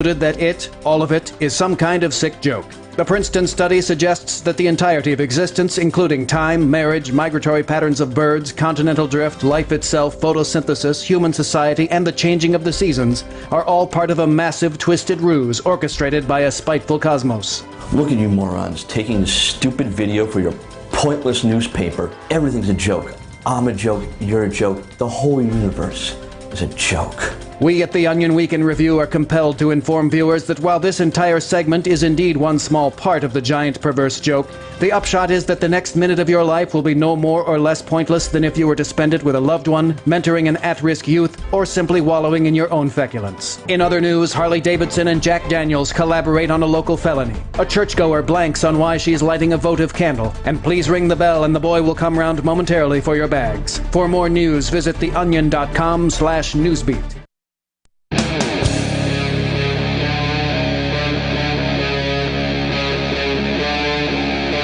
that all of it, is some kind of sick joke. The Princeton study suggests that the entirety of existence, including time, marriage, migratory patterns of birds, continental drift, life itself, photosynthesis, human society, and the changing of the seasons, are all part of a massive, twisted ruse orchestrated by a spiteful cosmos. Look at you morons, taking this stupid video for your pointless newspaper. Everything's a joke. I'm a joke, you're a joke. The whole universe is a joke. We at the Onion Week in Review are compelled to inform viewers that while this entire segment is indeed one small part of the giant perverse joke, the upshot is that the next minute of your life will be no more or less pointless than if you were to spend it with a loved one, mentoring an at-risk youth, or simply wallowing in your own feculence. In other news, Harley Davidson and Jack Daniels collaborate on a local felony. A churchgoer blanks on why she's lighting a votive candle. And please ring the bell and the boy will come round momentarily for your bags. For more news, visit theonion.com/newsbeat.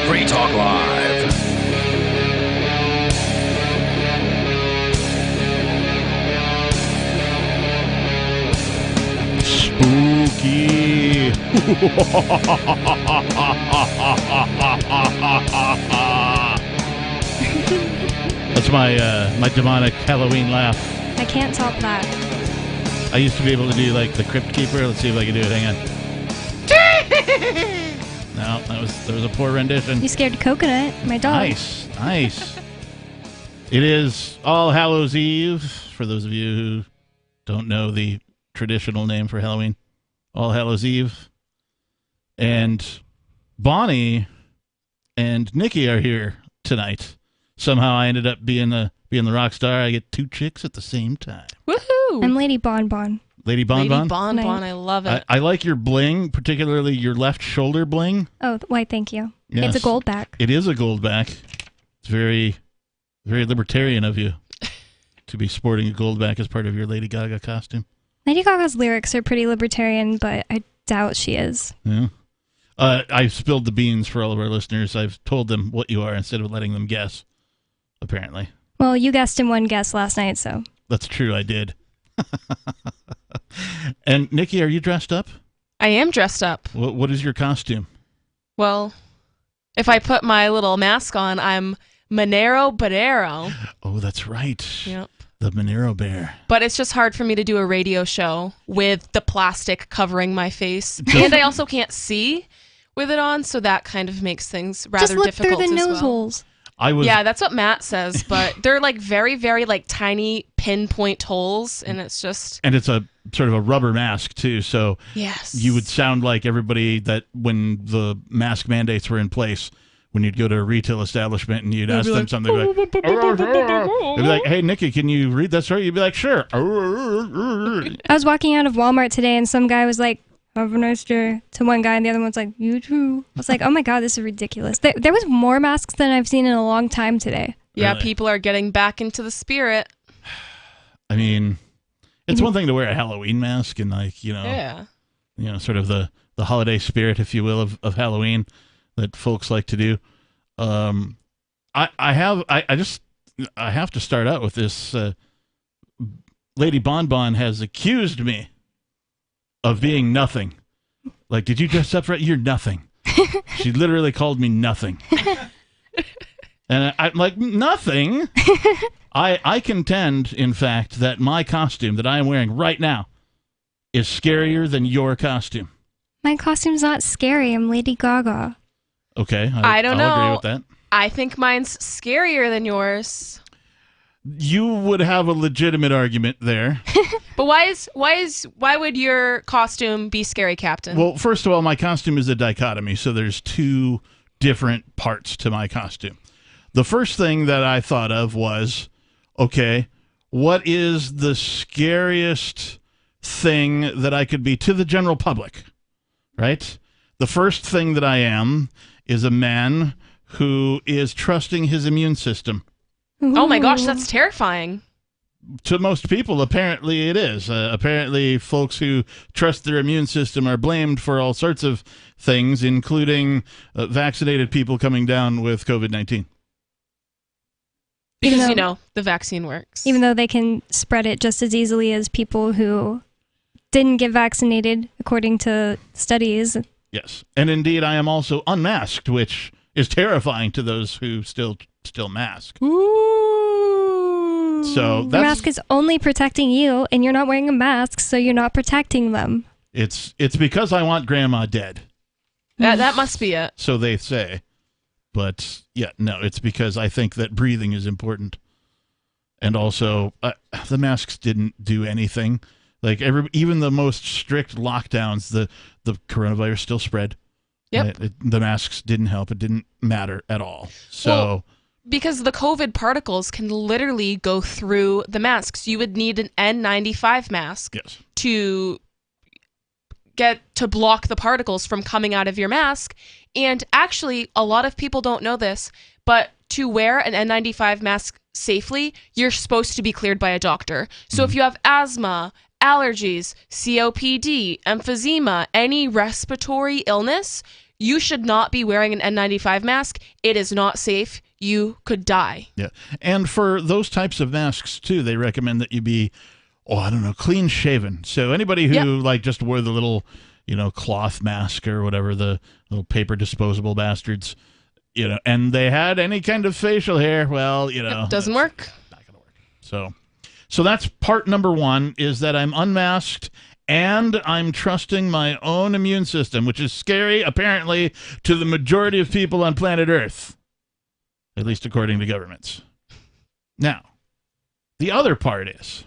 Free Talk Live. Spooky. That's my demonic Halloween laugh. I can't top that. I used to be able to do like the Crypt Keeper. Let's see if I can do it. Hang on. No, that was a poor rendition. You scared Coconut, my dog. Nice. It is All Hallows Eve, for those of you who don't know the traditional name for Halloween. All Hallows Eve. And Bonnie and Nikki are here tonight. Somehow I ended up being the rock star. I get two chicks at the same time. Woohoo! I'm Lady Bonbon. Lady Bonbon? Lady Bonbon, I love it. I like your bling, particularly your left shoulder bling. Oh, why, thank you. Yes. It's a gold back. It is a gold back. It's very, very libertarian of you to be sporting a gold back as part of your Lady Gaga costume. Lady Gaga's lyrics are pretty libertarian, but I doubt she is. Yeah. I've spilled the beans for all of our listeners. I've told them what you are instead of letting them guess, apparently. Well, you guessed in one guess last night, so. That's true, I did. And Nikki, are you dressed up? I am dressed up. What is your costume? Well, if I put my little mask on, I'm Monero Badero. Oh, that's right. Yep. The Monero Bear. But it's just hard for me to do a radio show with the plastic covering my face. And I also can't see with it on, so that kind of makes things rather just look difficult through the as nose well. holes. Yeah, that's what Matt says, but they're like very, very like tiny pinpoint holes, and it's just... And it's a sort of a rubber mask, too, so yes, you would sound like everybody that when the mask mandates were in place, when you'd go to a retail establishment and you'd ask them something, they'd be like, hey, Nikki, can you read that story? You'd be like, sure. I was walking out of Walmart today, and some guy was like, have a nice day, to one guy, and the other one's like, you too. I was like, oh my God, this is ridiculous. There was more masks than I've seen in a long time today. Yeah, Really? people are getting back into the spirit. I mean, it's one thing to wear a Halloween mask and like, Yeah. Sort of the holiday spirit, if you will, of Halloween that folks like to do. I have to start out with this. Lady Bonbon has accused me of being nothing. Like, did you dress up for it? You're nothing. She literally called me nothing. And I'm like, nothing? I contend, in fact, that my costume that I am wearing right now is scarier than your costume. My costume's not scary. I'm Lady Gaga. Okay, I don't know. I'll agree with that. I think mine's scarier than yours. You would have a legitimate argument there. But why would your costume be scary, Captain? Well, first of all, my costume is a dichotomy, so there's two different parts to my costume. The first thing that I thought of was, okay, what is the scariest thing that I could be to the general public, right? The first thing that I am is a man who is trusting his immune system. Oh my gosh, that's terrifying. To most people, apparently it is. Apparently, folks who trust their immune system are blamed for all sorts of things, including vaccinated people coming down with COVID-19. Because, the vaccine works. Even though they can spread it just as easily as people who didn't get vaccinated, according to studies. Yes. And indeed, I am also unmasked, which is terrifying to those who still mask. Ooh. So The mask is only protecting you, and you're not wearing a mask, so you're not protecting them. It's because I want Grandma dead. That must be it. So they say. But, yeah, no, it's because I think that breathing is important. And also, the masks didn't do anything. Like, even the most strict lockdowns, the coronavirus still spread. Yep. The masks didn't help. It didn't matter at all. So... Well, because the COVID particles can literally go through the masks. You would need an N95 mask to block the particles from coming out of your mask. And actually, a lot of people don't know this, but to wear an N95 mask safely, you're supposed to be cleared by a doctor. So if you have asthma, allergies, COPD, emphysema, any respiratory illness, you should not be wearing an N95 mask. It is not safe. You could die. Yeah. And for those types of masks, too, they recommend that you be, clean shaven. So anybody who just wore the little, cloth mask or whatever, the little paper disposable bastards, and they had any kind of facial hair, well, it doesn't work. Not going to work. So that's part number one, is that I'm unmasked and I'm trusting my own immune system, which is scary, apparently, to the majority of people on planet Earth, at least according to governments. Now, the other part is,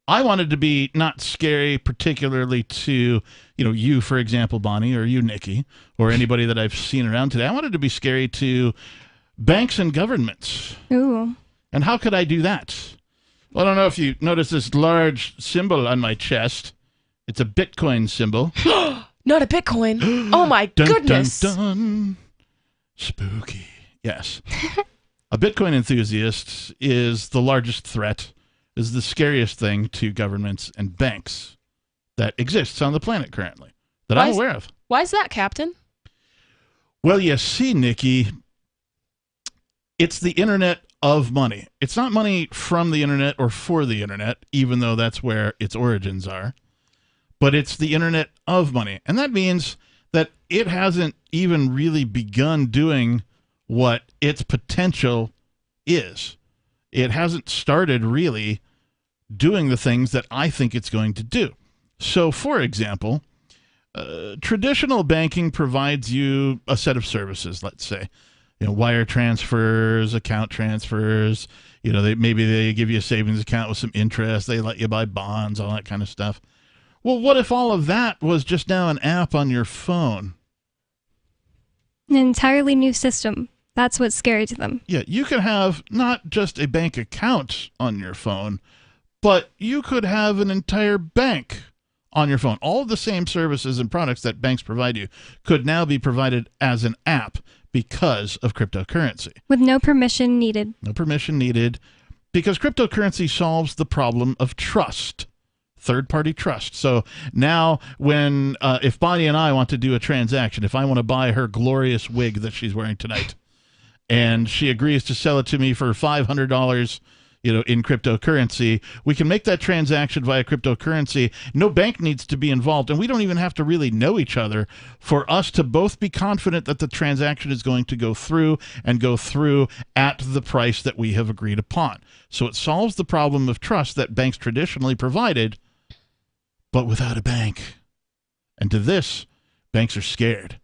I wanted to be not scary particularly to, you, for example, Bonnie, or you, Nikki, or anybody that I've seen around today. I wanted to be scary to banks and governments. Ooh. And how could I do that? Well, I don't know if you notice this large symbol on my chest. It's a Bitcoin symbol. Not a Bitcoin. Oh, my goodness. Dun, dun. Spooky. Yes. A Bitcoin enthusiast is the largest threat, is the scariest thing to governments and banks that exists on the planet currently, that I'm aware of. Why is that, Captain? Well, you see, Nikki, it's the internet of money. It's not money from the internet or for the internet, even though that's where its origins are. But it's the internet of money. And that means that it hasn't even really begun doing what its potential is. It hasn't started really doing the things that I think it's going to do. So, for example, traditional banking provides you a set of services, let's say, wire transfers, account transfers, maybe they give you a savings account with some interest, they let you buy bonds, all that kind of stuff. Well, what if all of that was just now an app on your phone? An entirely new system. That's what's scary to them. Yeah, you could have not just a bank account on your phone, but you could have an entire bank on your phone. All of the same services and products that banks provide you could now be provided as an app because of cryptocurrency. With no permission needed. No permission needed, because cryptocurrency solves the problem of trust. Third-party trust. So now when, if Bonnie and I want to do a transaction, if I want to buy her glorious wig that she's wearing tonight, and she agrees to sell it to me for $500, in cryptocurrency, we can make that transaction via cryptocurrency. No bank needs to be involved, and we don't even have to really know each other for us to both be confident that the transaction is going to go through and go through at the price that we have agreed upon. So it solves the problem of trust that banks traditionally provided, but without a bank. And to this, banks are scared.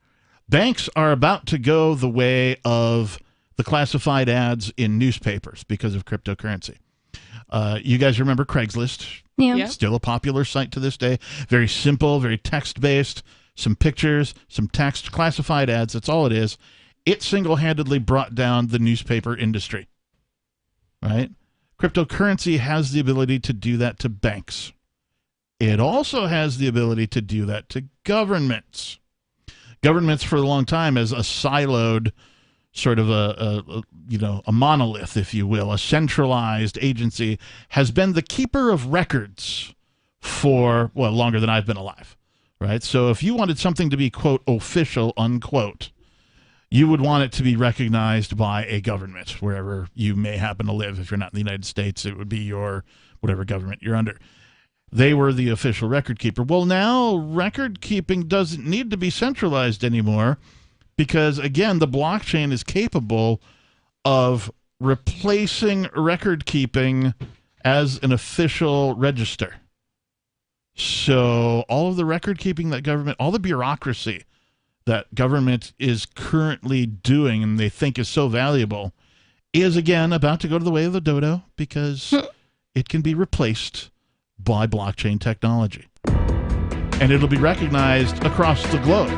Banks are about to go the way of the classified ads in newspapers because of cryptocurrency. You guys remember Craigslist? Yeah. Still a popular site to this day. Very simple, very text-based, some pictures, some text, classified ads. That's all it is. It single-handedly brought down the newspaper industry. Right? Cryptocurrency has the ability to do that to banks. It also has the ability to do that to governments. Governments for a long time as a siloed sort of a monolith, if you will, a centralized agency, has been the keeper of records for, well, longer than I've been alive, right? So if you wanted something to be, quote, official, unquote, you would want it to be recognized by a government, wherever you may happen to live. If you're not in the United States, it would be your, whatever government you're under. they were the official record keeper. Well, now record keeping doesn't need to be centralized anymore because, again, the blockchain is capable of replacing record keeping as an official register. So all of the record keeping that government, all the bureaucracy that government is currently doing and they think is so valuable is, again, about to go to the way of the dodo because it can be replaced by blockchain technology. And it'll be recognized across the globe.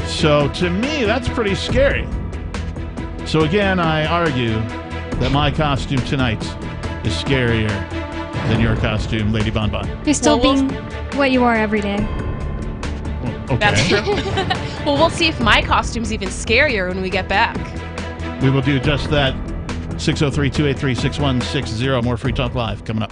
So to me, that's pretty scary. So again, I argue that my costume tonight is scarier than your costume, Lady Bonbon. You're still being what you are every day. Well, okay. That's true. Well, we'll see if my costume's even scarier when we get back. We will do just that. 603-283-6160. More Free Talk Live coming up.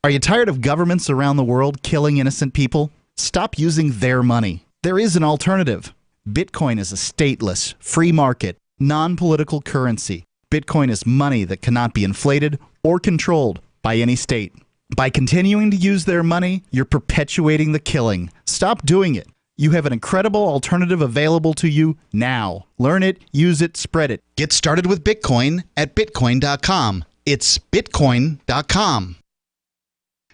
Are you tired of governments around the world killing innocent people? Stop using their money. There is an alternative. Bitcoin is a stateless, free market, non-political currency. Bitcoin is money that cannot be inflated or controlled by any state. By continuing to use their money, you're perpetuating the killing. Stop doing it. You have an incredible alternative available to you now. Learn it, use it, spread it. Get started with Bitcoin at Bitcoin.com. It's Bitcoin.com.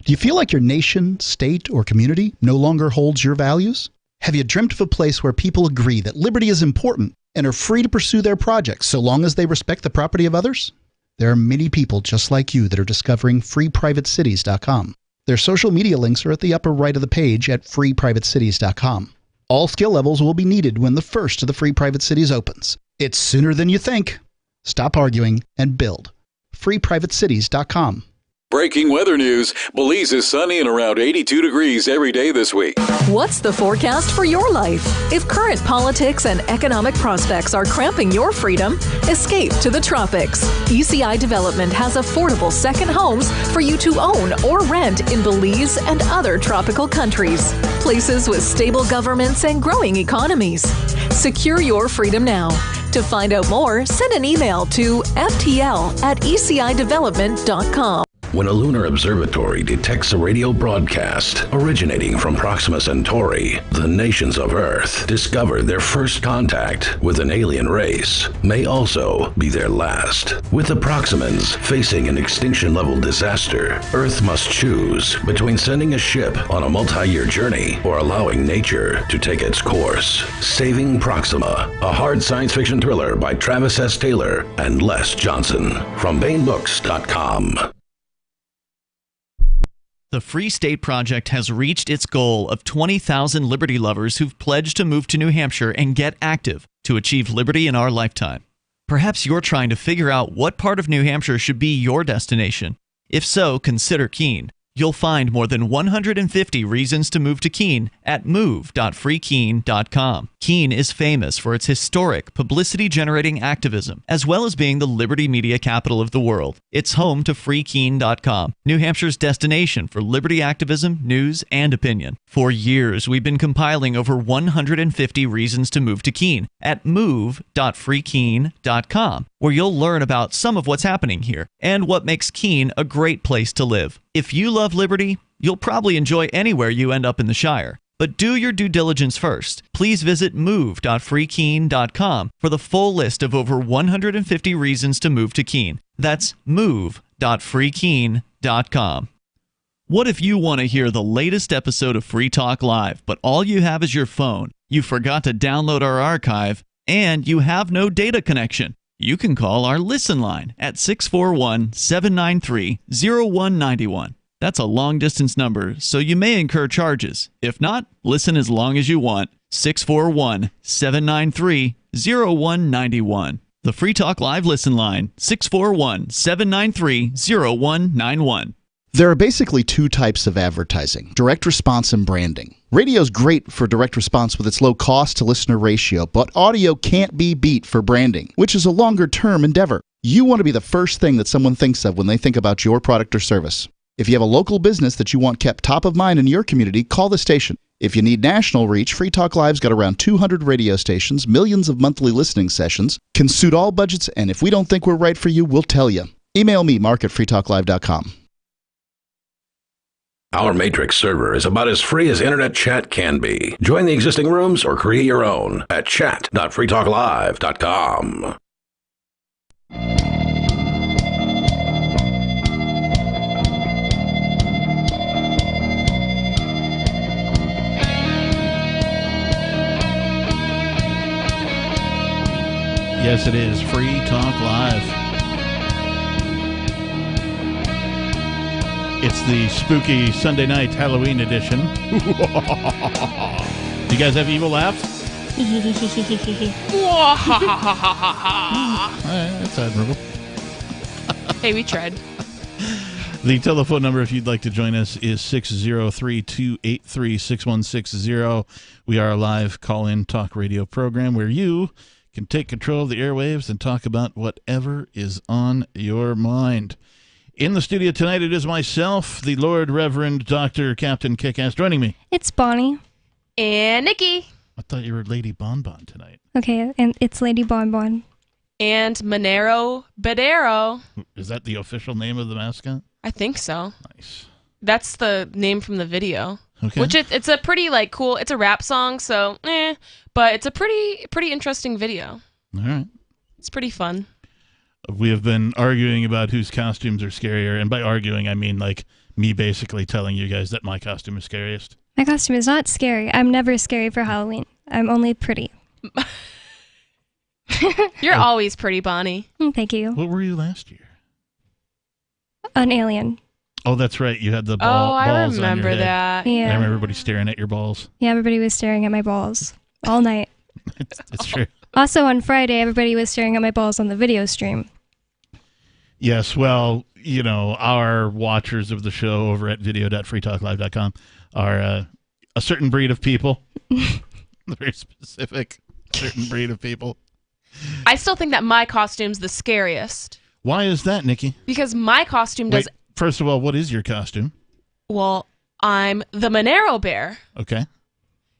Do you feel like your nation, state, or community no longer holds your values? Have you dreamt of a place where people agree that liberty is important and are free to pursue their projects so long as they respect the property of others? There are many people just like you that are discovering freeprivatecities.com. Their social media links are at the upper right of the page at freeprivatecities.com. All skill levels will be needed when the first of the Free Private Cities opens. It's sooner than you think. Stop arguing and build. freeprivatecities.com. Breaking weather news. Belize is sunny and around 82 degrees every day this week. What's the forecast for your life? If current politics and economic prospects are cramping your freedom, escape to the tropics. ECI Development has affordable second homes for you to own or rent in Belize and other tropical countries. Places with stable governments and growing economies. Secure your freedom now. To find out more, send an email to ftl@ecidevelopment.com. When a lunar observatory detects a radio broadcast originating from Proxima Centauri, the nations of Earth discover their first contact with an alien race may also be their last. With the Proximans facing an extinction-level disaster, Earth must choose between sending a ship on a multi-year journey or allowing nature to take its course. Saving Proxima, a hard science fiction thriller by Travis S. Taylor and Les Johnson from BaneBooks.com. The Free State Project has reached its goal of 20,000 liberty lovers who've pledged to move to New Hampshire and get active to achieve liberty in our lifetime. Perhaps you're trying to figure out what part of New Hampshire should be your destination. If so, consider Keene. You'll find more than 150 reasons to move to Keene at move.freekeene.com. Keene is famous for its historic, publicity-generating activism, as well as being the liberty media capital of the world. It's home to freekeene.com, New Hampshire's destination for liberty activism, news, and opinion. For years, we've been compiling over 150 reasons to move to Keene at move.freekeene.com, where you'll learn about some of what's happening here and what makes Keene a great place to live. If you love liberty, you'll probably enjoy anywhere you end up in the Shire. But do your due diligence first. Please visit move.freekeene.com for the full list of over 150 reasons to move to Keene. That's move.freekeene.com. What if you want to hear the latest episode of Free Talk Live, but all you have is your phone, you forgot to download our archive, and you have no data connection? You can call our Listen line at 641-793-0191. That's a long-distance number, so you may incur charges. If not, listen as long as you want. 641-793-0191. The Free Talk Live Listen line, 641-793-0191. There are basically two types of advertising, direct response and branding. Radio's great for direct response with its low cost to listener ratio, but audio can't be beat for branding, which is a longer-term endeavor. You want to be the first thing that someone thinks of when they think about your product or service. If you have a local business that you want kept top of mind in your community, call the station. If you need national reach, Free Talk Live's got around 200 radio stations, millions of monthly listening sessions, can suit all budgets, and if we don't think we're right for you, we'll tell you. Email me, mark@freetalklive.com. Our Matrix server is about as free as internet chat can be. Join the existing rooms or create your own at chat.freetalklive.com. Yes, it is Free Talk Live. It's the spooky Sunday night Halloween edition. Do you guys have evil laughs? That's admirable. Hey, we tried. The telephone number, if you'd like to join us, is 603-283-6160. We are a live call-in talk radio program where you can take control of the airwaves and talk about whatever is on your mind. In the studio tonight, it is myself, the Lord Reverend Dr. Captain Kickass, joining me. It's Bonnie. And Nikki. I thought you were Lady Bonbon tonight. Okay, and it's Lady Bonbon. And Monero Badero. Is that the official name of the mascot? I think so. Nice. That's the name from the video. Okay. Which it's a pretty cool. It's a rap song, so but it's a pretty interesting video. All right. It's pretty fun. We have been arguing about whose costumes are scarier, and by arguing I mean like me basically telling you guys that my costume is scariest. My costume is not scary. I'm never scary for Halloween. I'm only pretty. You're always pretty, Bonnie. Thank you. What were you last year? An alien. Oh, that's right. You had the I balls remember on your head. that. Yeah. I remember everybody staring at your balls. Yeah, everybody was staring at my balls all night. It's true. Also on Friday, everybody was staring at my balls on the video stream. Yes, well, you know, our watchers of the show over at video.freetalklive.com are a certain breed of people. Very specific certain breed of people. I still think that my costume's the scariest. Why is that, Nikki? Because my costume does... Wait, first of all, what is your costume? Well, I'm the Monero Bear. Okay.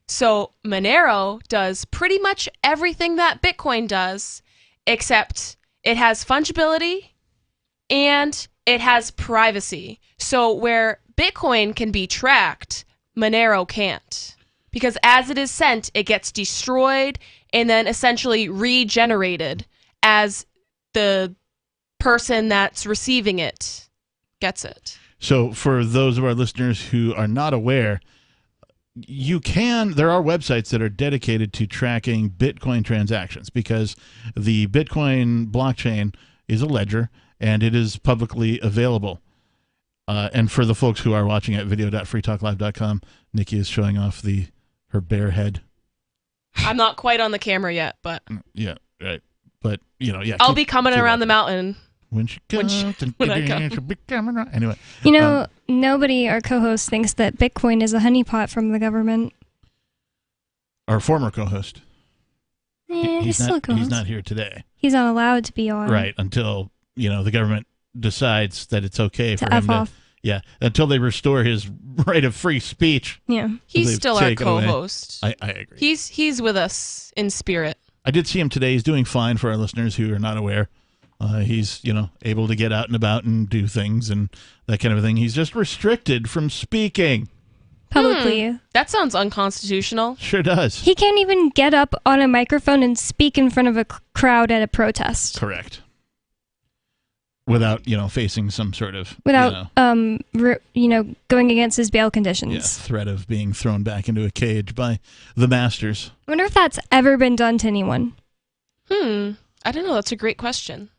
So Monero does pretty much everything that Bitcoin does, except it has fungibility and it has privacy. So where Bitcoin can be tracked, Monero can't. Because as it is sent, it gets destroyed and then essentially regenerated as the person that's receiving it gets it. So for those of our listeners who are not aware, there are websites that are dedicated to tracking Bitcoin transactions because the Bitcoin blockchain is a ledger and it is publicly available. And for the folks who are watching at video.freetalklive.com, Nikki is showing off her bare head. I'm not quite on the camera yet, but... Yeah, right. But, yeah. I'll be coming around the mountain. When I come. Anyway. Nobody, our co-host, thinks that Bitcoin is a honeypot from the government. Our former co-host. He's still a co-host. He's not here today. He's not allowed to be on. Right, until, the government decides that it's okay for him to... Yeah, until they restore his right of free speech. Yeah. He's still our co-host. I agree. He's with us in spirit. I did see him today. He's doing fine for our listeners who are not aware. He's, able to get out and about and do things and that kind of thing. He's just restricted from speaking. Publicly. That sounds unconstitutional. Sure does. He can't even get up on a microphone and speak in front of a crowd at a protest. Correct. Without, facing some sort of... Without, going against his bail conditions. Yeah, threat of being thrown back into a cage by the masters. I wonder if that's ever been done to anyone. I don't know. That's a great question.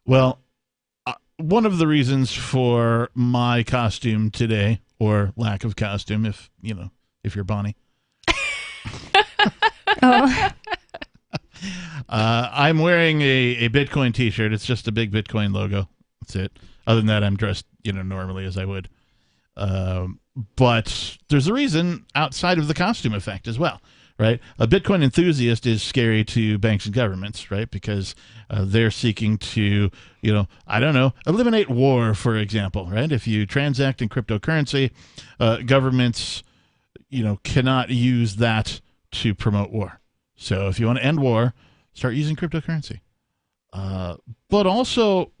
Well, one of the reasons for my costume today, or lack of costume, if you're Bonnie. Oh. I'm wearing a Bitcoin t-shirt. It's just a big Bitcoin logo. That's it. Other than that, I'm dressed, normally as I would. But there's a reason outside of the costume effect as well, right? A Bitcoin enthusiast is scary to banks and governments, right? Because they're seeking to, eliminate war, for example, right? If you transact in cryptocurrency, governments, cannot use that to promote war. So if you want to end war, start using cryptocurrency. But also,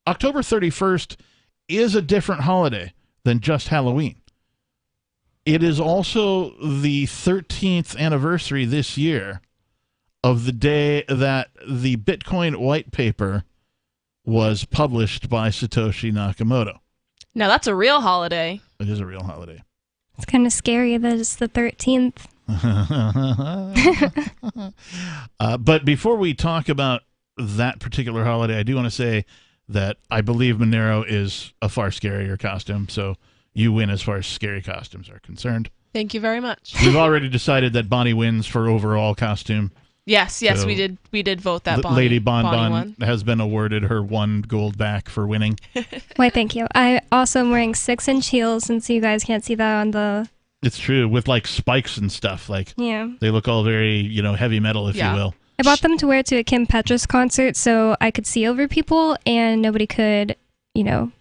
October 31st is a different holiday than just Halloween. It is also the 13th anniversary this year of the day that the Bitcoin white paper was published by Satoshi Nakamoto. Now that's a real holiday. It is a real holiday. It's kind of scary that it's the 13th. But before we talk about that particular holiday, I do want to say that I believe Monero is a far scarier costume, so you win as far as scary costumes are concerned. Thank you very much. We've already decided that Bonnie wins for overall costume. Yes, So we did vote that Bonnie. Lady Bon Bonnie Bon won. has been awarded her 1 gold back for winning. Why, thank you. I also am wearing 6-inch heels, since you guys can't see that on the... It's true, with like spikes and stuff. Like Yeah. they look all very, heavy metal, if you will. I bought them to wear to a Kim Petras concert so I could see over people and nobody could, I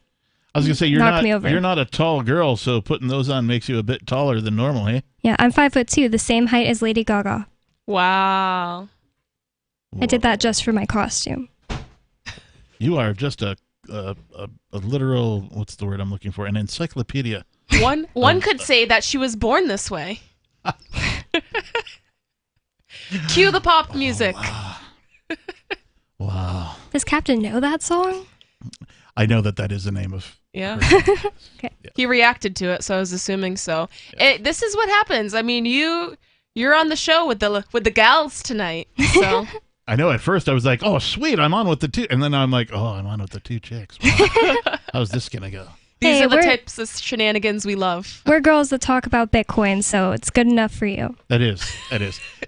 was gonna say knock me over. you're not a tall girl, so putting those on makes you a bit taller than normal, eh? Yeah, I'm 5'2", the same height as Lady Gaga. Wow. I did that just for my costume. You are just a literal, what's the word I'm looking for? An encyclopedia. One could say that she was born this way. Cue the pop music. Wow. Does Captain know that song? I know that is the name of. Yeah. Okay. He reacted to it, so I was assuming so. This is what happens. I mean, you're on the show with the gals tonight. So I know. At first, I was like, "Oh, sweet, I'm on with the 2," and then I'm like, "Oh, I'm on with the 2 chicks." Wow. How's this gonna go? These are the types of shenanigans we love. We're girls that talk about Bitcoin, so it's good enough for you. That is.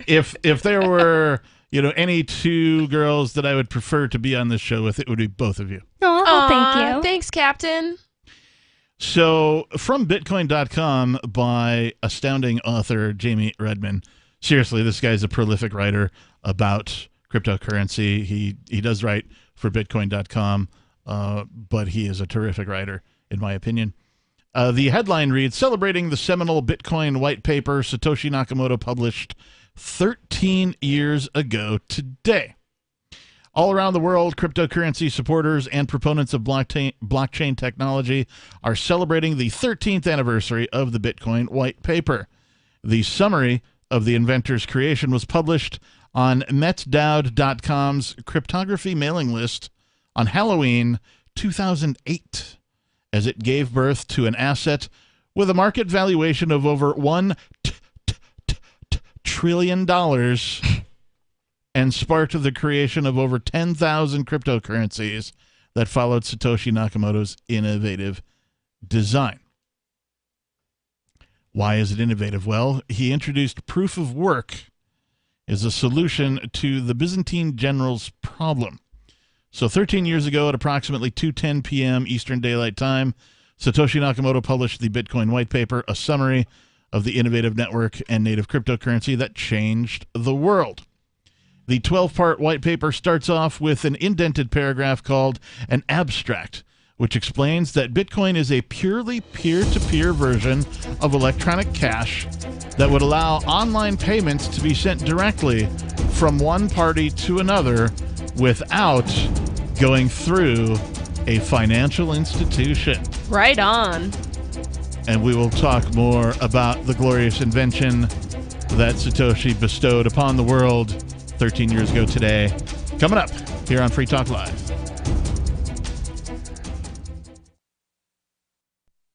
If there were, any 2 girls that I would prefer to be on this show with, it would be both of you. Oh, thank you. Thanks, Captain. So, from Bitcoin.com by astounding author Jamie Redman. Seriously, this guy's a prolific writer about cryptocurrency. He does write for Bitcoin.com, but he is a terrific writer, in my opinion. The headline reads, celebrating the seminal Bitcoin white paper Satoshi Nakamoto published 13 years ago today. All around the world, cryptocurrency supporters and proponents of blockchain technology are celebrating the 13th anniversary of the Bitcoin white paper. The summary of the inventor's creation was published on metdowd.com's cryptography mailing list on Halloween 2008, as it gave birth to an asset with a market valuation of over $1 trillion and sparked the creation of over 10,000 cryptocurrencies that followed Satoshi Nakamoto's innovative design. Why is it innovative? Well, he introduced proof of work as a solution to the Byzantine general's problem. So 13 years ago at approximately 2:10 p.m. Eastern Daylight Time, Satoshi Nakamoto published the Bitcoin white paper, a summary of the innovative network and native cryptocurrency that changed the world. The 12-part white paper starts off with an indented paragraph called an abstract, which explains that Bitcoin is a purely peer-to-peer version of electronic cash that would allow online payments to be sent directly from one party to another without going through a financial institution. Right on. And we will talk more about the glorious invention that Satoshi bestowed upon the world 13 years ago today. Coming up here on Free Talk Live.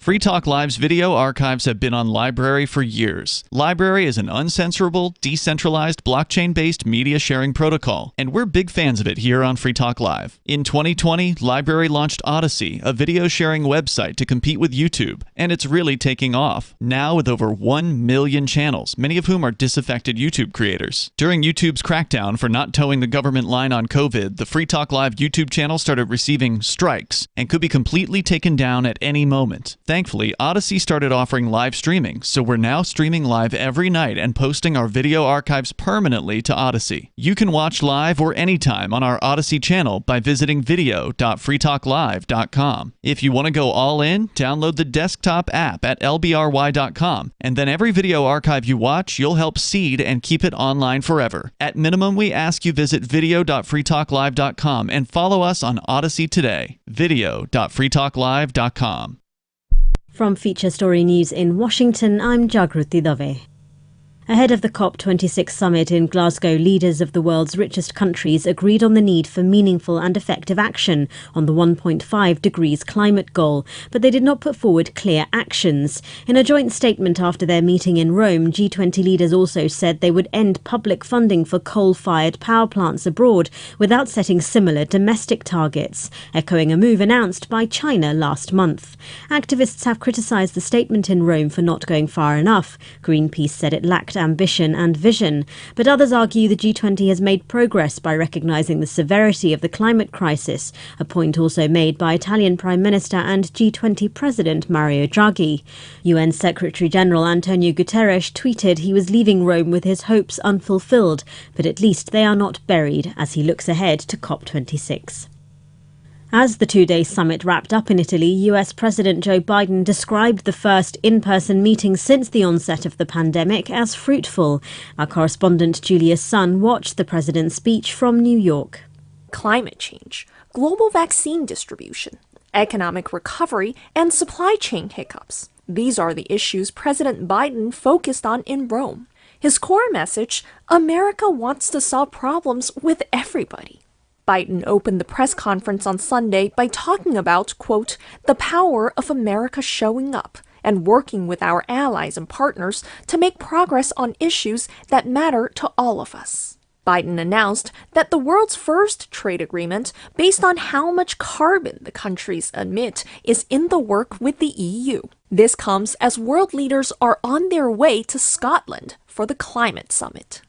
Free Talk Live's video archives have been on Library for years. Library is an uncensorable, decentralized, blockchain-based media sharing protocol, and we're big fans of it here on Free Talk Live. In 2020, Library launched Odyssey, a video sharing website to compete with YouTube, and it's really taking off, now with over 1 million channels, many of whom are disaffected YouTube creators. During YouTube's crackdown for not towing the government line on COVID, the Free Talk Live YouTube channel started receiving strikes and could be completely taken down at any moment. Thankfully, Odyssey started offering live streaming, so we're now streaming live every night and posting our video archives permanently to Odyssey. You can watch live or anytime on our Odyssey channel by visiting video.freetalklive.com. If you want to go all in, download the desktop app at lbry.com, and then every video archive you watch, you'll help seed and keep it online forever. At minimum, we ask you visit video.freetalklive.com and follow us on Odyssey today. video.freetalklive.com. From Feature Story News in Washington, I'm Jagruti Dave. Ahead of the COP26 summit in Glasgow, leaders of the world's richest countries agreed on the need for meaningful and effective action on the 1.5 degrees climate goal, but they did not put forward clear actions. In a joint statement after their meeting in Rome, G20 leaders also said they would end public funding for coal-fired power plants abroad without setting similar domestic targets, echoing a move announced by China last month. Activists have criticised the statement in Rome for not going far enough. Greenpeace said it lacked ambition and vision, but others argue the G20 has made progress by recognising the severity of the climate crisis, a point also made by Italian Prime Minister and G20 President Mario Draghi. UN Secretary-General Antonio Guterres tweeted he was leaving Rome with his hopes unfulfilled, but at least they are not buried as he looks ahead to COP26. As the two-day summit wrapped up in Italy, US President Joe Biden described the first in-person meeting since the onset of the pandemic as fruitful. Our correspondent Julia Sun watched the president's speech from New York. Climate change, global vaccine distribution, economic recovery, and supply chain hiccups. These are the issues President Biden focused on in Rome. His core message, America wants to solve problems with everybody. Biden opened the press conference on Sunday by talking about, quote, the power of America showing up and working with our allies and partners to make progress on issues that matter to all of us. Biden announced that the world's first trade agreement based on how much carbon the countries emit is in the work with the EU. This comes as world leaders are on their way to Scotland for the climate summit.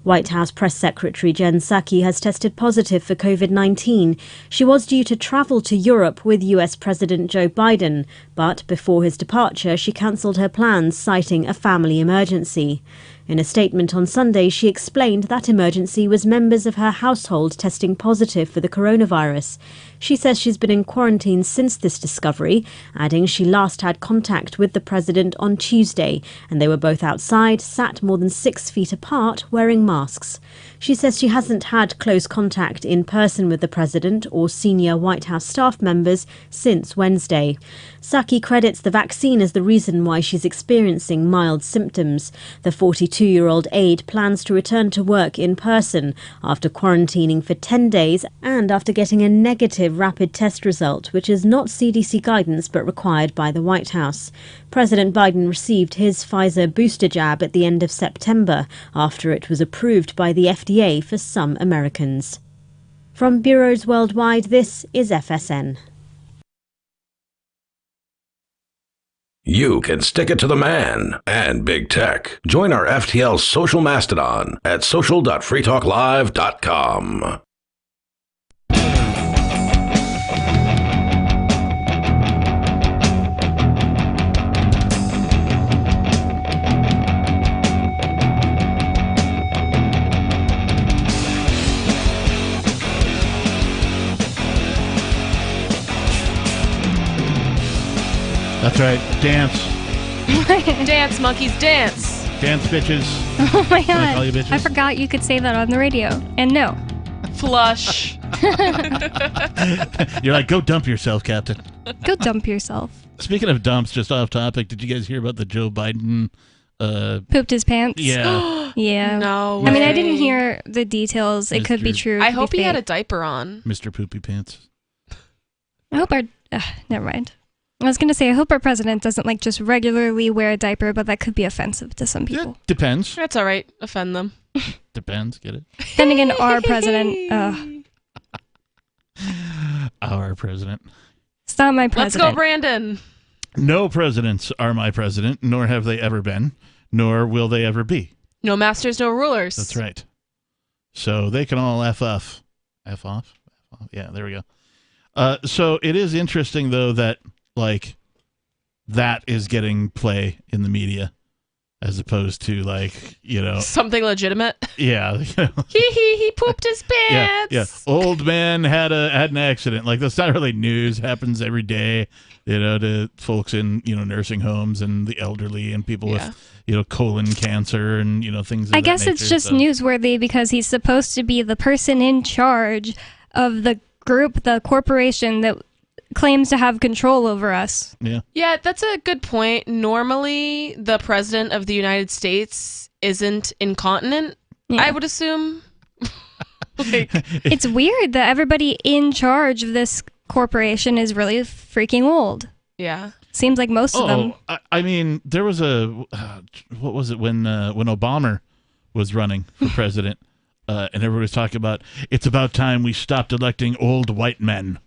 White House Press Secretary Jen Psaki has tested positive for COVID-19. She was due to travel to Europe with US President Joe Biden, but before his departure, she cancelled her plans, citing a family emergency. In a statement on Sunday, she explained that emergency was members of her household testing positive for the coronavirus. She says she's been in quarantine since this discovery, adding she last had contact with the president on Tuesday, and they were both outside, sat more than 6 feet apart, wearing masks. She says she hasn't had close contact in person with the president or senior White House staff members since Wednesday. Psaki credits the vaccine as the reason why she's experiencing mild symptoms. The 42-year-old aide plans to return to work in person after quarantining for 10 days and after getting a negative rapid test result, which is not CDC guidance but required by the White House. President Biden received his Pfizer booster jab at the end of September after it was approved by the FDA for some Americans. From bureaus worldwide, this is FSN. You can stick it to the man and big tech. Join our FTL social mastodon at social.freetalklive.com. That's right. Dance. Dance, monkeys, dance. Dance, bitches. Oh my Can I call you god. bitches? I forgot you could say that on the radio. And no. Flush. You're like, go dump yourself, Captain. Go dump yourself. Speaking of dumps, just off topic, did you guys hear about the Joe Biden? Pooped his pants? Yeah. Yeah. No I mean, I way. didn't hear the details. It could be Mr. true. I hope he had a diaper on. Mr. Poopy Pants. I hope our... never mind. I was going to say, I hope our president doesn't, like, just regularly wear a diaper, but that could be offensive to some people. Depends. That's all right. Offend them. Depends. Get it? Then again, our president... Our president. It's not my Let's president. go, Brandon. No presidents are my president, nor have they ever been, nor will they ever be. No masters, no rulers. That's right. So they can all F off. F off? F off? Yeah, there we go. So it is interesting, though, that, like, that is getting play in the media as opposed to, like, you know. Something legitimate. Yeah. He pooped his pants. Yeah. Old man had an accident. Like, that's not really news. Happens every day, you know, to folks in, you know, nursing homes and the elderly and people with, you know, colon cancer and, you know, things of I that guess it's nature, just newsworthy because he's supposed to be the person in charge of the group, the corporation that claims to have control over us. Yeah. Yeah, that's a good point. Normally, the president of the United States isn't incontinent, Yeah. I would assume. It's weird that everybody in charge of this corporation is really freaking old. Yeah. Seems like most of them. I mean, there was what was it when Obama was running for president, and everybody was talking about it's about time we stopped electing old white men,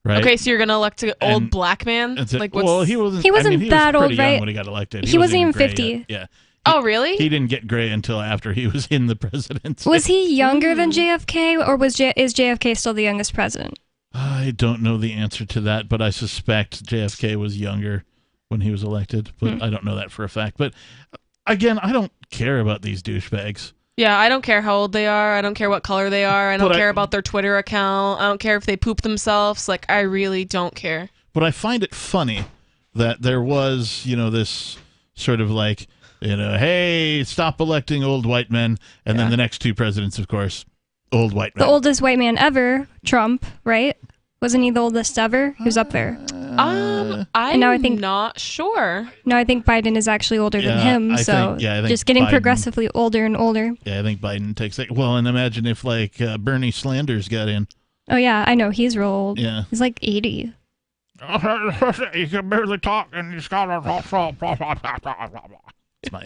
right? Okay, so you're gonna elect an old black man? Well, he wasn't. He wasn't I mean, he that was old, pretty young right? when he got elected. He wasn't even gray 50. yet. Yeah. Oh, really? He didn't get gray until after he was in the presidency. Was he younger than JFK, or is JFK still the youngest president? I don't know the answer to that, but I suspect JFK was younger when he was elected, but I don't know that for a fact. But again, I don't care about these douchebags. Yeah, I don't care how old they are. I don't care what color they are. I don't care about their Twitter account. I don't care if they poop themselves. Like, I really don't care. But I find it funny that there was, this sort of like, hey, stop electing old white men. And then the next two presidents, of course, old white men. The oldest white man ever, Trump, right? Wasn't he the oldest ever? Who's up there? I'm not sure. No, I think Biden is actually older than him. I think just getting Biden, progressively older and older. Yeah, I think Biden takes that. Well, and imagine if Bernie Sanders got in. Oh yeah, I know he's real old. Yeah, he's like 80. He can barely talk, and he's got a. It's my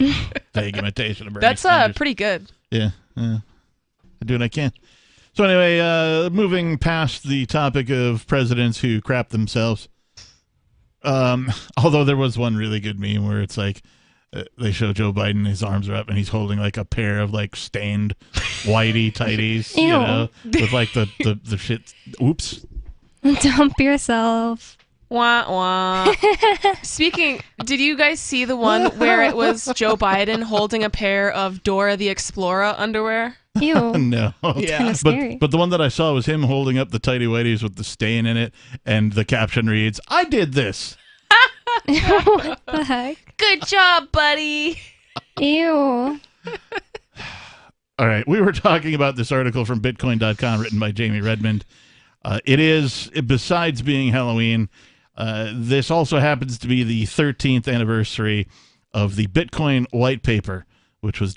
vague imitation of Bernie Sanders. That's pretty good. Yeah, I do what I can. So anyway, moving past the topic of presidents who crap themselves. Although there was one really good meme where it's like they show Joe Biden, his arms are up, and he's holding like a pair of like stained whitey tighties, with like the shit. Oops. Dump yourself. Wah, wah. Did you guys see the one where it was Joe Biden holding a pair of Dora the Explorer underwear? Ew. No. Yeah. Kind of scary. But the one that I saw was him holding up the tighty whities with the stain in it, and the caption reads, "I did this." What the heck? Good job, buddy. Ew. All right, we were talking about this article from Bitcoin.com written by Jamie Redmond. It is, besides being Halloween, this also happens to be the 13th anniversary of the Bitcoin Whitepaper, which was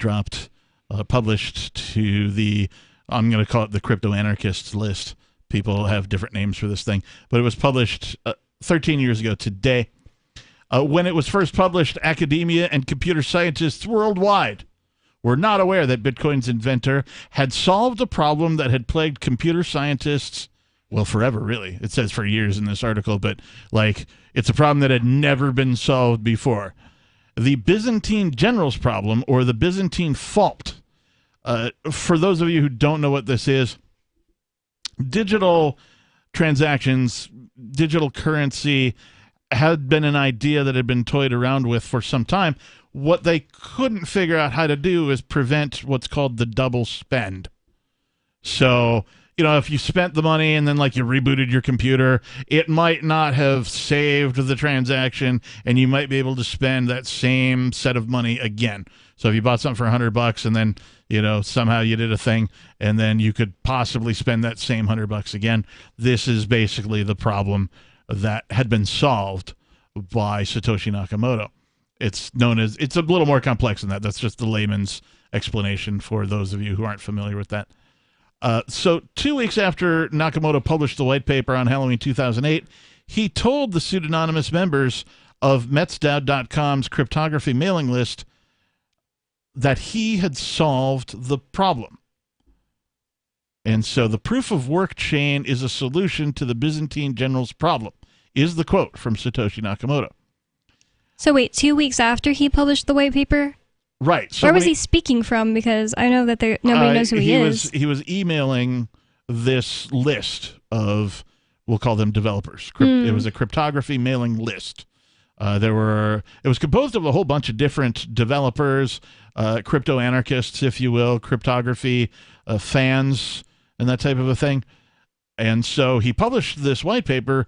published to the, I'm going to call it the crypto anarchists list. People have different names for this thing, but it was published 13 years ago today. When it was first published, academia and computer scientists worldwide were not aware that Bitcoin's inventor had solved a problem that had plagued computer scientists, well, forever, really. It says for years in this article, but it's a problem that had never been solved before. The Byzantine generals problem, or the Byzantine fault. For those of you who don't know what this is, digital transactions, digital currency had been an idea that had been toyed around with for some time. What they couldn't figure out how to do is prevent what's called the double spend. So, if you spent the money and then you rebooted your computer, it might not have saved the transaction, and you might be able to spend that same set of money again. So if you bought something for $100 and then, somehow you did a thing, and then you could possibly spend that same $100 again. This is basically the problem that had been solved by Satoshi Nakamoto. It's a little more complex than that. That's just the layman's explanation for those of you who aren't familiar with that. So 2 weeks after Nakamoto published the white paper on Halloween 2008, he told the pseudonymous members of Metsdao.com's cryptography mailing list that he had solved the problem. And so the proof of work chain is a solution to the Byzantine generals' problem, is the quote from Satoshi Nakamoto. So wait, 2 weeks after he published the white paper? Right. So where was he speaking from? Because I know that nobody knows who he is. He was emailing this list of, we'll call them developers. It was a cryptography mailing list. It was composed of a whole bunch of different developers, crypto anarchists, if you will, cryptography fans, and that type of a thing. And so he published this white paper,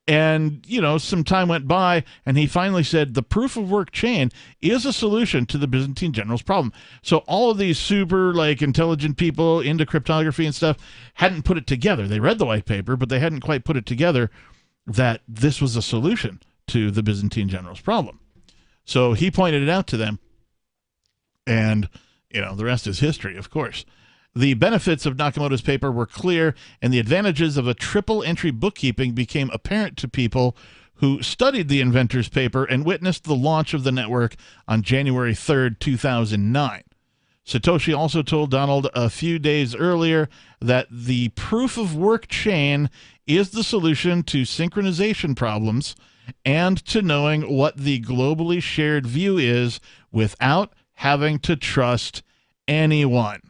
and, some time went by, and he finally said the proof of work chain is a solution to the Byzantine generals' problem. So all of these super, intelligent people into cryptography and stuff hadn't put it together. They read the white paper, but they hadn't quite put it together. that this was a solution to the Byzantine general's problem. So he pointed it out to them, and, the rest is history, of course. The benefits of Nakamoto's paper were clear, and the advantages of a triple-entry bookkeeping became apparent to people who studied the inventor's paper and witnessed the launch of the network on January 3rd, 2009. Satoshi also told Donald a few days earlier that the proof-of-work chain is the solution to synchronization problems and to knowing what the globally shared view is without having to trust anyone.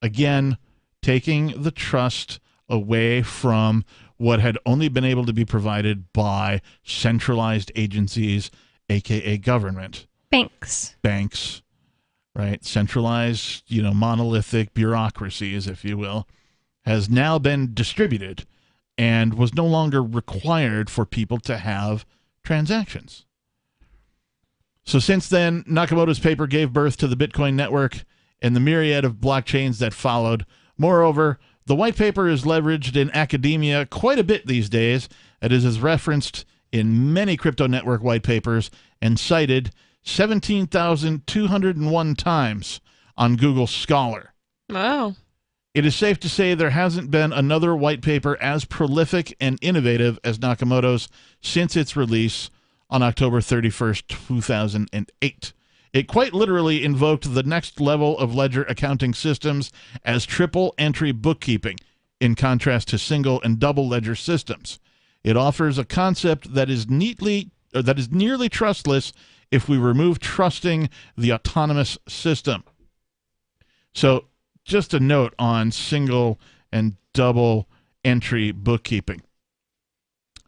Again, taking the trust away from what had only been able to be provided by centralized agencies, aka government. Banks. Right? Centralized, monolithic bureaucracies, if you will, has now been distributed and was no longer required for people to have transactions. So since then, Nakamoto's paper gave birth to the Bitcoin network and the myriad of blockchains that followed. Moreover, the white paper is leveraged in academia quite a bit these days. It is referenced in many crypto network white papers and cited 17,201 times on Google Scholar. Wow. It is safe to say there hasn't been another white paper as prolific and innovative as Nakamoto's since its release on October 31st, 2008. It quite literally invoked the next level of ledger accounting systems as triple-entry bookkeeping, in contrast to single and double ledger systems. It offers a concept that is nearly trustless if we remove trusting the autonomous system. So, just a note on single and double entry bookkeeping.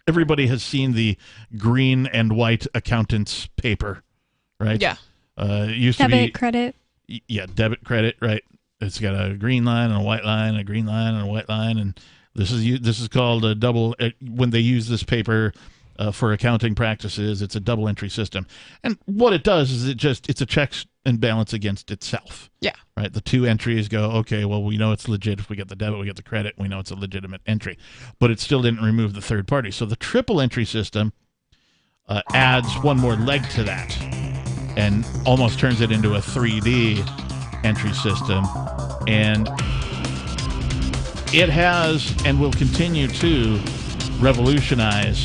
Everybody has seen the green and white accountant's paper, right? Yeah. It used to be debit, credit. Yeah, debit, credit, right? It's got a green line and a white line, and a green line and a white line, and this is called a double. When they use this paper for accounting practices, it's a double entry system, and what it does is it's a checks and balance against itself. Yeah. Right. The two entries go, okay, well, we know it's legit if we get the debit, we get the credit, we know it's a legitimate entry, but it still didn't remove the third party. So the triple entry system adds one more leg to that, and almost turns it into a 3D entry system. And it has and will continue to revolutionize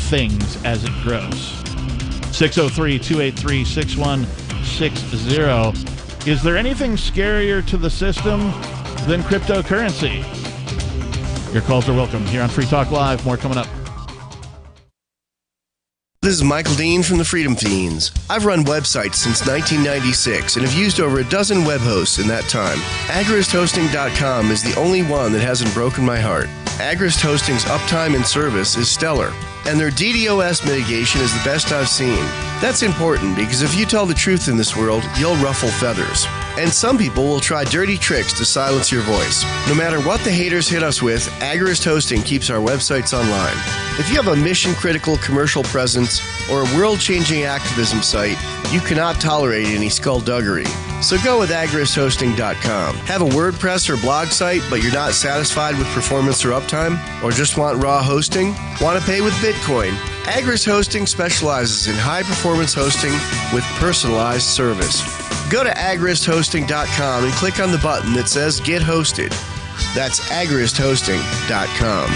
things as it grows. 603-283-6160. Is there anything scarier to the system than cryptocurrency? Your calls are welcome here on Free Talk Live. More coming up. This is Michael Dean from the Freedom Fiends. I've run websites since 1996 and have used over a dozen web hosts in that time. AgristHosting.com is the only one that hasn't broken my heart. Agrist Hosting's uptime and service is stellar, and their DDoS mitigation is the best I've seen. That's important because if you tell the truth in this world, you'll ruffle feathers. And some people will try dirty tricks to silence your voice. No matter what the haters hit us with, Agrist Hosting keeps our websites online. If you have a mission-critical commercial presence or a world-changing activism site, you cannot tolerate any skullduggery. So go with AgristHosting.com. Have a WordPress or blog site, but you're not satisfied with performance or uptime? Or just want raw hosting? Want to pay with Bitcoin? Agrist Hosting specializes in high-performance hosting with personalized service. Go to AgristHosting.com and click on the button that says Get Hosted. That's AgristHosting.com.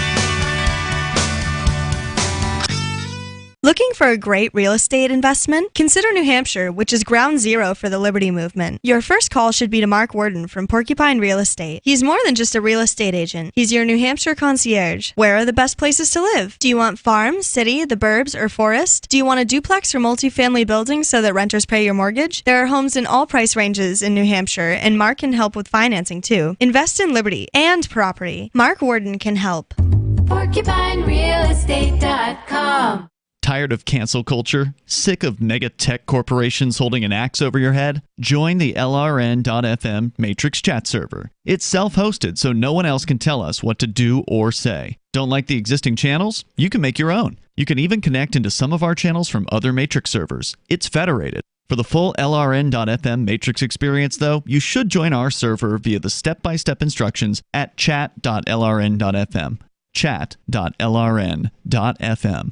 Looking for a great real estate investment? Consider New Hampshire, which is ground zero for the Liberty Movement. Your first call should be to Mark Worden from Porcupine Real Estate. He's more than just a real estate agent. He's your New Hampshire concierge. Where are the best places to live? Do you want farm, city, the burbs, or forest? Do you want a duplex or multifamily building so that renters pay your mortgage? There are homes in all price ranges in New Hampshire, and Mark can help with financing too. Invest in liberty and property. Mark Worden can help. PorcupineRealEstate.com. Tired of cancel culture? Sick of mega tech corporations holding an axe over your head? Join the LRN.FM Matrix chat server. It's self-hosted, so no one else can tell us what to do or say. Don't like the existing channels? You can make your own. You can even connect into some of our channels from other Matrix servers. It's federated. For the full LRN.FM Matrix experience, though, you should join our server via the step-by-step instructions at chat.lrn.fm. chat.lrn.fm.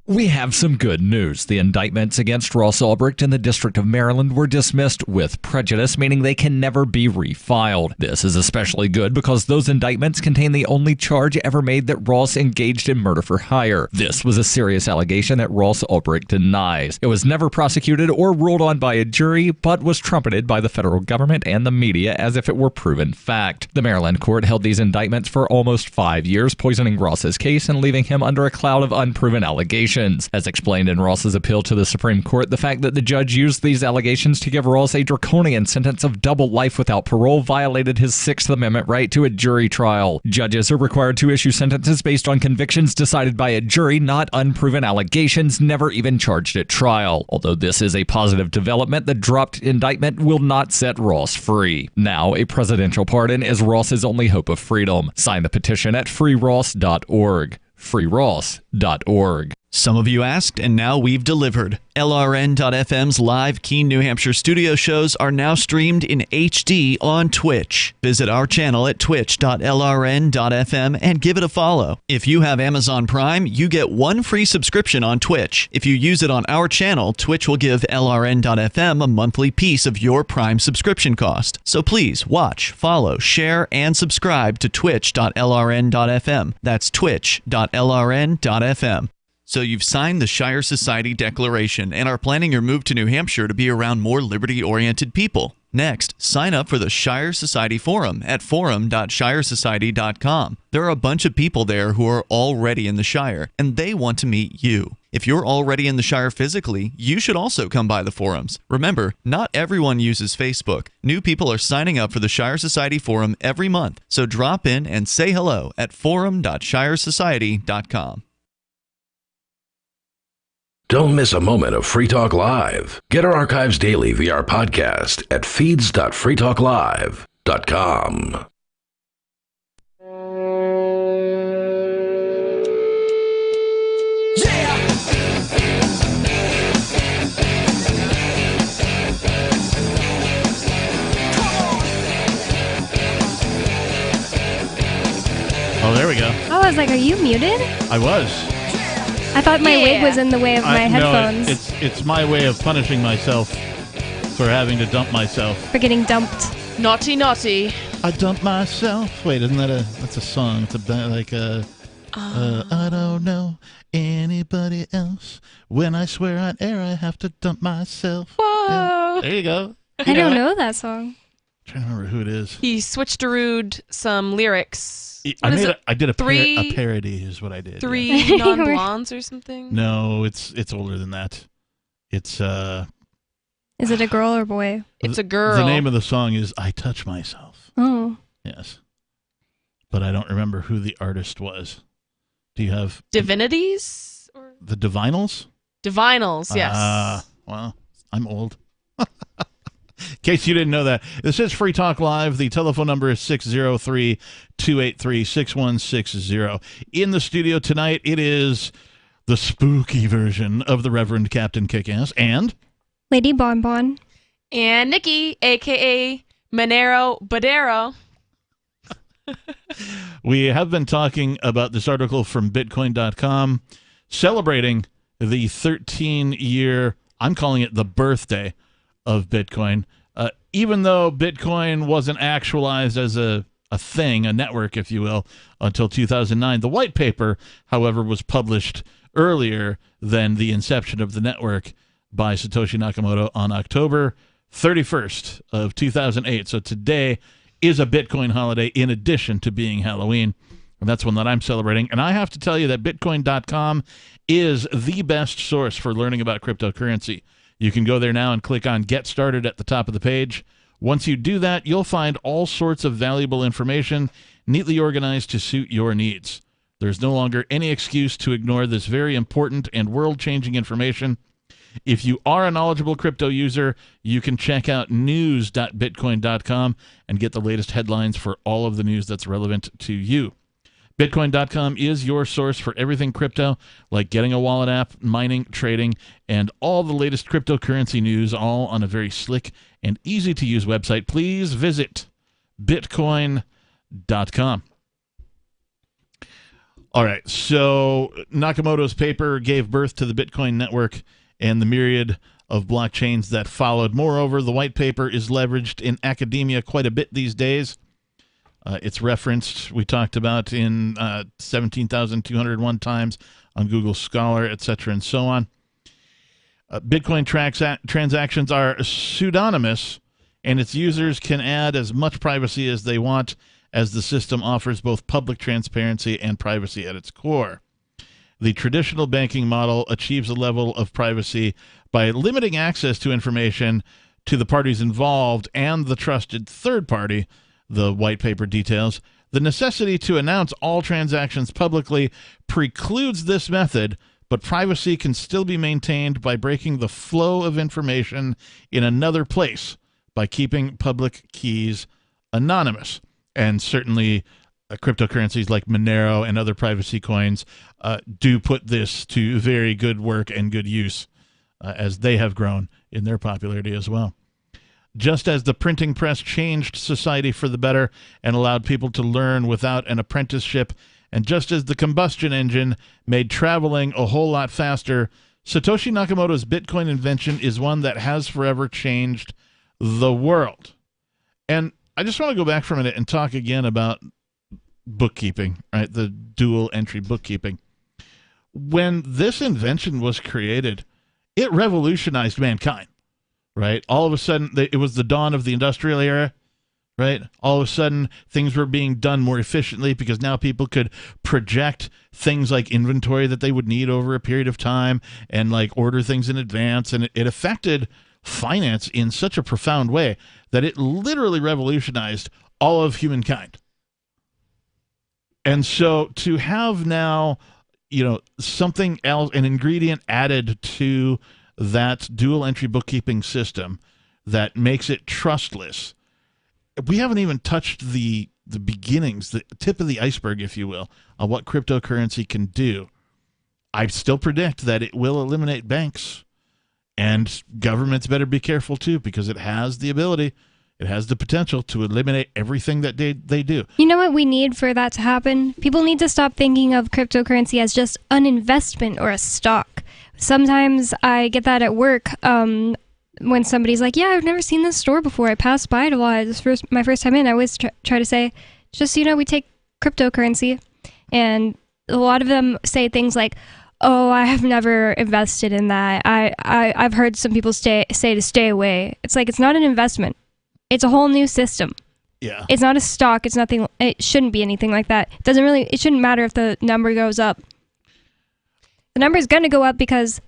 We have some good news. The indictments against Ross Ulbricht in the District of Maryland were dismissed with prejudice, meaning they can never be refiled. This is especially good because those indictments contain the only charge ever made that Ross engaged in murder for hire. This was a serious allegation that Ross Ulbricht denies. It was never prosecuted or ruled on by a jury, but was trumpeted by the federal government and the media as if it were proven fact. The Maryland court held these indictments for almost 5 years, poisoning Ross's case and leaving him under a cloud of unproven allegations. As explained in Ross's appeal to the Supreme Court, the fact that the judge used these allegations to give Ross a draconian sentence of double life without parole violated his Sixth Amendment right to a jury trial. Judges are required to issue sentences based on convictions decided by a jury, not unproven allegations never even charged at trial. Although this is a positive development, the dropped indictment will not set Ross free. Now, a presidential pardon is Ross's only hope of freedom. Sign the petition at freeross.org. freeross.org. Some of you asked, and now we've delivered. LRN.FM's live Keene, New Hampshire studio shows are now streamed in HD on Twitch. Visit our channel at twitch.lrn.fm and give it a follow. If you have Amazon Prime, you get one free subscription on Twitch. If you use it on our channel, Twitch will give LRN.FM a monthly piece of your Prime subscription cost. So please watch, follow, share, and subscribe to twitch.lrn.fm. That's twitch.lrn.fm. So you've signed the Shire Society Declaration and are planning your move to New Hampshire to be around more liberty-oriented people. Next, sign up for the Shire Society Forum at forum.shiresociety.com. There are a bunch of people there who are already in the Shire, and they want to meet you. If you're already in the Shire physically, you should also come by the forums. Remember, not everyone uses Facebook. New people are signing up for the Shire Society Forum every month, so drop in and say hello at forum.shiresociety.com. Don't miss a moment of Free Talk Live. Get our archives daily via our podcast at feeds.freetalklive.com. Oh, there we go. Oh, I was like, are you muted? I was. I thought my wig was in the way of my headphones. No, it's my way of punishing myself for having to dump myself. For getting dumped. Naughty, naughty. I dump myself. Wait, isn't that that's a song? It's I don't know anybody else. When I swear on air, I have to dump myself. Whoa. Yeah. There you go. I don't know that song. I'm trying to remember who it is. He switched-a-rooed some lyrics. I did a parody is what I did. Three non-blondes or something? No, it's older than that. It's Is it a girl or boy? It's a girl. The name of the song is I Touch Myself. Oh. Yes. But I don't remember who the artist was. Do you have Divinities? Or? The Divinals? Divinals, yes. Well, I'm old. In case you didn't know that, this is Free Talk Live. The telephone number is 603-283-6160. In the studio tonight, it is the spooky version of the Reverend Captain Kickass and Lady Bonbon and Nikki, a.k.a. Monero Badero. We have been talking about this article from Bitcoin.com celebrating the 13-year, I'm calling it the birthday of Bitcoin. Even though Bitcoin wasn't actualized as a thing, a network, if you will, until 2009, the white paper, however, was published earlier than the inception of the network by Satoshi Nakamoto on October 31st of 2008. So today is a Bitcoin holiday in addition to being Halloween. And that's one that I'm celebrating. And I have to tell you that Bitcoin.com is the best source for learning about cryptocurrency. You can go there now and click on Get Started at the top of the page. Once you do that, you'll find all sorts of valuable information neatly organized to suit your needs. There's no longer any excuse to ignore this very important and world-changing information. If you are a knowledgeable crypto user, you can check out news.bitcoin.com and get the latest headlines for all of the news that's relevant to you. Bitcoin.com is your source for everything crypto, like getting a wallet app, mining, trading, and all the latest cryptocurrency news, all on a very slick and easy-to-use website. Please visit Bitcoin.com. All right, so Nakamoto's paper gave birth to the Bitcoin network and the myriad of blockchains that followed. Moreover, the white paper is leveraged in academia quite a bit these days. It's referenced, we talked about, in 17,201 times on Google Scholar, etc., and so on. Bitcoin transactions are pseudonymous, and its users can add as much privacy as they want, as the system offers both public transparency and privacy at its core. The traditional banking model achieves a level of privacy by limiting access to information to the parties involved and the trusted third party, the white paper details. The necessity to announce all transactions publicly precludes this method, but privacy can still be maintained by breaking the flow of information in another place by keeping public keys anonymous. And certainly cryptocurrencies like Monero and other privacy coins do put this to very good work and good use as they have grown in their popularity as well. Just as the printing press changed society for the better and allowed people to learn without an apprenticeship, and just as the combustion engine made traveling a whole lot faster, Satoshi Nakamoto's Bitcoin invention is one that has forever changed the world. And I just want to go back for a minute and talk again about bookkeeping, right? The dual entry bookkeeping. When this invention was created, it revolutionized mankind. Right? All of a sudden, it was the dawn of the industrial era, right? All of a sudden, things were being done more efficiently because now people could project things like inventory that they would need over a period of time and like order things in advance. And it affected finance in such a profound way that it literally revolutionized all of humankind. And so to have now, something else, an ingredient added to that dual entry bookkeeping system that makes it trustless. We haven't even touched the beginnings, the tip of the iceberg, if you will, of what cryptocurrency can do. I still predict that it will eliminate banks, and governments better be careful too, because it has the ability, it has the potential to eliminate everything that they do. You know what we need for that to happen? People need to stop thinking of cryptocurrency as just an investment or a stock. Sometimes I get that at work when somebody's like, yeah, I've never seen this store before. I passed by it a lot. My first time in, I always try to say, just so you know, we take cryptocurrency. And a lot of them say things like, oh, I have never invested in that. I've heard some people say to stay away. It's like, it's not an investment. It's a whole new system. Yeah. It's not a stock. It's nothing. It shouldn't be anything like that. It shouldn't matter if the number goes up. The number is going to go up because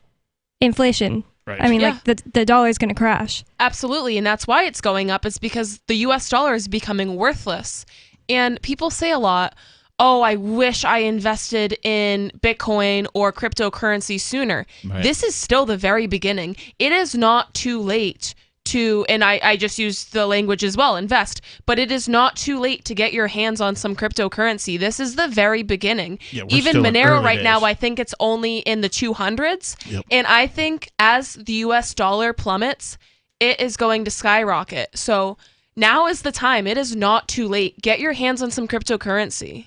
inflation. Right. I mean, like the dollar is going to crash. Absolutely. And that's why it's going up. It's because the US dollar is becoming worthless. And people say a lot, oh, I wish I invested in Bitcoin or cryptocurrency sooner. Right. This is still the very beginning. It is not too late to, and I just use the language as well, invest, but it is not too late to get your hands on some cryptocurrency. This is the very beginning. Yeah, even Monero right now, I think it's only in the 200s. Yep. And I think as the US dollar plummets, it is going to skyrocket. So now is the time. It is not too late. Get your hands on some cryptocurrency.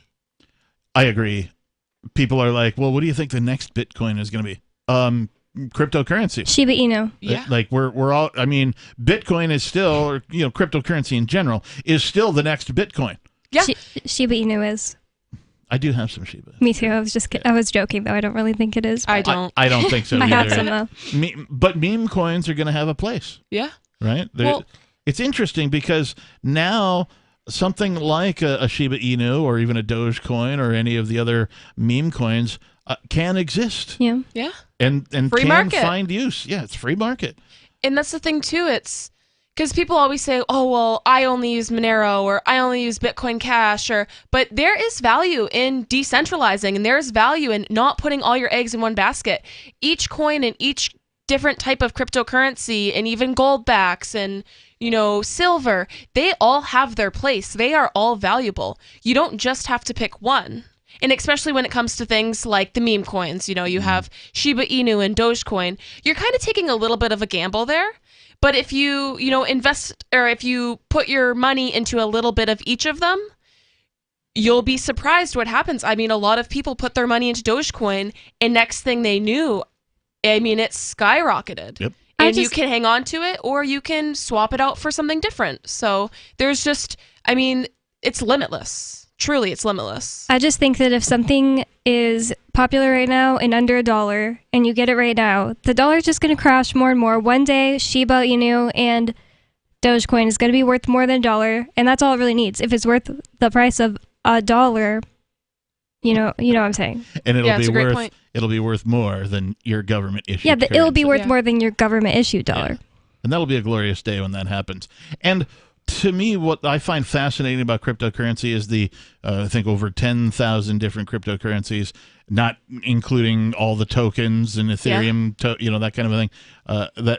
I agree. People are like, well, what do you think the next Bitcoin is going to be? Cryptocurrency. Shiba Inu. Yeah. Like we're all, I mean, Bitcoin is still, or, cryptocurrency in general is still the next Bitcoin. Yeah. Shiba Inu is. I do have some Shiba. Me too. I was joking though. I don't really think it is. I don't. I don't think so I either. have some though. But meme coins are going to have a place. Yeah. Right? It's interesting because now something like a Shiba Inu or even a Dogecoin or any of the other meme coins can exist. Yeah. Yeah. And free can market. Find use. Yeah, it's free market. And that's the thing too. It's because people always say, oh, well, I only use Monero or I only use Bitcoin Cash, but there is value in decentralizing and there is value in not putting all your eggs in one basket. Each coin and each different type of cryptocurrency and even gold backs and, silver, they all have their place. They are all valuable. You don't just have to pick one. And especially when it comes to things like the meme coins, you have Shiba Inu and Dogecoin, you're kind of taking a little bit of a gamble there. But if you, invest or if you put your money into a little bit of each of them, you'll be surprised what happens. I mean, a lot of people put their money into Dogecoin, and next thing they knew, I mean, it skyrocketed. Yep. And you can hang on to it, or you can swap it out for something different. So there's just, I mean, it's limitless. Truly, it's limitless. I just think that if something is popular right now and under $1 and you get it right now, the dollar is just going to crash more and more. One day, Shiba Inu and Dogecoin is going to be worth more than $1, and that's all it really needs. If it's worth the price of $1, you know what I'm saying. And it'll be worth more than your government issued. Yeah, it'll be worth more than your government issued dollar. Yeah. And that'll be a glorious day when that happens. And to me, what I find fascinating about cryptocurrency is the, I think, over 10,000 different cryptocurrencies, not including all the tokens and Ethereum, that kind of a thing,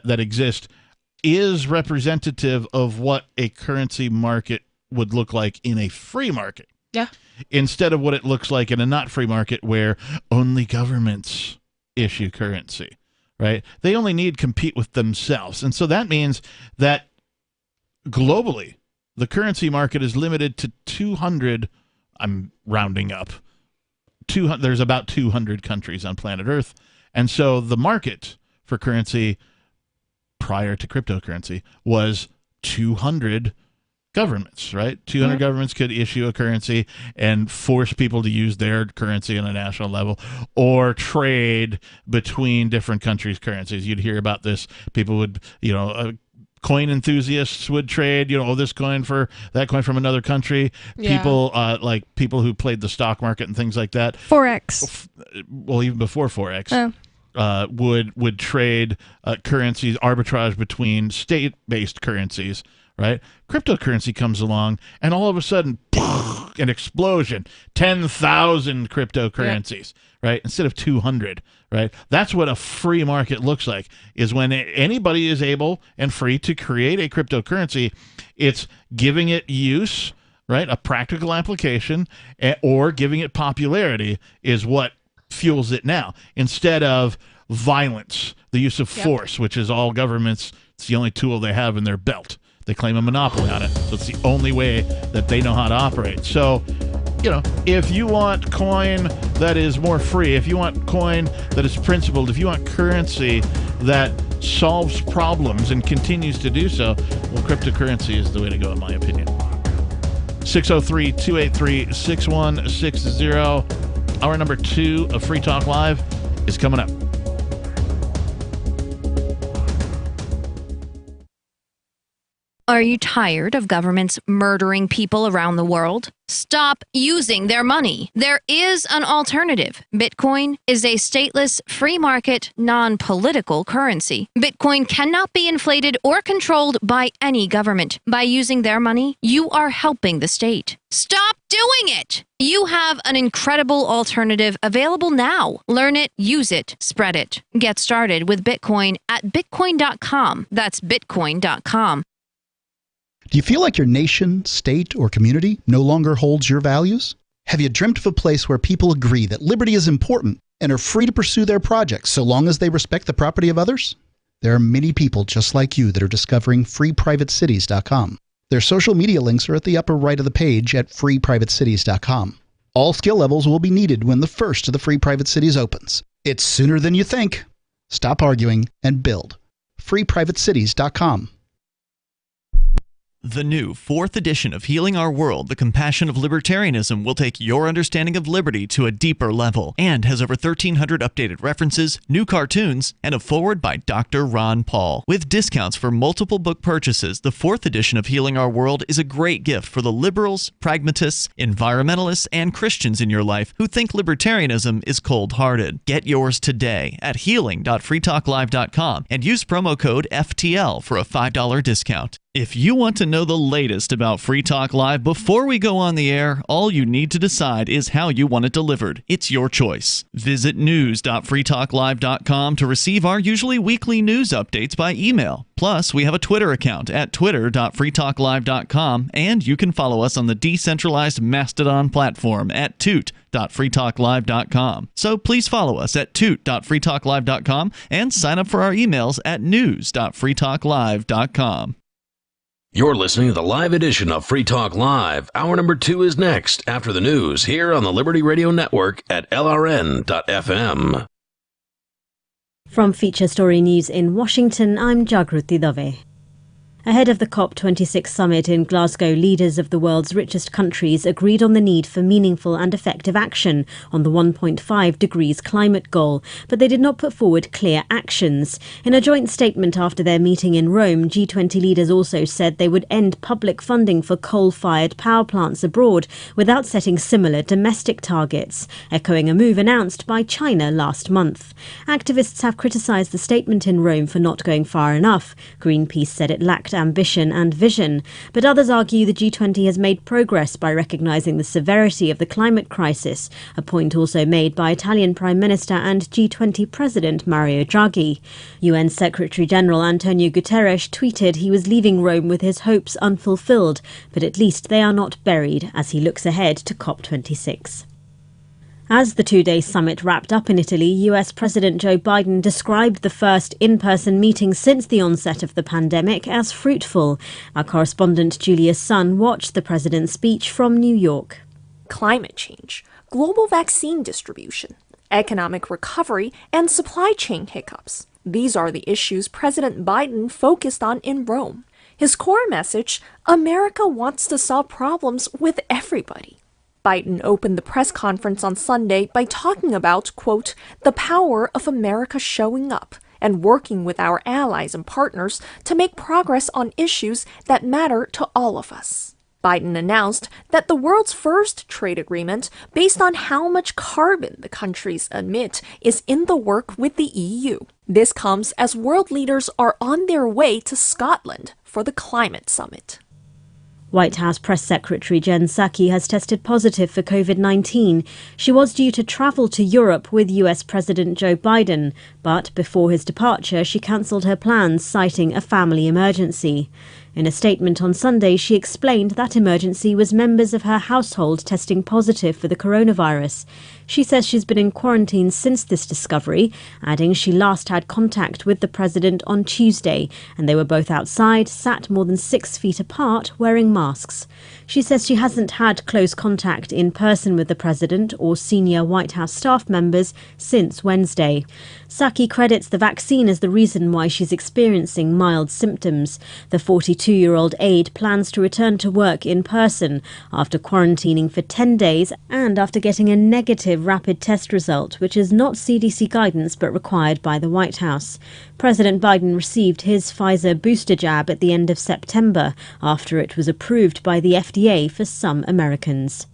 that exist, is representative of what a currency market would look like in a free market. Yeah. Instead of what it looks like in a not free market where only governments issue currency, right? They only need to compete with themselves. And so that means that globally, the currency market is limited to 200, I'm rounding up, 200, there's about 200 countries on planet Earth. And so the market for currency prior to cryptocurrency was 200 governments, right? 200 governments could issue a currency and force people to use their currency on a national level or trade between different countries' currencies. You'd hear about this. People would, coin enthusiasts would trade, this coin for that coin from another country. Yeah. People like people who played the stock market and things like that. Forex. Well, even before Forex. Would trade currencies, arbitrage between state-based currencies, right? Cryptocurrency comes along, and all of a sudden, an explosion, 10,000 cryptocurrencies, right? Instead of 200, right? That's what a free market looks like, is when anybody is able and free to create a cryptocurrency. It's giving it use, right? A practical application, or giving it popularity is what fuels it now, instead of violence, the use of force, which is all governments. It's the only tool they have in their belt. They claim a monopoly on it, so it's the only way that they know how to operate. So, if you want coin that is more free, if you want coin that is principled, if you want currency that solves problems and continues to do so, well, cryptocurrency is the way to go, in my opinion. 603-283-6160. Hour number 2 of Free Talk Live is coming up. Are you tired of governments murdering people around the world? Stop using their money. There is an alternative. Bitcoin is a stateless, free market, non-political currency. Bitcoin cannot be inflated or controlled by any government. By using their money, you are helping the state. Stop doing it! You have an incredible alternative available now. Learn it, use it, spread it. Get started with Bitcoin at bitcoin.com. That's bitcoin.com. Do you feel like your nation, state, or community no longer holds your values? Have you dreamt of a place where people agree that liberty is important and are free to pursue their projects so long as they respect the property of others? There are many people just like you that are discovering freeprivatecities.com. Their social media links are at the upper right of the page at freeprivatecities.com. All skill levels will be needed when the first of the Free Private Cities opens. It's sooner than you think. Stop arguing and build. freeprivatecities.com. The new 4th edition of Healing Our World, The Compassion of Libertarianism, will take your understanding of liberty to a deeper level and has over 1,300 updated references, new cartoons, and a foreword by Dr. Ron Paul. With discounts for multiple book purchases, the 4th edition of Healing Our World is a great gift for the liberals, pragmatists, environmentalists, and Christians in your life who think libertarianism is cold-hearted. Get yours today at healing.freetalklive.com and use promo code FTL for a $5 discount. If you want to know the latest about Free Talk Live before we go on the air, all you need to decide is how you want it delivered. It's your choice. Visit news.freetalklive.com to receive our usually weekly news updates by email. Plus, we have a Twitter account at twitter.freetalklive.com, and you can follow us on the decentralized Mastodon platform at toot.freetalklive.com. So please follow us at toot.freetalklive.com and sign up for our emails at news.freetalklive.com. You're listening to the live edition of Free Talk Live. Hour number 2 is next after the news here on the Liberty Radio Network at LRN.FM. From Feature Story News in Washington, I'm Jagruti Dave. Ahead of the COP26 summit in Glasgow, leaders of the world's richest countries agreed on the need for meaningful and effective action on the 1.5 degrees climate goal, but they did not put forward clear actions. In a joint statement after their meeting in Rome, G20 leaders also said they would end public funding for coal-fired power plants abroad without setting similar domestic targets, echoing a move announced by China last month. Activists have criticised the statement in Rome for not going far enough. Greenpeace said it lacked ambition and vision, but others argue the G20 has made progress by recognising the severity of the climate crisis, a point also made by Italian Prime Minister and G20 President Mario Draghi. UN Secretary-General Antonio Guterres tweeted he was leaving Rome with his hopes unfulfilled, but at least they are not buried as he looks ahead to COP26. As the two-day summit wrapped up in Italy, US President Joe Biden described the first in-person meeting since the onset of the pandemic as fruitful. Our correspondent Julia Sun watched the president's speech from New York. Climate change, global vaccine distribution, economic recovery, and supply chain hiccups. These are the issues President Biden focused on in Rome. His core message, America wants to solve problems with everybody. Biden opened the press conference on Sunday by talking about, quote, the power of America showing up and working with our allies and partners to make progress on issues that matter to all of us. Biden announced that the world's first trade agreement, based on how much carbon the countries emit, is in the work with the EU. This comes as world leaders are on their way to Scotland for the climate summit. White House Press Secretary Jen Psaki has tested positive for COVID-19. She was due to travel to Europe with US President Joe Biden, but before his departure, she cancelled her plans, citing a family emergency. In a statement on Sunday, she explained that emergency was members of her household testing positive for the coronavirus. She says she's been in quarantine since this discovery, adding she last had contact with the president on Tuesday, and they were both outside, sat more than 6 feet apart, wearing masks. She says she hasn't had close contact in person with the president or senior White House staff members since Wednesday. Psaki credits the vaccine as the reason why she's experiencing mild symptoms. The 42-year-old aide plans to return to work in person after quarantining for 10 days and after getting a negative rapid test result, which is not CDC guidance but required by the White House. President Biden received his Pfizer booster jab at the end of September after it was approved by the FDA for some Americans.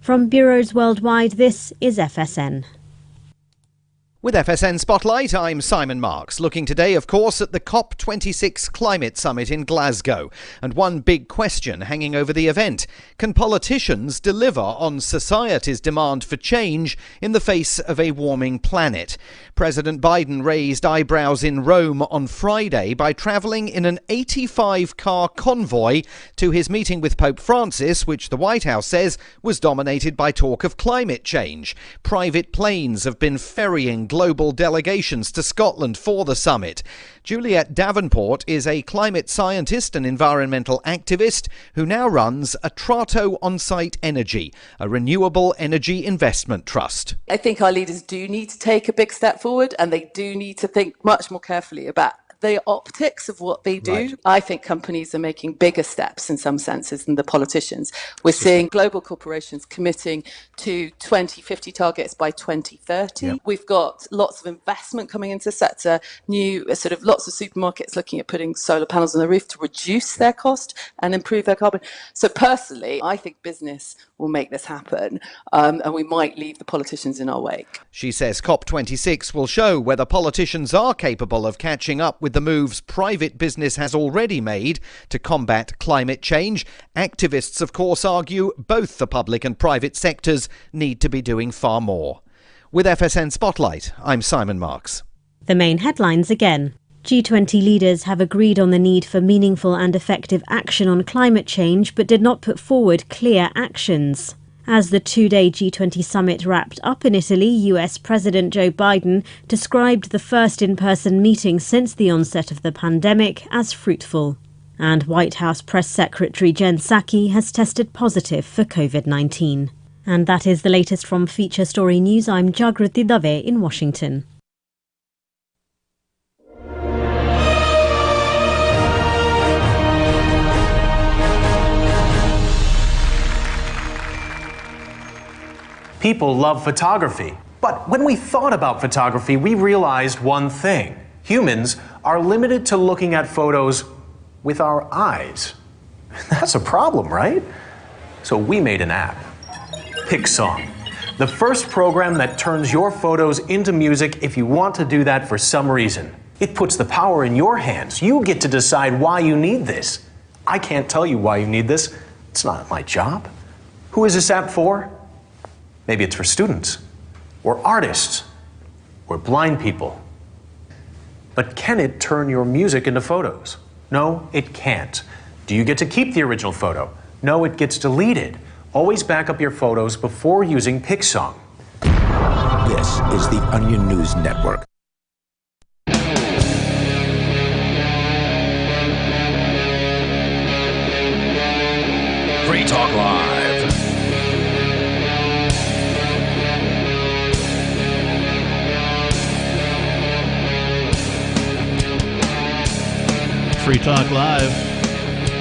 From bureaus worldwide, this is FSN. With FSN Spotlight, I'm Simon Marks, looking today, of course, at the COP26 Climate Summit in Glasgow. And one big question hanging over the event: can politicians deliver on society's demand for change in the face of a warming planet? President Biden raised eyebrows in Rome on Friday by travelling in an 85-car convoy to his meeting with Pope Francis, which the White House says was dominated by talk of climate change. Private planes have been ferrying global delegations to Scotland for the summit. Juliet Davenport is a climate scientist and environmental activist who now runs Atrato On-Site Energy, a renewable energy investment trust. I think our leaders do need to take a big step forward, and they do need to think much more carefully about the optics of what they do. Right. I think companies are making bigger steps in some senses than the politicians. We're seeing global corporations committing to 2050 targets by 2030. Yep. We've got lots of investment coming into the sector, lots of supermarkets looking at putting solar panels on the roof to reduce their cost and improve their carbon. So personally, I think business will make this happen, and we might leave the politicians in our wake. She says COP26 will show whether politicians are capable of catching up with the moves private business has already made to combat climate change. Activists, of course, argue both the public and private sectors need to be doing far more. With FSN Spotlight, I'm Simon Marks. The main headlines again. G20 leaders have agreed on the need for meaningful and effective action on climate change, but did not put forward clear actions. As the two-day G20 summit wrapped up in Italy, US President Joe Biden described the first in-person meeting since the onset of the pandemic as fruitful. And White House Press Secretary Jen Psaki has tested positive for COVID-19. And that is the latest from Feature Story News. I'm Jagruti Dave in Washington. People love photography. But when we thought about photography, we realized one thing. Humans are limited to looking at photos with our eyes. That's a problem, right? So we made an app, PicSong, the first program that turns your photos into music if you want to do that for some reason. It puts the power in your hands. You get to decide why you need this. I can't tell you why you need this. It's not my job. Who is this app for? Maybe it's for students, or artists, or blind people. But can it turn your music into photos? No, it can't. Do you get to keep the original photo? No, it gets deleted. Always back up your photos before using PicSong. This is the Onion News Network. Free Talk Live. Free Talk Live.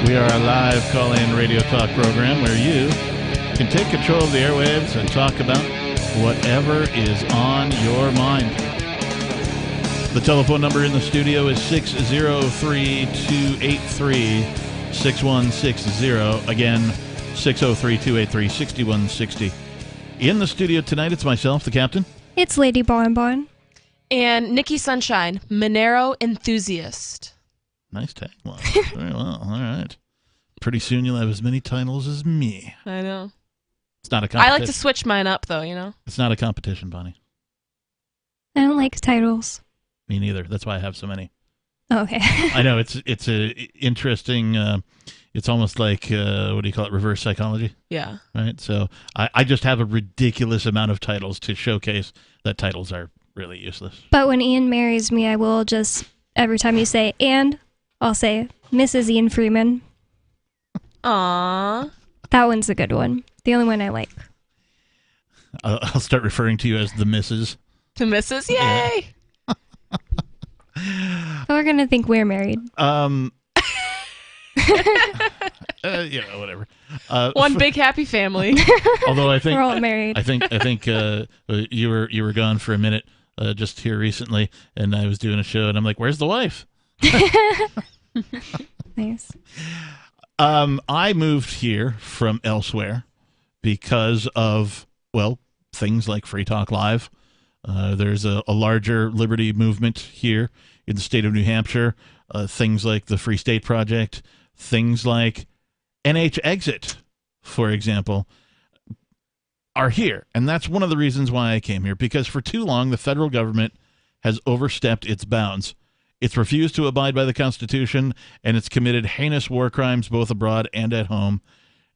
We are a live call-in radio talk program where you can take control of the airwaves and talk about whatever is on your mind. The telephone number in the studio is 603-283-6160. Again, 603-283-6160. In the studio tonight, it's myself, the captain. It's Lady Bonbon. And Nikki Sunshine, Monero enthusiast. Nice tagline. Very well. All right. Pretty soon you'll have as many titles as me. I know. It's not a competition. I like to switch mine up, though, you know? It's not a competition, Bonnie. I don't like titles. Me neither. That's why I have so many. Okay. I know. It's a interesting... it's almost like, what do you call it, reverse psychology? Yeah. Right? So I just have a ridiculous amount of titles to showcase that titles are really useless. But when Ian marries me, I will just, every time you say, and... I'll say Mrs. Ian Freeman. Aww. That one's a good one. The only one I like. I'll start referring to you as the Mrs. The Mrs. Yay! Yeah. We're going to think we're married. Whatever. One big happy family. Although I think we're all married. I think you were gone for a minute just here recently, and I was doing a show, and I'm like, "Where's the wife?" Nice. I moved here from elsewhere because of, well, things like Free Talk Live. There's a larger liberty movement here in the state of New Hampshire. Things like the Free State Project, things like NH Exit, for example, are here. And that's one of the reasons why I came here, because for too long the federal government has overstepped its bounds. It's refused to abide by the Constitution, and it's committed heinous war crimes both abroad and at home,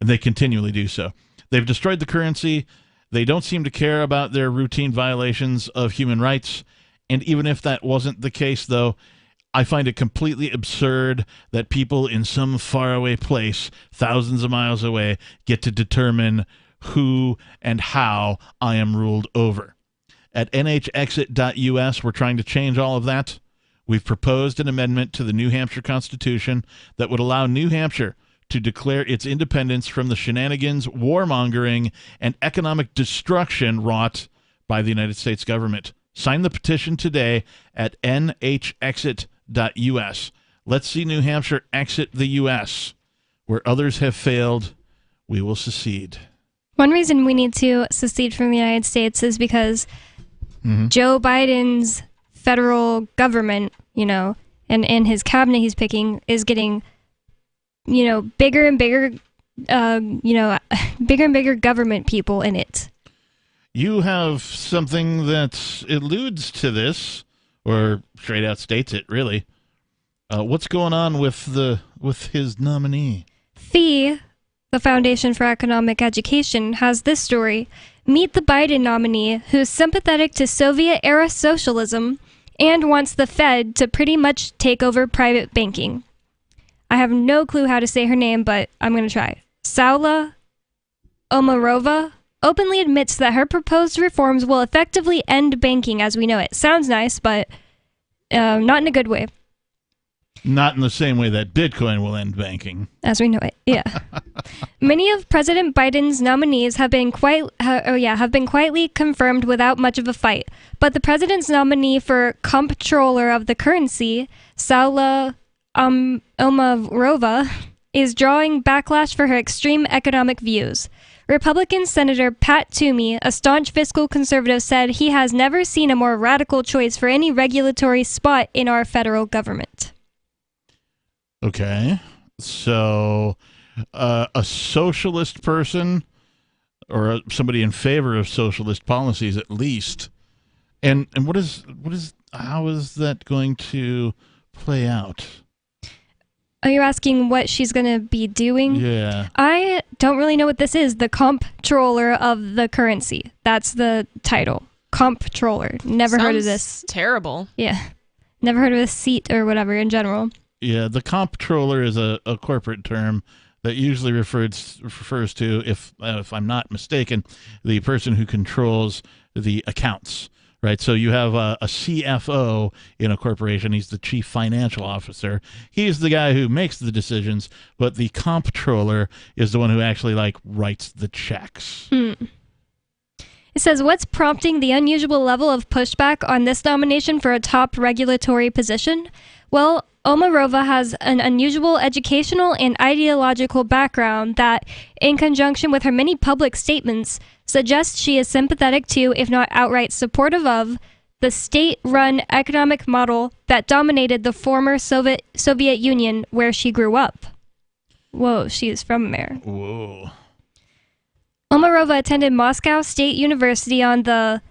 and they continually do so. They've destroyed the currency. They don't seem to care about their routine violations of human rights, and even if that wasn't the case, though, I find it completely absurd that people in some faraway place, thousands of miles away, get to determine who and how I am ruled over. At nhexit.us, we're trying to change all of that. We've proposed an amendment to the New Hampshire Constitution that would allow New Hampshire to declare its independence from the shenanigans, warmongering, and economic destruction wrought by the United States government. Sign the petition today at nhexit.us. Let's see New Hampshire exit the U.S. Where others have failed, we will secede. One reason we need to secede from the United States is because Joe Biden's federal government, and his cabinet he's picking is getting, bigger and bigger, bigger and bigger government people in it. You have something that alludes to this, or straight out states it, really. What's going on with his nominee? FEE, the Foundation for Economic Education, has this story. Meet the Biden nominee who's sympathetic to Soviet-era socialism and wants the Fed to pretty much take over private banking. I have no clue how to say her name, but I'm going to try. Saula Omarova openly admits that her proposed reforms will effectively end banking as we know it. Sounds nice, but not in a good way. Not in the same way that Bitcoin will end banking. As we know it, yeah. Many of President Biden's nominees have been quietly confirmed without much of a fight. But the president's nominee for comptroller of the currency, Saula Omarova, is drawing backlash for her extreme economic views. Republican Senator Pat Toomey, a staunch fiscal conservative, said he has never seen a more radical choice for any regulatory spot in our federal government. Okay, so a socialist person, or somebody in favor of socialist policies at least, and how is that going to play out? Are you asking what she's going to be doing? Yeah. I don't really know what this is. The comptroller of the currency. That's the title. Comptroller. Never heard of this. Terrible. Yeah. Never heard of this seat or whatever in general. Yeah, the comptroller is a corporate term that usually refers to, if I'm not mistaken, the person who controls the accounts. Right, so you have a CFO in a corporation. He's the chief financial officer. He's the guy who makes the decisions, but the comptroller is the one who actually writes the checks. It says, what's prompting the unusual level of pushback on this nomination for a top regulatory position? Well, Omarova has an unusual educational and ideological background that, in conjunction with her many public statements, suggests she is sympathetic to, if not outright supportive of, the state-run economic model that dominated the former Soviet Union where she grew up. Whoa, she is from there. Whoa. Omarova attended Moscow State University on the,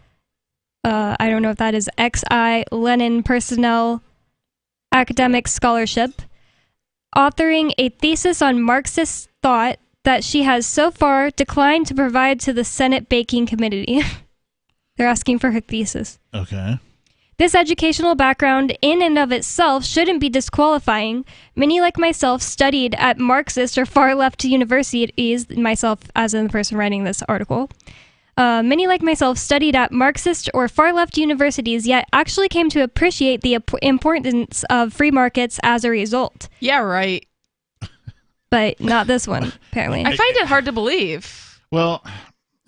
I don't know if that is X.I. Lenin Personnel Academic Scholarship, authoring a thesis on Marxist thought that she has so far declined to provide to the Senate Banking Committee. They're asking for her thesis. Okay. This educational background in and of itself shouldn't be disqualifying. Many like myself studied at Marxist or far-left universities, myself as in the person writing this article. Many like myself studied at Marxist or far-left universities, yet actually came to appreciate the importance of free markets as a result. Yeah, right. But not this one, apparently. I find it hard to believe. Well,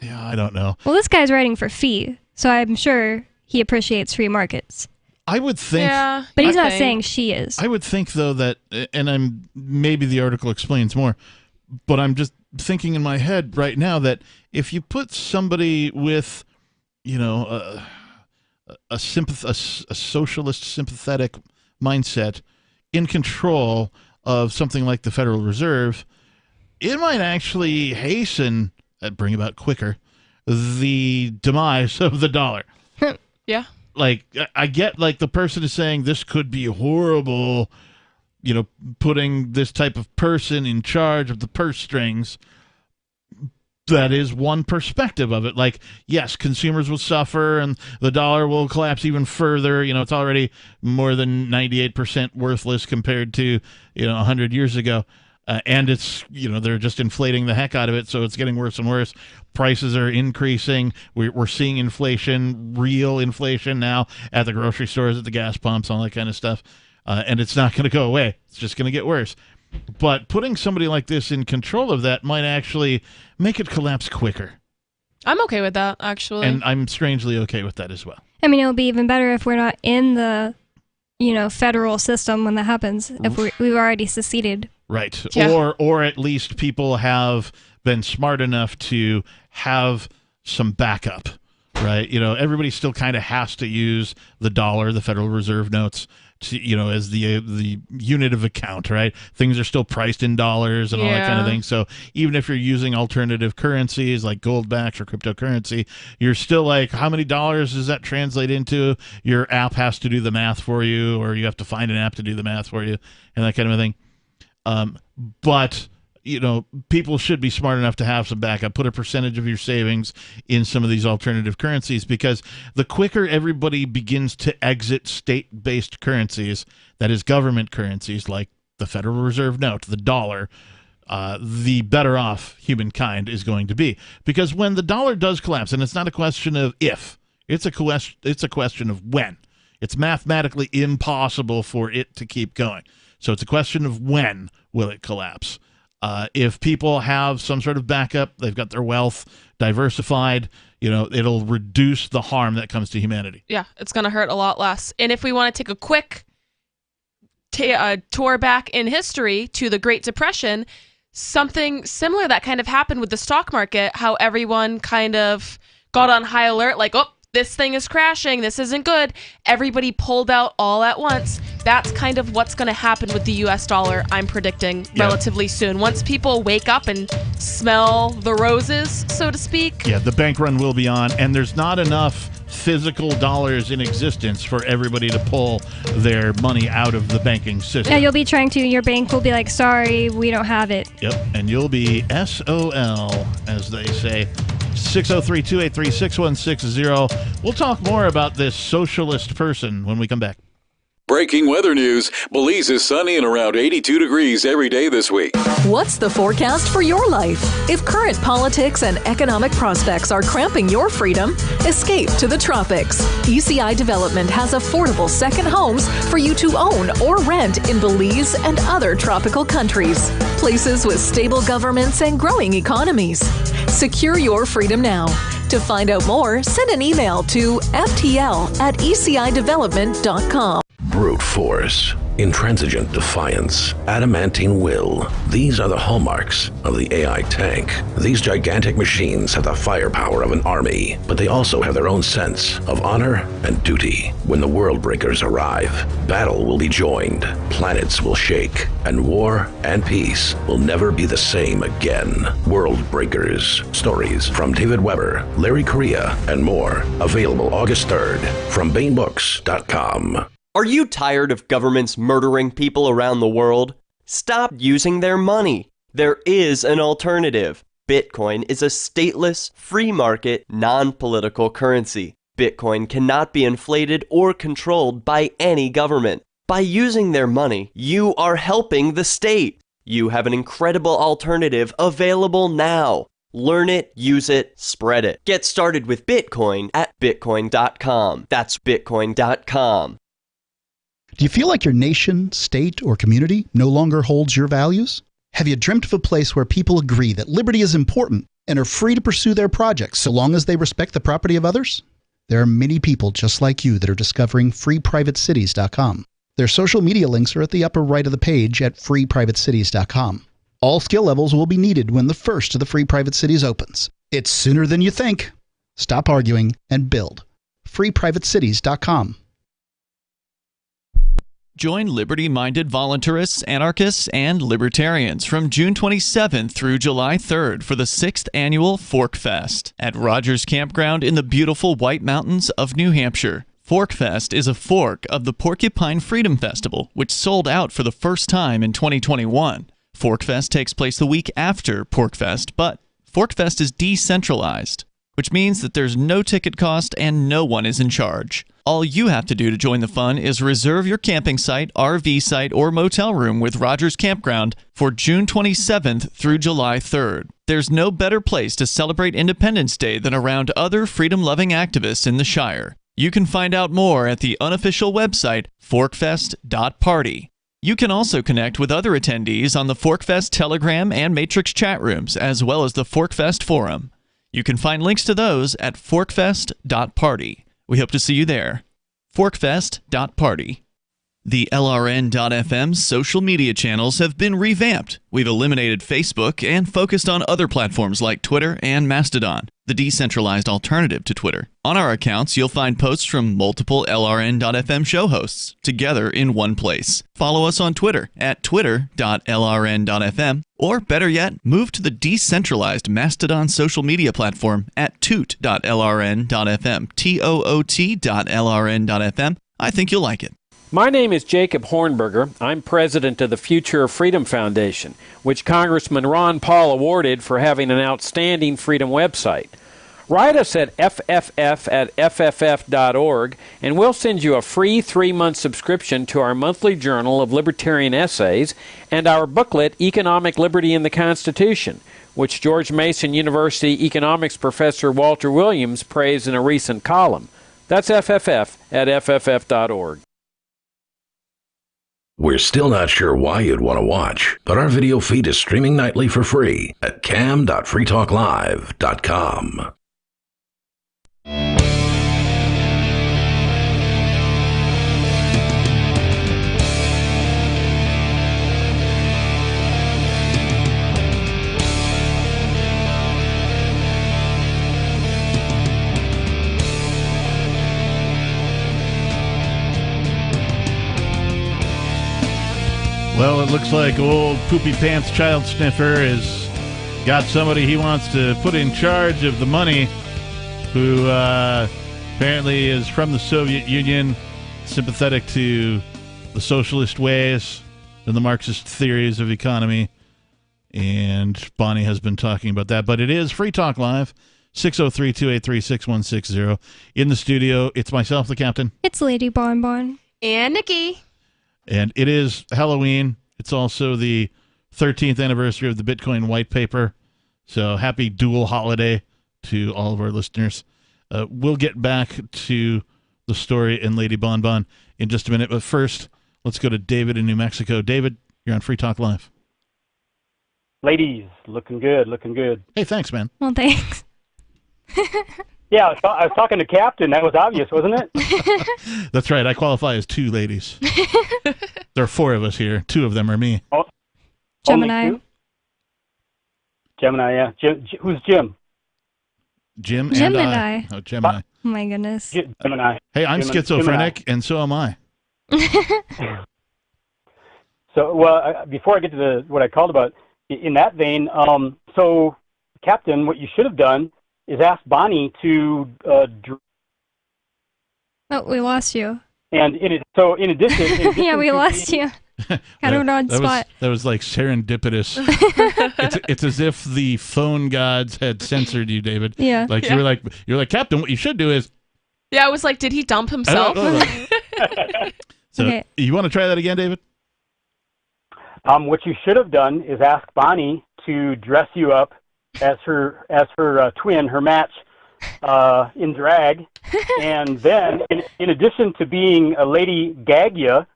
yeah, I don't know. Well, this guy's writing for fee, so I'm sure he appreciates free markets. I would think... Yeah, but he's not saying she is. I would think, though, that, and maybe the article explains more, but I'm just thinking in my head right now that if you put somebody with, a socialist sympathetic mindset in control of something like the Federal Reserve, it might actually hasten, bring about quicker, the demise of the dollar. Yeah. I get the person is saying this could be horrible, putting this type of person in charge of the purse strings. That is one perspective of it. Yes, consumers will suffer and the dollar will collapse even further. It's already more than 98% worthless compared to, 100 years ago. And it's, they're just inflating the heck out of it. So it's getting worse and worse. Prices are increasing. We're seeing inflation, real inflation now at the grocery stores, at the gas pumps, all that kind of stuff. And it's not going to go away. It's just going to get worse. But putting somebody like this in control of that might actually make it collapse quicker. I'm okay with that, actually. And I'm strangely okay with that as well. I mean, it'll be even better if we're not in the, federal system when that happens, if we've already seceded. Right. Yeah. Or at least people have been smart enough to have some backup, right? Everybody still kind of has to use the dollar, the Federal Reserve notes, to, as the unit of account, right? Things are still priced in dollars and all that kind of thing. So even if you're using alternative currencies like gold backs or cryptocurrency, you're still how many dollars does that translate into? Your app has to do the math for you, or you have to find an app to do the math for you, and that kind of a thing. But people should be smart enough to have some backup. Put a percentage of your savings in some of these alternative currencies, because the quicker everybody begins to exit state-based currencies, that is government currencies like the Federal Reserve note, the dollar, the better off humankind is going to be. Because when the dollar does collapse, and it's not a question of if, it's a question of when. It's mathematically impossible for it to keep going. So it's a question of when will it collapse. If people have some sort of backup, they've got their wealth diversified, it'll reduce the harm that comes to humanity. Yeah, it's going to hurt a lot less. And if we want to take a quick tour back in history to the Great Depression, something similar that kind of happened with the stock market, how everyone kind of got on high alert, like, oh, this thing is crashing, this isn't good. Everybody pulled out all at once. That's kind of what's going to happen with the US dollar, I'm predicting, relatively soon. Once people wake up and smell the roses, so to speak. Yeah, the bank run will be on, and there's not enough physical dollars in existence for everybody to pull their money out of the banking system. Yeah, you'll be trying to. Your bank will be like, sorry, we don't have it. Yep, and you'll be SOL, as they say. 603-283-6160. We'll talk more about this socialist person when we come back. Breaking weather news. Belize is sunny and around 82 degrees every day this week. What's the forecast for your life? If current politics and economic prospects are cramping your freedom, escape to the tropics. ECI Development has affordable second homes for you to own or rent in Belize and other tropical countries. Places with stable governments and growing economies. Secure your freedom now. To find out more, send an email to ftl@ecidevelopment.com. Brute force, intransigent defiance, adamantine will. These are the hallmarks of the AI tank. These gigantic machines have the firepower of an army, but they also have their own sense of honor and duty. When the world breakers arrive, battle will be joined, planets will shake, and war and peace will never be the same again. World Breakers. Stories from David Weber, Larry Correa, and more. Available August 3rd from BaneBooks.com. Are you tired of governments murdering people around the world? Stop using their money. There is an alternative. Bitcoin is a stateless, free market, non-political currency. Bitcoin cannot be inflated or controlled by any government. By using their money, you are helping the state. You have an incredible alternative available now. Learn it, use it, spread it. Get started with Bitcoin at Bitcoin.com. That's Bitcoin.com. Do you feel like your nation, state, or community no longer holds your values? Have you dreamt of a place where people agree that liberty is important and are free to pursue their projects so long as they respect the property of others? There are many people just like you that are discovering freeprivatecities.com. Their social media links are at the upper right of the page at freeprivatecities.com. All skill levels will be needed when the first of the Free Private Cities opens. It's sooner than you think. Stop arguing and build. freeprivatecities.com. Join liberty-minded voluntarists, anarchists, and libertarians from June 27th through July 3rd for the 6th annual Fork Fest at Rogers Campground in the beautiful White Mountains of New Hampshire. Fork Fest is a fork of the Porcupine Freedom Festival, which sold out for the first time in 2021. Fork Fest takes place the week after Pork Fest, but Fork Fest is decentralized, which means that there's no ticket cost and no one is in charge. All you have to do to join the fun is reserve your camping site, RV site, or motel room with Rogers Campground for June 27th through July 3rd. There's no better place to celebrate Independence Day than around other freedom-loving activists in the Shire. You can find out more at the unofficial website, forkfest.party. You can also connect with other attendees on the Forkfest Telegram and Matrix chat rooms, as well as the Forkfest forum. You can find links to those at forkfest.party. We hope to see you there. Forkfest.party. The LRN.FM's social media channels have been revamped. We've eliminated Facebook and focused on other platforms like Twitter and Mastodon, the decentralized alternative to Twitter. On our accounts, you'll find posts from multiple LRN.FM show hosts together in one place. Follow us on Twitter at twitter.lrn.fm, or better yet, move to the decentralized Mastodon social media platform at toot.lrn.fm, toot.lrn.fm. I think you'll like it. My name is Jacob Hornberger. I'm president of the Future of Freedom Foundation, which Congressman Ron Paul awarded for having an outstanding freedom website. Write us at fff@fff.org, and we'll send you a free 3-month subscription to our monthly journal of libertarian essays and our booklet, Economic Liberty in the Constitution, which George Mason University economics professor Walter Williams praised in a recent column. That's fff@fff.org. We're still not sure why you'd want to watch, but our video feed is streaming nightly for free at cam.freetalklive.com. Well, it looks like old poopy pants child sniffer has got somebody he wants to put in charge of the money, who apparently is from the Soviet Union, sympathetic to the socialist ways and the Marxist theories of economy. And Bonnie has been talking about that. But it is Free Talk Live, 603-283-6160. In the studio, it's myself, the captain. It's Lady Bonbon. And Nikki. And it is Halloween. It's also the 13th anniversary of the Bitcoin Whitepaper. So happy dual holiday to all of our listeners. We'll get back to the story and Lady Bonbon in just a minute. But first, let's go to David in New Mexico. David, you're on Free Talk Live. Ladies, looking good, looking good. Hey, thanks, man. Well, thanks. Yeah, I was talking to Captain. That was obvious, wasn't it? That's right. I qualify as two ladies. There are 4 of us here. 2 of them are me. Oh, Gemini. Gemini, yeah. Who's Jim? Jim Gemini. and I. Oh, Gemini. Oh, my goodness. Gemini. Hey, I'm schizophrenic, Gemini. and so am I. So, well, before I get to what I called about, in that vein, so, Captain, what you should have done is ask Bonnie to Oh, we lost you. and in addition Yeah, we lost you. Got an odd spot. That was like serendipitous. it's as if the phone gods had censored you, David. Yeah. Like Yeah. you're like, Captain, what you should do is. Yeah, I was like, did he dump himself? So Okay. you want to try that again, David? what you should have done is ask Bonnie to dress you up as her twin, her match, in drag, and then in addition to being a Lady Gaggia,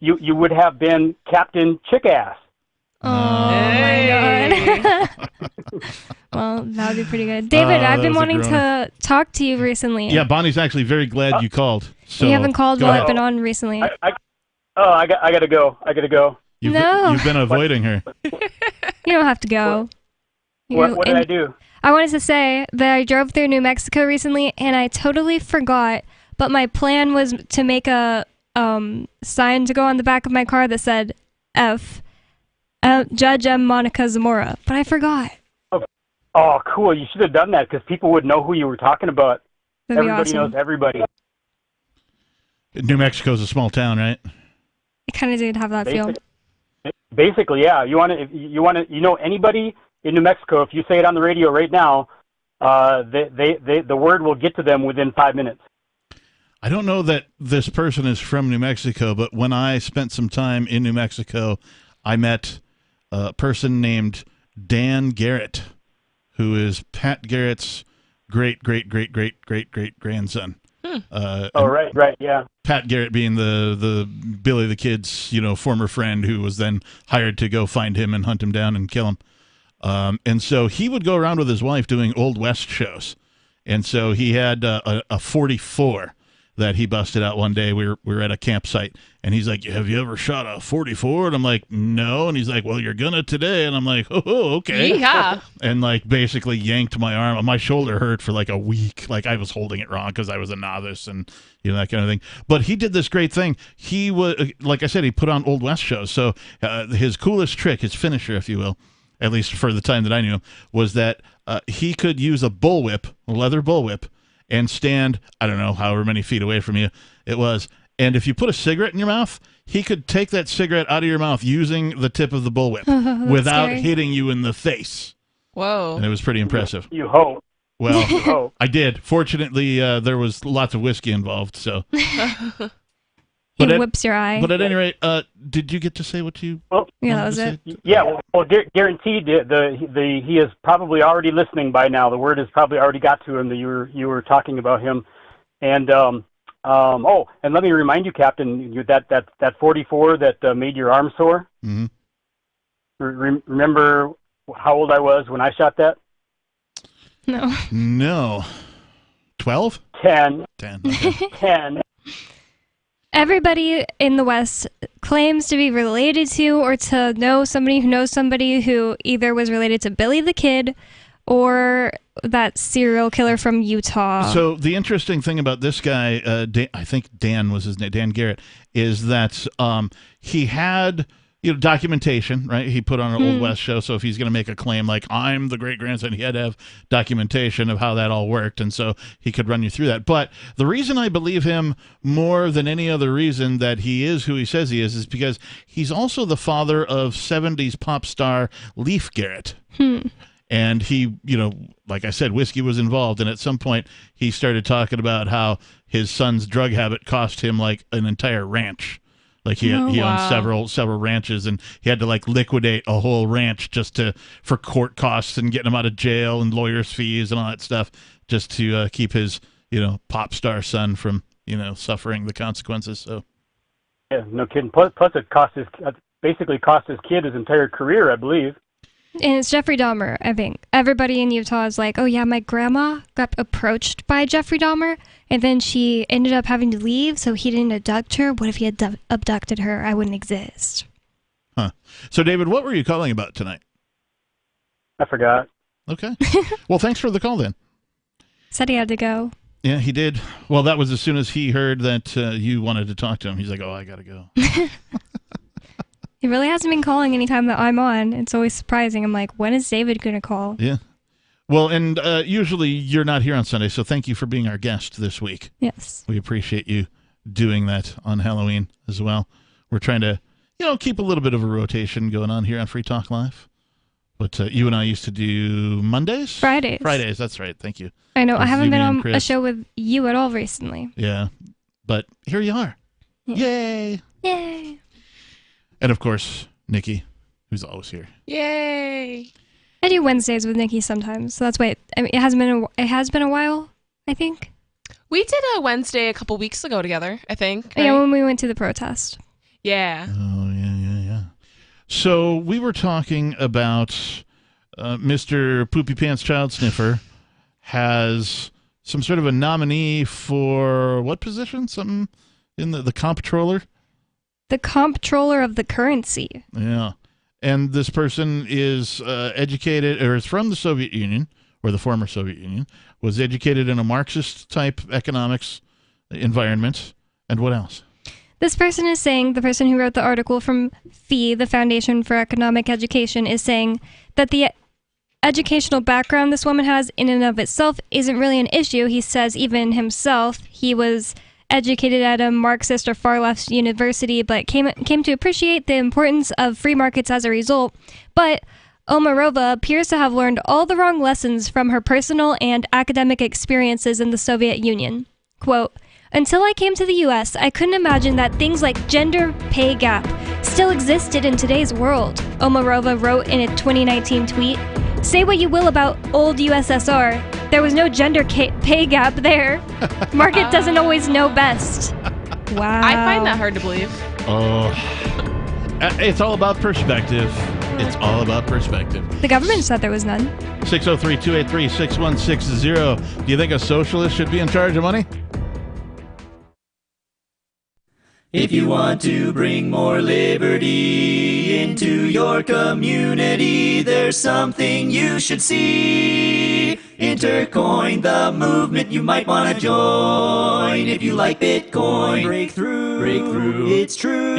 you would have been Captain Chickass. Oh my god. Well, that would be pretty good. David, I've been wanting to talk to you recently. Yeah, Bonnie's actually very glad you called. So you haven't called go while ahead. I've been on recently. I gotta go. You've been avoiding her. You don't have to go. What did I do? I wanted to say that I drove through New Mexico recently, and I totally forgot, but my plan was to make a sign to go on the back of my car that said F. Judge M. Monica Zamora, but I forgot. Oh, cool. You should have done that because people would know who you were talking about. That'd be Everybody awesome. knows everybody. New Mexico's a small town, right? It kind of did have that feel. Basically, yeah. You know anybody in New Mexico, if you say it on the radio right now, the word will get to them within 5 minutes. I don't know that this person is from New Mexico, but when I spent some time in New Mexico, I met a person named Dan Garrett, who is Pat Garrett's great grandson. Right, yeah. Pat Garrett being the Billy the Kid's, former friend who was then hired to go find him and hunt him down and kill him. And so he would go around with his wife doing Old West shows. And so he had a 44 that he busted out one day. We were at a campsite, and he's like, "Have you ever shot a 44?" And I'm like, "No." And he's like, "Well, you're gonna today." And I'm like, "Oh, okay." Yeah. And basically yanked my arm. My shoulder hurt for like a week. Like I was holding it wrong because I was a novice and that kind of thing. But he did this great thing. He was, like I said, he put on Old West shows. So his coolest trick, his finisher, if you will, at least for the time that I knew him, was that he could use a bullwhip, a leather bullwhip, and stand, I don't know, however many feet away from you it was. And if you put a cigarette in your mouth, he could take that cigarette out of your mouth using the tip of the bullwhip without scary. hitting you in the face. Whoa. And it was pretty impressive. You hope. Well, You hope. I did. Fortunately, there was lots of whiskey involved, so. It whips your eye. But at any rate, did you get to say what you? Yeah, that was it. Yeah, well, guaranteed. He is probably already listening by now. The word has probably already got to him that you were talking about him, and and let me remind you, Captain, that 44 that made your arm sore. Mm-hmm. Remember how old I was when I shot that? No. 12? 10. 10. Okay. 10. Everybody in the West claims to be related to or to know somebody who knows somebody who either was related to Billy the Kid or that serial killer from Utah. So the interesting thing about this guy, I think Dan was his name, Dan Garrett, is that he had documentation, right? He put on an Old West show, so if he's going to make a claim like, I'm the great-grandson, he had to have documentation of how that all worked, and so he could run you through that. But the reason I believe him more than any other reason that he is who he says he is because he's also the father of 70s pop star Leif Garrett. And he, like I said, whiskey was involved, and at some point he started talking about how his son's drug habit cost him like an entire ranch. Like he owned several ranches, and he had to like liquidate a whole ranch just for court costs and getting him out of jail and lawyers' fees and all that stuff, just to keep his pop star son from suffering the consequences. So yeah, no kidding. Plus it basically cost his kid his entire career, I believe. And it's Jeffrey Dahmer, I think. Everybody in Utah is like, oh yeah, my grandma got approached by Jeffrey Dahmer, and then she ended up having to leave, so he didn't abduct her. What if he had abducted her? I wouldn't exist. Huh. So, David, what were you calling about tonight? I forgot. Okay. Well, thanks for the call then. Said he had to go. Yeah, he did. Well, that was as soon as he heard that you wanted to talk to him. He's like, oh, I got to go. He really hasn't been calling anytime that I'm on. It's always surprising. I'm like, when is David going to call? Yeah. Well, and usually you're not here on Sunday, so thank you for being our guest this week. Yes. We appreciate you doing that on Halloween as well. We're trying to, keep a little bit of a rotation going on here on Free Talk Live. But you and I used to do Mondays? Fridays. Fridays, that's right. Thank you. I know. I haven't been on a show with you at all recently. Yeah. But here you are. Yeah. Yay. Yay. And, of course, Nikki, who's always here. Yay! I do Wednesdays with Nikki sometimes, so that's why it has been a while, I think. We did a Wednesday a couple weeks ago together, I think. Right? Yeah, when we went to the protest. Yeah. Oh, yeah. So we were talking about Mr. Poopy Pants Child Sniffer has some sort of a nominee for what position? Something in the comptroller? The comptroller of the currency. Yeah. And this person is educated, or is from the Soviet Union, or the former Soviet Union, was educated in a Marxist-type economics environment. And what else? This person is saying, the person who wrote the article from FEE, the Foundation for Economic Education, is saying that the educational background this woman has in and of itself isn't really an issue. He says even himself, he was educated at a Marxist or far-left university, but came to appreciate the importance of free markets as a result. But Omarova appears to have learned all the wrong lessons from her personal and academic experiences in the Soviet Union. Quote, "Until I came to the U.S., I couldn't imagine that things like gender pay gap still existed in today's world," Omarova wrote in a 2019 tweet. "Say what you will about old USSR, there was no gender pay gap there. Market doesn't always know best." Wow. I find that hard to believe. Oh, it's all about perspective. It's all about perspective. The government said there was none. 603-283-6160. Do you think a socialist should be in charge of money? If you want to bring more liberty into your community, there's something you should see. Intercoin, the movement you might want to join. If you like Bitcoin, break through. It's true.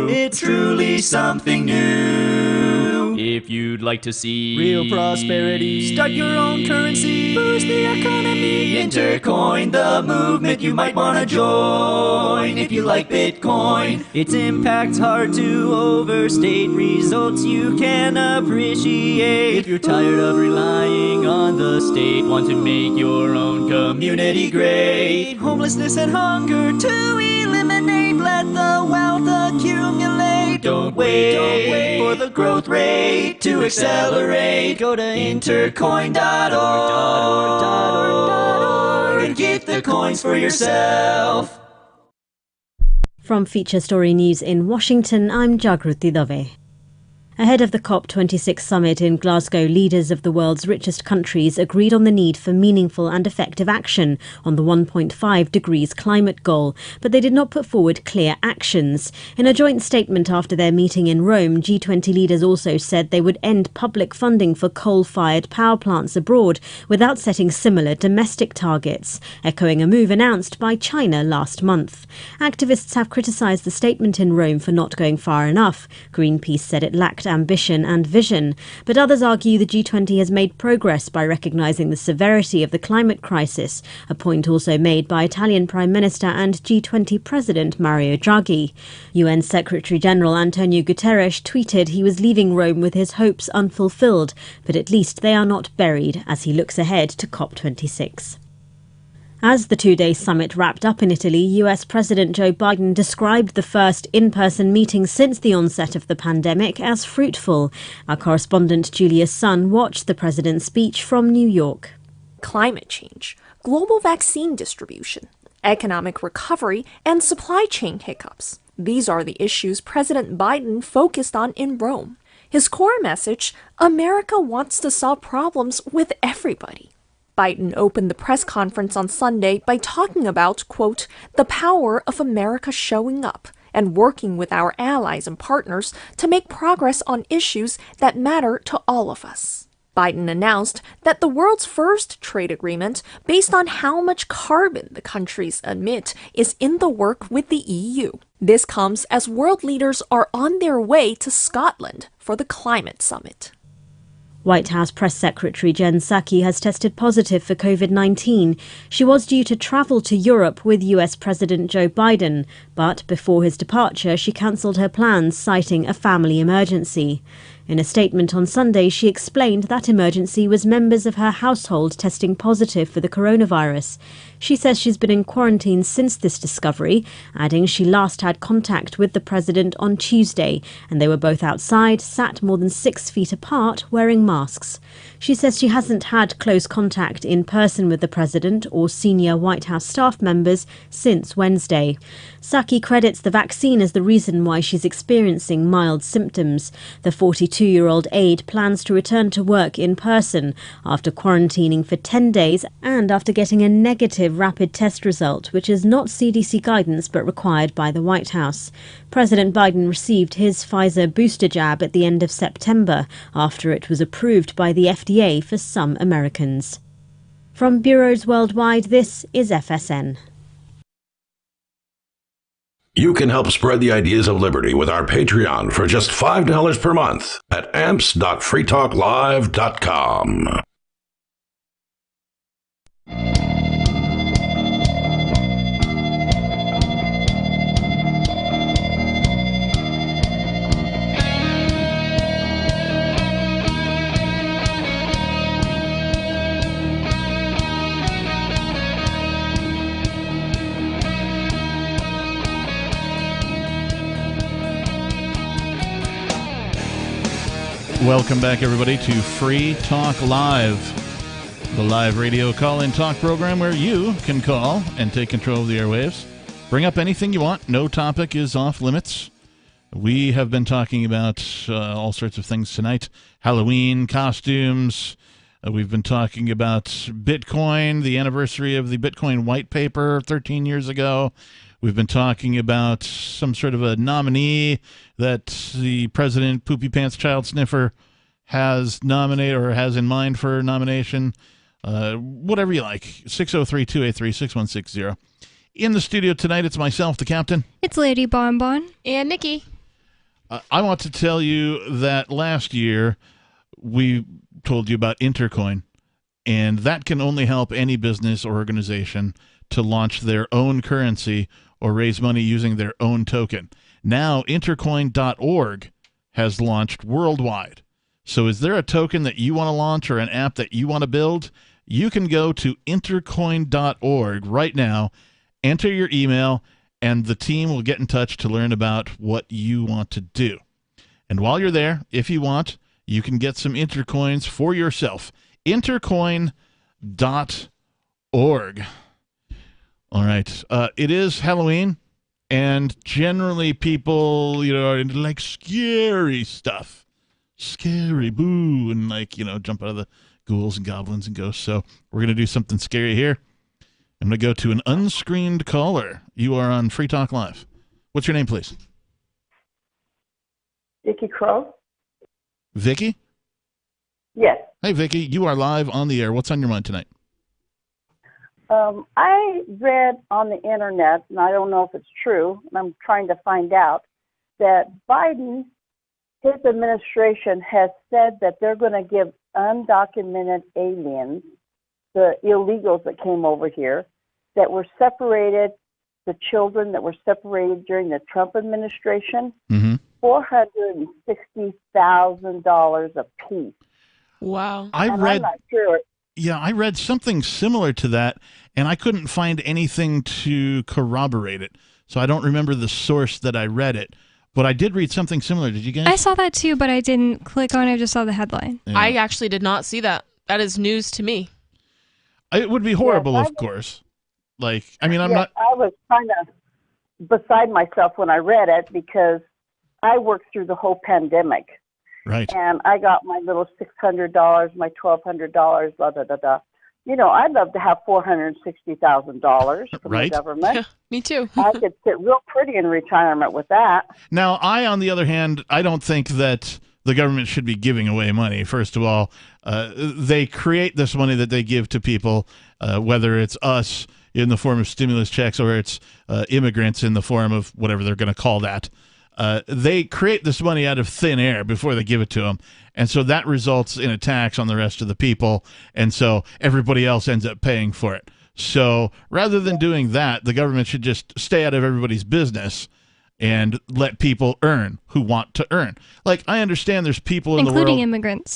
It's truly something new. if you'd like to see real prosperity. Start your own currency, boost the economy. Intercoin, the movement you might want to join. If you like Bitcoin, its impact's hard to overstate. Results you can appreciate. If you're tired of relying on the state, want to make your own community great. Homelessness and hunger to eliminate. Let the wealth accumulate. Don't wait for the growth rate to accelerate. Go to intercoin.org and get the coins for yourself. From Feature Story News in Washington, I'm Jagruti Dave. Ahead of the COP26 summit in Glasgow, leaders of the world's richest countries agreed on the need for meaningful and effective action on the 1.5 degrees climate goal, but they did not put forward clear actions. In a joint statement after their meeting in Rome, G20 leaders also said they would end public funding for coal-fired power plants abroad without setting similar domestic targets, echoing a move announced by China last month. Activists have criticised the statement in Rome for not going far enough. Greenpeace said it lacked ambition and vision, but others argue the G20 has made progress by recognising the severity of the climate crisis, a point also made by Italian Prime Minister and G20 President Mario Draghi. UN Secretary-General Antonio Guterres tweeted he was leaving Rome with his hopes unfulfilled, but at least they are not buried as he looks ahead to COP26. As the two-day summit wrapped up in Italy, US President Joe Biden described the first in-person meeting since the onset of the pandemic as fruitful. Our correspondent Julia Sun watched the president's speech from New York. Climate change, global vaccine distribution, economic recovery, and supply chain hiccups. These are the issues President Biden focused on in Rome. His core message, America wants to solve problems with everybody. Biden opened the press conference on Sunday by talking about, quote, the power of America showing up and working with our allies and partners to make progress on issues that matter to all of us. Biden announced that the world's first trade agreement based on how much carbon the countries emit is in the work with the EU. This comes as world leaders are on their way to Scotland for the climate summit. White House Press Secretary Jen Psaki has tested positive for COVID-19. She was due to travel to Europe with US President Joe Biden, but before his departure, she cancelled her plans, citing a family emergency. In a statement on Sunday, she explained that emergency was members of her household testing positive for the coronavirus. She says she's been in quarantine since this discovery, adding she last had contact with the president on Tuesday, and they were both outside, sat more than 6 feet apart, wearing masks. She says she hasn't had close contact in person with the president or senior White House staff members since Wednesday. Psaki credits the vaccine as the reason why she's experiencing mild symptoms. The 42-year-old aide plans to return to work in person after quarantining for 10 days and after getting a negative rapid test result, which is not CDC guidance but required by the White House. President Biden received his Pfizer booster jab at the end of September after it was approved by the FDA for some Americans. From bureaus worldwide, this is FSN. You can help spread the ideas of liberty with our Patreon for just $5 per month at amps.freetalklive.com. Welcome back, everybody, to Free Talk Live, the live radio call-in talk program where you can call and take control of the airwaves. Bring up anything you want. No topic is off limits. We have been talking about all sorts of things tonight. Halloween, costumes. We've been talking about Bitcoin, the anniversary of the Bitcoin Whitepaper 13 years ago. We've been talking about some sort of a nominee that the president, Poopy Pants Child Sniffer, has nominated or has in mind for nomination. Whatever you like. 603-283-6160. In the studio tonight, it's myself, the captain. It's Lady Bonbon. And Nikki. I want to tell you that last year we told you about Intercoin, and that can only help any business or organization to launch their own currency or raise money using their own token. Now, intercoin.org has launched worldwide. So is there a token that you want to launch or an app that you want to build? You can go to intercoin.org right now, enter your email, and the team will get in touch to learn about what you want to do. And while you're there, if you want, you can get some Intercoins for yourself. Intercoin.org. All right. It is Halloween, and generally people, are into like scary stuff. Scary, boo, and jump out of the ghouls and goblins and ghosts. So we're going to do something scary here. I'm going to go to an unscreened caller. You are on Free Talk Live. What's your name, please? Vicky Crow. Vicky? Yes. Hey, Vicky, you are live on the air. What's on your mind tonight? I read on the internet, and I don't know if it's true, and I'm trying to find out, that Biden, his administration has said that they're going to give undocumented aliens, the illegals that came over here, that were separated, the children that were separated during the Trump administration, $460,000 apiece. Wow. I'm not sure. Yeah, I read something similar to that, and I couldn't find anything to corroborate it. So I don't remember the source that I read it. But I did read something similar. Did you guys? I saw that too, but I didn't click on it. I just saw the headline. Yeah. I actually did not see that. That is news to me. It would be horrible, of course. I'm not. I was kind of beside myself when I read it because I worked through the whole pandemic. Right. And I got my little $600, my $1,200, blah, blah, blah, blah. I'd love to have $460,000 from the government. Yeah, me too. I could sit real pretty in retirement with that. Now, on the other hand, I don't think that the government should be giving away money. First of all, they create this money that they give to people, whether it's us in the form of stimulus checks or it's immigrants in the form of whatever they're going to call that. They create this money out of thin air before they give it to them. And so that results in a tax on the rest of the people. And so everybody else ends up paying for it. So rather than doing that, the government should just stay out of everybody's business and let people earn who want to earn. Like, I understand there's people in the world.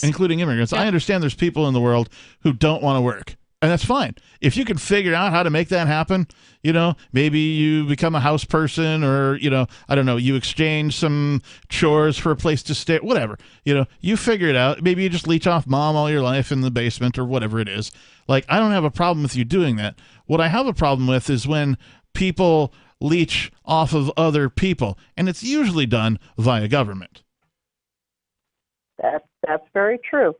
Including immigrants. Yeah. I understand there's people in the world who don't want to work. And that's fine. If you can figure out how to make that happen, maybe you become a house person or, I don't know, you exchange some chores for a place to stay, whatever. You figure it out. Maybe you just leech off mom all your life in the basement or whatever it is. Like, I don't have a problem with you doing that. What I have a problem with is when people leech off of other people, and it's usually done via government. That's very true.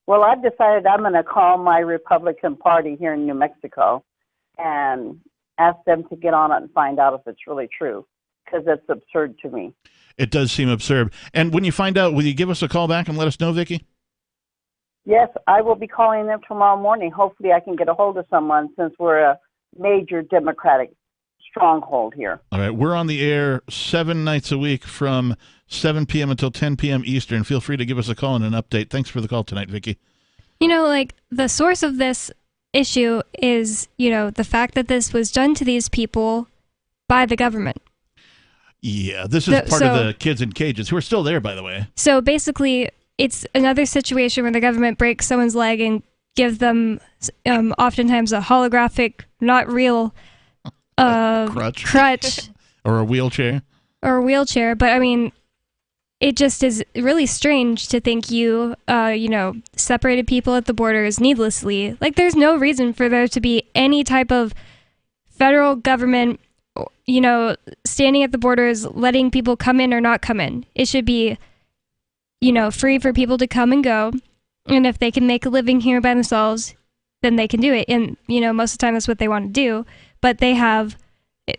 Well, I've decided I'm going to call my Republican Party here in New Mexico and ask them to get on it and find out if it's really true, because it's absurd to me. It does seem absurd. And when you find out, will you give us a call back and let us know, Vicki? Yes, I will be calling them tomorrow morning. Hopefully I can get a hold of someone since we're a major Democratic stronghold here. All right. We're on the air 7 nights a week from 7 p.m. until 10 p.m. Eastern. Feel free to give us a call and an update. Thanks for the call tonight, Vicki. The source of this issue is, the fact that this was done to these people by the government. Yeah, this is part of the kids in cages who are still there, by the way. So basically, it's another situation where the government breaks someone's leg and gives them oftentimes a holographic, not real crutch. Or a wheelchair. But it just is really strange to think separated people at the borders needlessly. Like, there's no reason for there to be any type of federal government, standing at the borders, letting people come in or not come in. It should be, free for people to come and go. And if they can make a living here by themselves, then they can do it. And, most of the time that's what they want to do. But they have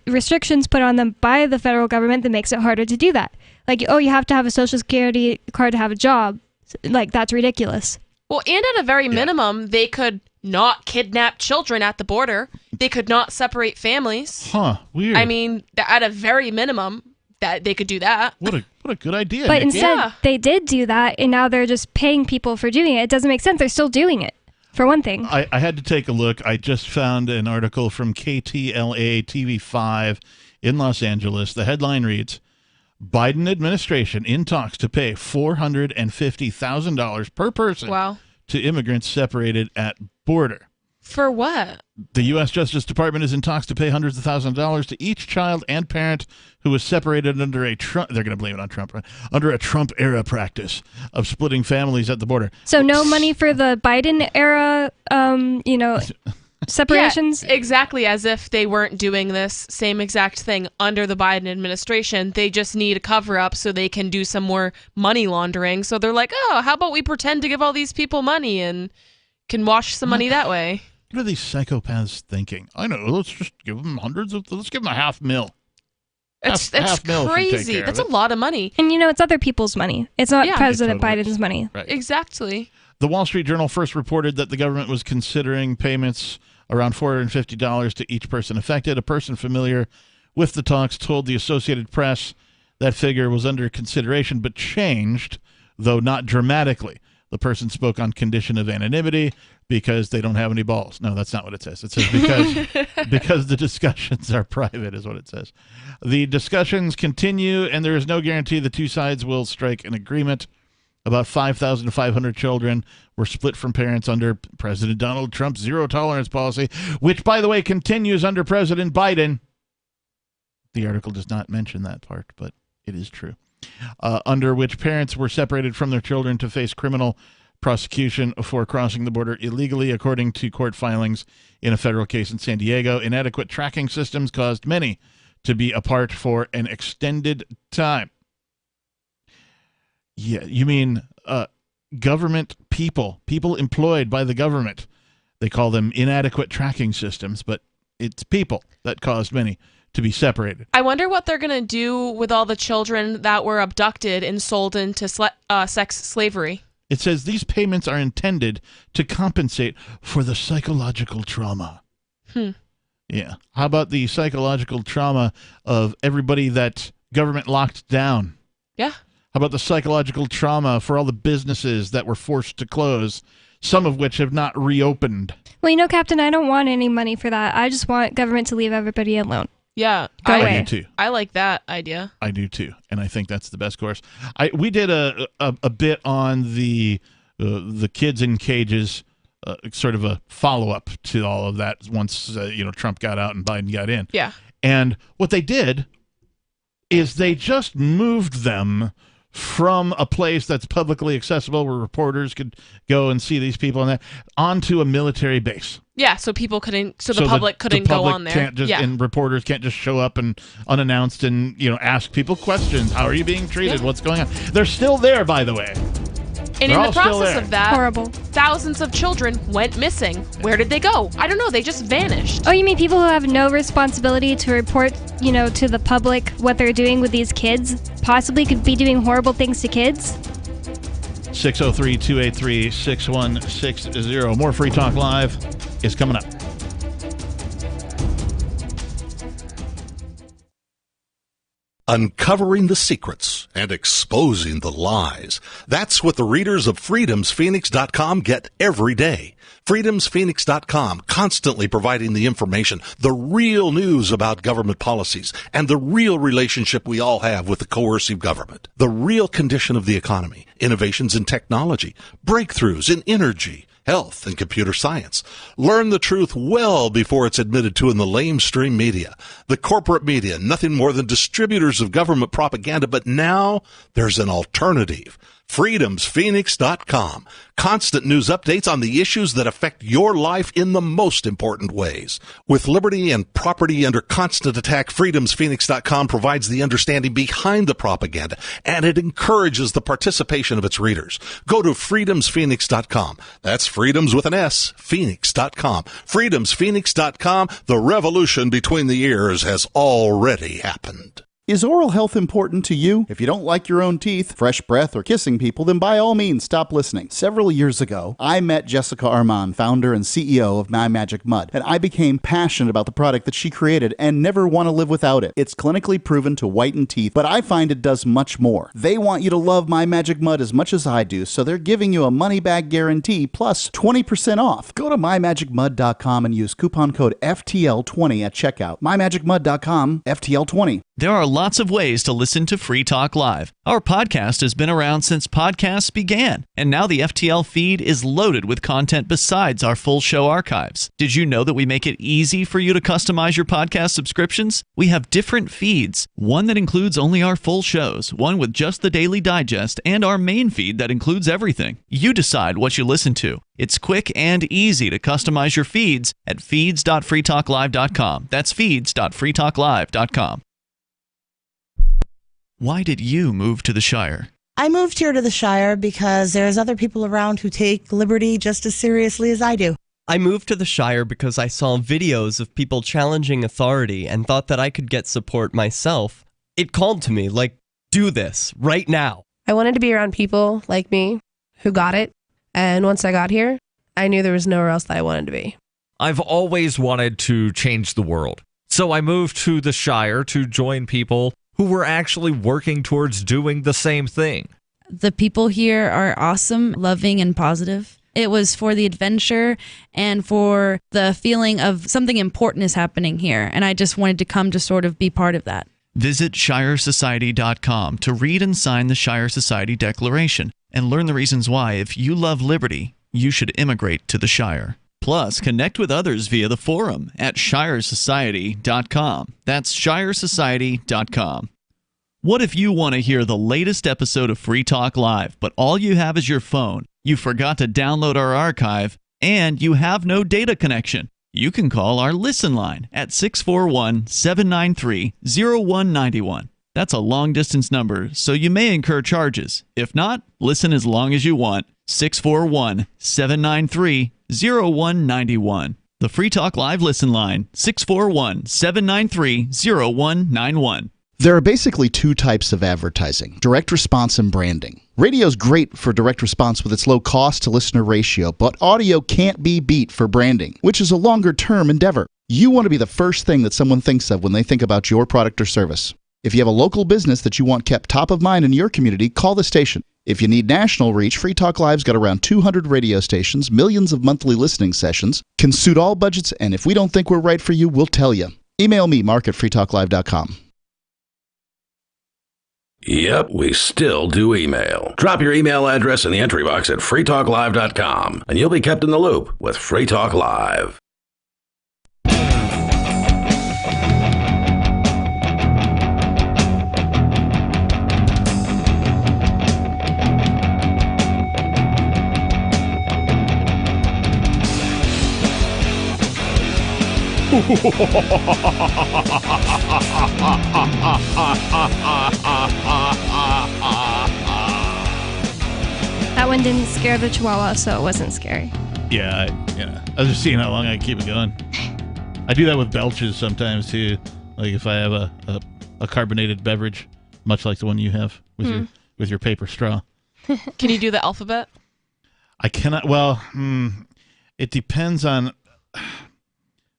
restrictions put on them by the federal government that makes it harder to do that. Like, you have to have a Social Security card to have a job. Like, that's ridiculous. Well, and at a very minimum, they could not kidnap children at the border. They could not separate families. Huh, weird. At a very minimum, that they could do that. What a good idea. But Nikki. instead, they did do that, and now they're just paying people for doing it. It doesn't make sense. They're still doing it, for one thing. I had to take a look. I just found an article from KTLA TV5 in Los Angeles. The headline reads, Biden administration in talks to pay $450,000 per person to immigrants separated at border. For what? The U.S. Justice Department is in talks to pay hundreds of thousands of dollars to each child and parent who was separated under a Trump. They're going to blame it on Trump, right? Under a Trump-era practice of splitting families at the border. So no money for the Biden-era, separations? Yeah, exactly, as if they weren't doing this same exact thing under the Biden administration. They just need a cover-up so they can do some more money laundering. So they're like, oh, how about we pretend to give all these people money and can wash some money that way? What are these psychopaths thinking? I know. Let's just give them let's give them $500,000. It's crazy. That's a lot of money. And it's other people's money. It's not President Biden's money. Right. Exactly. The Wall Street Journal first reported that the government was considering payments around $450 to each person affected. A person familiar with the talks told the Associated Press that figure was under consideration but changed, though not dramatically. The person spoke on condition of anonymity because they don't have any balls. No, that's not what it says. It says because the discussions are private is what it says. The discussions continue, and there is no guarantee the two sides will strike an agreement. About 5,500 children were split from parents under President Donald Trump's zero-tolerance policy, which, by the way, continues under President Biden. The article does not mention that part, but it is true. Under which parents were separated from their children to face criminal prosecution for crossing the border illegally, according to court filings in a federal case in San Diego. Inadequate tracking systems caused many to be apart for an extended time. Yeah, you mean government people employed by the government. They call them inadequate tracking systems, but it's people that caused many to be separated. I wonder what they're going to do with all the children that were abducted and sold into sex slavery. It says these payments are intended to compensate for the psychological trauma. Yeah. How about the psychological trauma of everybody that government locked down? Yeah. How about the psychological trauma for all the businesses that were forced to close, some of which have not reopened? Well, Captain, I don't want any money for that. I just want government to leave everybody alone. Yeah, I do too. I like that idea. I do too, and I think that's the best course. We did a bit on the kids in cages, sort of a follow up to all of that. Once Trump got out and Biden got in. Yeah, and what they did is they just moved them from a place that's publicly accessible where reporters could go and see these people and that onto a military base. Yeah, so people couldn't, the public couldn't go on there. Can't just, and reporters can't just show up and unannounced and ask people questions. How are you being treated? What's going on? They're still there, by the way. And in the process of that, thousands of children went missing. Where did they go? I don't know. They just vanished. Oh, you mean people who have no responsibility to report, to the public what they're doing with these kids? Possibly could be doing horrible things to kids? 603-283-6160. More Free Talk Live is coming up. Uncovering the secrets and exposing the lies. That's what the readers of freedomsphoenix.com get every day. freedomsphoenix.com, constantly providing the information, the real news about government policies, and the real relationship we all have with the coercive government. The real condition of the economy, innovations in technology, breakthroughs in energy, health, and computer science. Learn the truth well before it's admitted to in the lamestream media. The corporate media, nothing more than distributors of government propaganda, but now there's an alternative. freedomsphoenix.com. Constant news updates on the issues that affect your life in the most important ways. With liberty and property under constant attack, freedomsphoenix.com provides the understanding behind the propaganda, and it encourages the participation of its readers. Go to freedomsphoenix.com. That's freedoms with an S, phoenix.com. freedomsphoenix.com. The revolution between the ears has already happened. Is oral health important to you? If you don't like your own teeth, fresh breath, or kissing people, then by all means stop listening. Several years ago, I met Jessica Armand, founder and CEO of My Magic Mud, and I became passionate about the product that she created and never want to live without it. It's clinically proven to whiten teeth, but I find it does much more. They want you to love My Magic Mud as much as I do, so they're giving you a money-back guarantee plus 20% off. Go to mymagicmud.com and use coupon code FTL20 at checkout. mymagicmud.com, FTL20. There are lots of ways to listen to Free Talk Live. Our podcast has been around since podcasts began, and now the FTL feed is loaded with content besides our full show archives. Did you know that we make it easy for you to customize your podcast subscriptions? We have different feeds, one that includes only our full shows, one with just the Daily Digest, and our main feed that includes everything. You decide what you listen to. It's quick and easy to customize your feeds at feeds.freetalklive.com. That's feeds.freetalklive.com. Why did you move to the Shire? I moved here to the Shire because there's other people around who take liberty just as seriously as I do. I moved to the Shire because I saw videos of people challenging authority and thought that I could get support myself. It called to me, like, do this, right now. I wanted to be around people like me who got it, and once I got here, I knew there was nowhere else that I wanted to be. I've always wanted to change the world, so I moved to the Shire to join people who were actually working towards doing the same thing. The people here are awesome, loving, and positive. It was for the adventure and for the feeling of something important is happening here, and I just wanted to come to sort of be part of that. Visit shiresociety.com to read and sign the Shire Society Declaration and learn the reasons why, if you love liberty, you should immigrate to the Shire. Plus, connect with others via the forum at shiresociety.com. That's shiresociety.com. What if you want to hear the latest episode of Free Talk Live, but all you have is your phone, you forgot to download our archive, and you have no data connection? You can call our Listen line at 641-793-0191. That's a long-distance number, so you may incur charges. If not, listen as long as you want. 641-793-0191. The Free Talk Live Listen line, 641-793-0191. There are basically two types of advertising, direct response and branding. Radio's great for direct response with its low cost to listener ratio, but audio can't be beat for branding, which is a longer-term endeavor. You want to be the first thing that someone thinks of when they think about your product or service. If you have a local business that you want kept top of mind in your community, call the station. If you need national reach, Free Talk Live's got around 200 radio stations, millions of monthly listening sessions, can suit all budgets, and if we don't think we're right for you, we'll tell you. Email me, mark@freetalklive.com. Yep, we still do email. Drop your email address in the entry box at freetalklive.com, and you'll be kept in the loop with Free Talk Live. That one didn't scare the Chihuahua, so it wasn't scary. Yeah, I was just seeing how long I can keep it going. I do that with belches sometimes too. Like if I have a carbonated beverage, much like the one you have with your paper straw. Can you do the alphabet? I cannot. Well, it depends on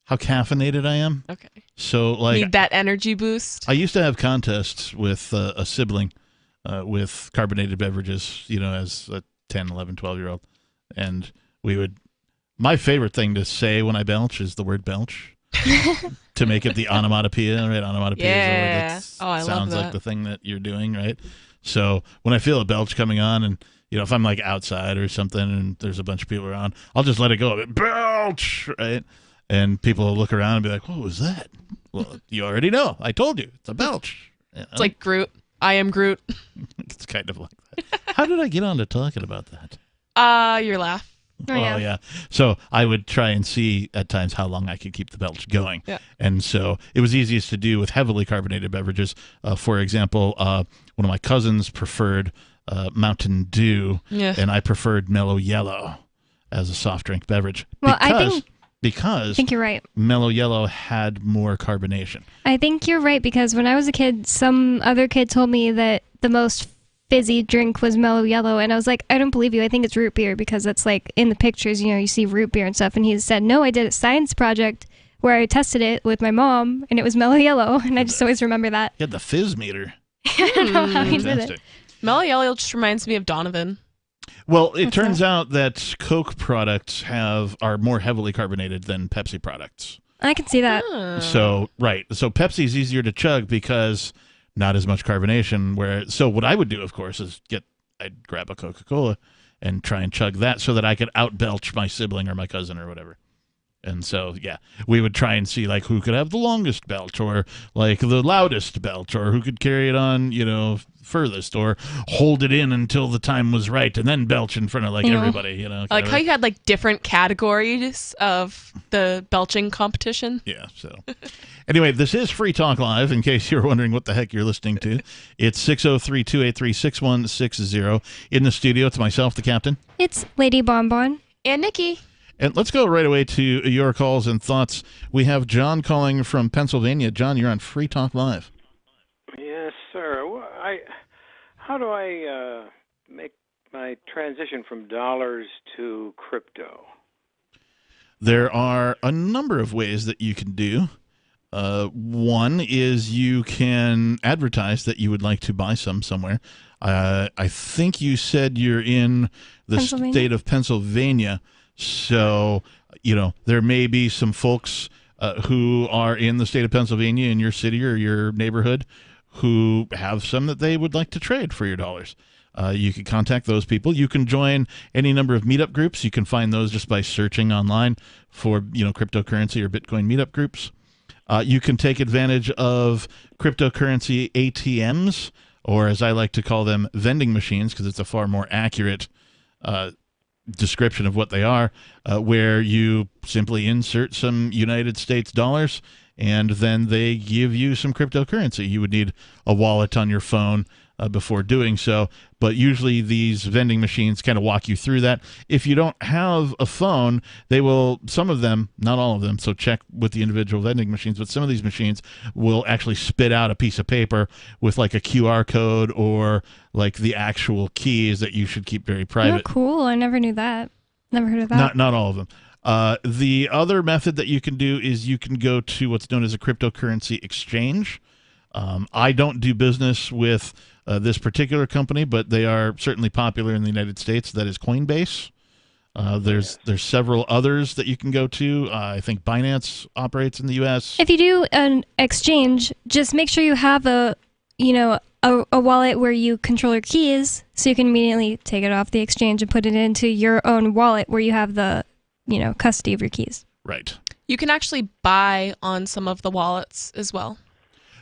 how caffeinated I am. Okay. So like need that energy boost. I used to have contests with a sibling with carbonated beverages, as a 10, 11, 12-year-old. And my favorite thing to say when I belch is the word belch to make it the onomatopoeia, right? Onomatopoeia is a word that sounds like the thing that you're doing, right? So when I feel a belch coming on and, if I'm like outside or something and there's a bunch of people around, I'll just let it go. Belch, right? And people will look around and be like, what was that? Well, you already know. I told you. It's a belch. It's like Groot. I am Groot. It's kind of like that. How did I get on to talking about that? Your laugh. Oh, yeah. So I would try and see at times how long I could keep the belch going. Yeah. And so it was easiest to do with heavily carbonated beverages. For example, one of my cousins preferred Mountain Dew, and I preferred Mellow Yellow as a soft drink beverage. Well, I think because I think you're right. Mellow Yellow had more carbonation. I think you're right because when I was a kid, some other kid told me that the most fizzy drink was Mellow Yellow, and I was like, I don't believe you. I think it's root beer because it's like in the pictures, you see root beer and stuff. And he said, no, I did a science project where I tested it with my mom, and it was Mellow Yellow, and I just always remember that. You had the fizz meter. I don't know how he did it. Mellow Yellow just reminds me of Donovan. Well, it turns out that Coke products are more heavily carbonated than Pepsi products. I can see that. So Pepsi's easier to chug because not as much carbonation. So what I would do, of course, is I'd grab a Coca-Cola and try and chug that so that I could outbelch my sibling or my cousin or whatever. And so, yeah, we would try and see, like, who could have the longest belch or, like, the loudest belch or who could carry it on, furthest or hold it in until the time was right and then belch in front of, like, everybody, Like how you had, like, different categories of the belching competition. Yeah, so. Anyway, this is Free Talk Live, in case you're wondering what the heck you're listening to. It's 603-283-6160. In the studio, it's myself, the captain. It's Lady Bonbon. And Nikki. And let's go right away to your calls and thoughts. We have John calling from Pennsylvania. John, you're on Free Talk Live. Yes, sir. How do I make my transition from dollars to crypto? There are a number of ways that you can do. One is you can advertise that you would like to buy somewhere. I think you said you're in the state of Pennsylvania. So, there may be some folks who are in the state of Pennsylvania in your city or your neighborhood who have some that they would like to trade for your dollars. You can contact those people. You can join any number of meetup groups. You can find those just by searching online for, cryptocurrency or Bitcoin meetup groups. You can take advantage of cryptocurrency ATMs, or as I like to call them, vending machines, because it's a far more accurate description of what they are, where you simply insert some United States dollars and then they give you some cryptocurrency. You would need a wallet on your phone before doing so, but usually these vending machines kind of walk you through that. If you don't have a phone, they will, some of them, not all of them, so check with the individual vending machines, but some of these machines will actually spit out a piece of paper with like a QR code or like the actual keys that you should keep very private. Oh, cool. I never knew that. Never heard of that. Not all of them. The other method that you can do is you can go to what's known as a cryptocurrency exchange. I don't do business with this particular company, but they are certainly popular in the United States. That is Coinbase. There's several others that you can go to. I think Binance operates in the U.S. If you do an exchange, just make sure you have a wallet where you control your keys, so you can immediately take it off the exchange and put it into your own wallet where you have the custody of your keys. Right. You can actually buy on some of the wallets as well.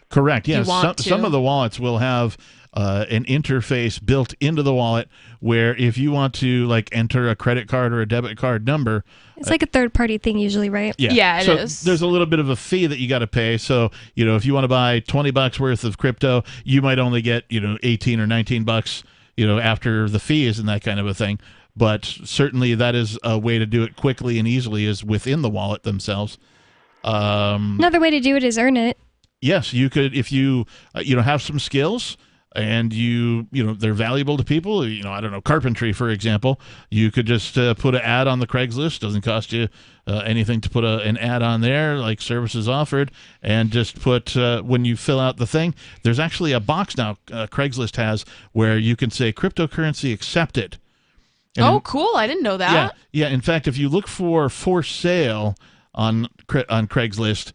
Correct. Yes. Some of the wallets will have an interface built into the wallet where if you want to like enter a credit card or a debit card number, it's like a third-party thing usually, right? Yeah, it is. There's a little bit of a fee that you got to pay. So, if you want to buy $20 worth of crypto, you might only get, 18 or 19 bucks, after the fees and that kind of a thing. But certainly that is a way to do it quickly and easily is within the wallet themselves. Another way to do it is earn it. Yes, you could, if you, have some skills and they're valuable to people, I don't know, carpentry, for example, you could just put an ad on the Craigslist. Doesn't cost you anything to put an ad on there, like services offered, and just put, when you fill out the thing, there's actually a box now Craigslist has where you can say cryptocurrency accepted. And cool. I didn't know that. Yeah. In fact, if you look for sale on Craigslist,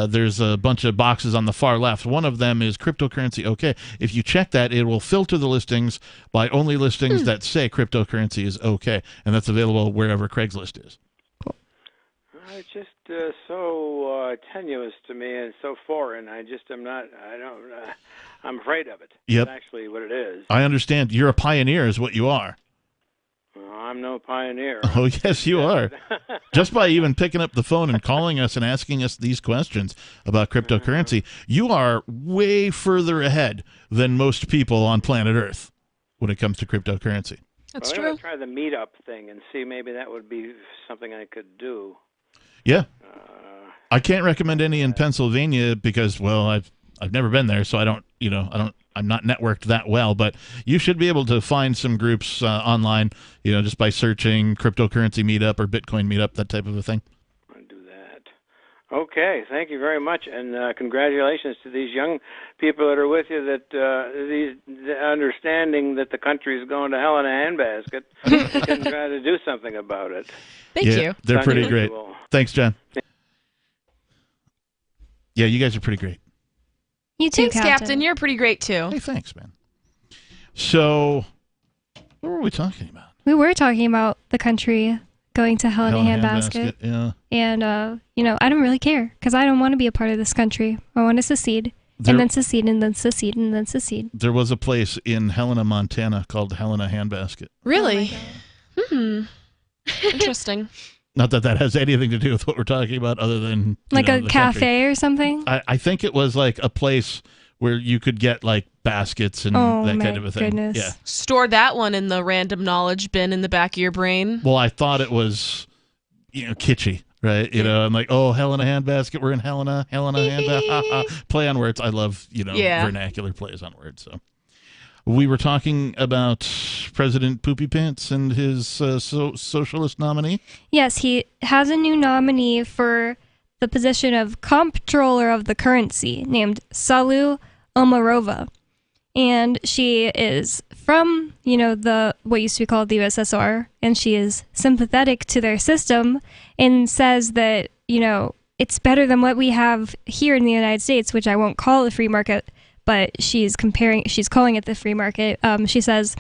there's a bunch of boxes on the far left. One of them is cryptocurrency okay. If you check that, it will filter the listings by only listings that say cryptocurrency is okay, and that's available wherever Craigslist is. Cool. It's just so tenuous to me and so foreign. I'm afraid of it. Yep. That's actually what it is. I understand. You're a pioneer is what you are. I'm no pioneer. Oh, yes, you are. Just by even picking up the phone and calling us and asking us these questions about cryptocurrency, you are way further ahead than most people on planet Earth when it comes to cryptocurrency. That's true. true. I'm going to try the meetup thing and see maybe that would be something I could do. Yeah. I can't recommend any in Pennsylvania because, well, I've never been there, so I'm not networked that well, but you should be able to find some groups online, just by searching cryptocurrency meetup or Bitcoin meetup, that type of a thing. I'll do that. Okay, thank you very much, and congratulations to these young people that are with you. That the understanding that the country is going to hell in a handbasket, they can try to do something about it. Thank you. They're pretty great. Thanks, John. Yeah, you guys are pretty great. You too, Thanks, Captain. You're pretty great, too. Hey, thanks, man. So, what were we talking about? We were talking about the country going to hell in a handbasket. Yeah. And, I don't really care because I don't want to be a part of this country. I want to secede, and then secede, and then secede, and then secede. There was a place in Helena, Montana called Helena Handbasket. Really? Interesting. Not that has anything to do with what we're talking about other than like a cafe country. Or something? I think it was like a place where you could get like baskets and that kind of a thing. Goodness. Yeah. Store that one in the random knowledge bin in the back of your brain. Well, I thought it was, kitschy, right? I'm like, oh, Helena Handbasket. We're in Helena Handbasket. Play on words. I love, vernacular plays on words. So we were talking about President Poopy Pants and his socialist nominee. Yes, he has a new nominee for the position of comptroller of the currency named Salu Omarova. And she is from, what used to be called the USSR, and she is sympathetic to their system and says that, it's better than what we have here in the United States, which I won't call a free market, but she's calling it the free market. She says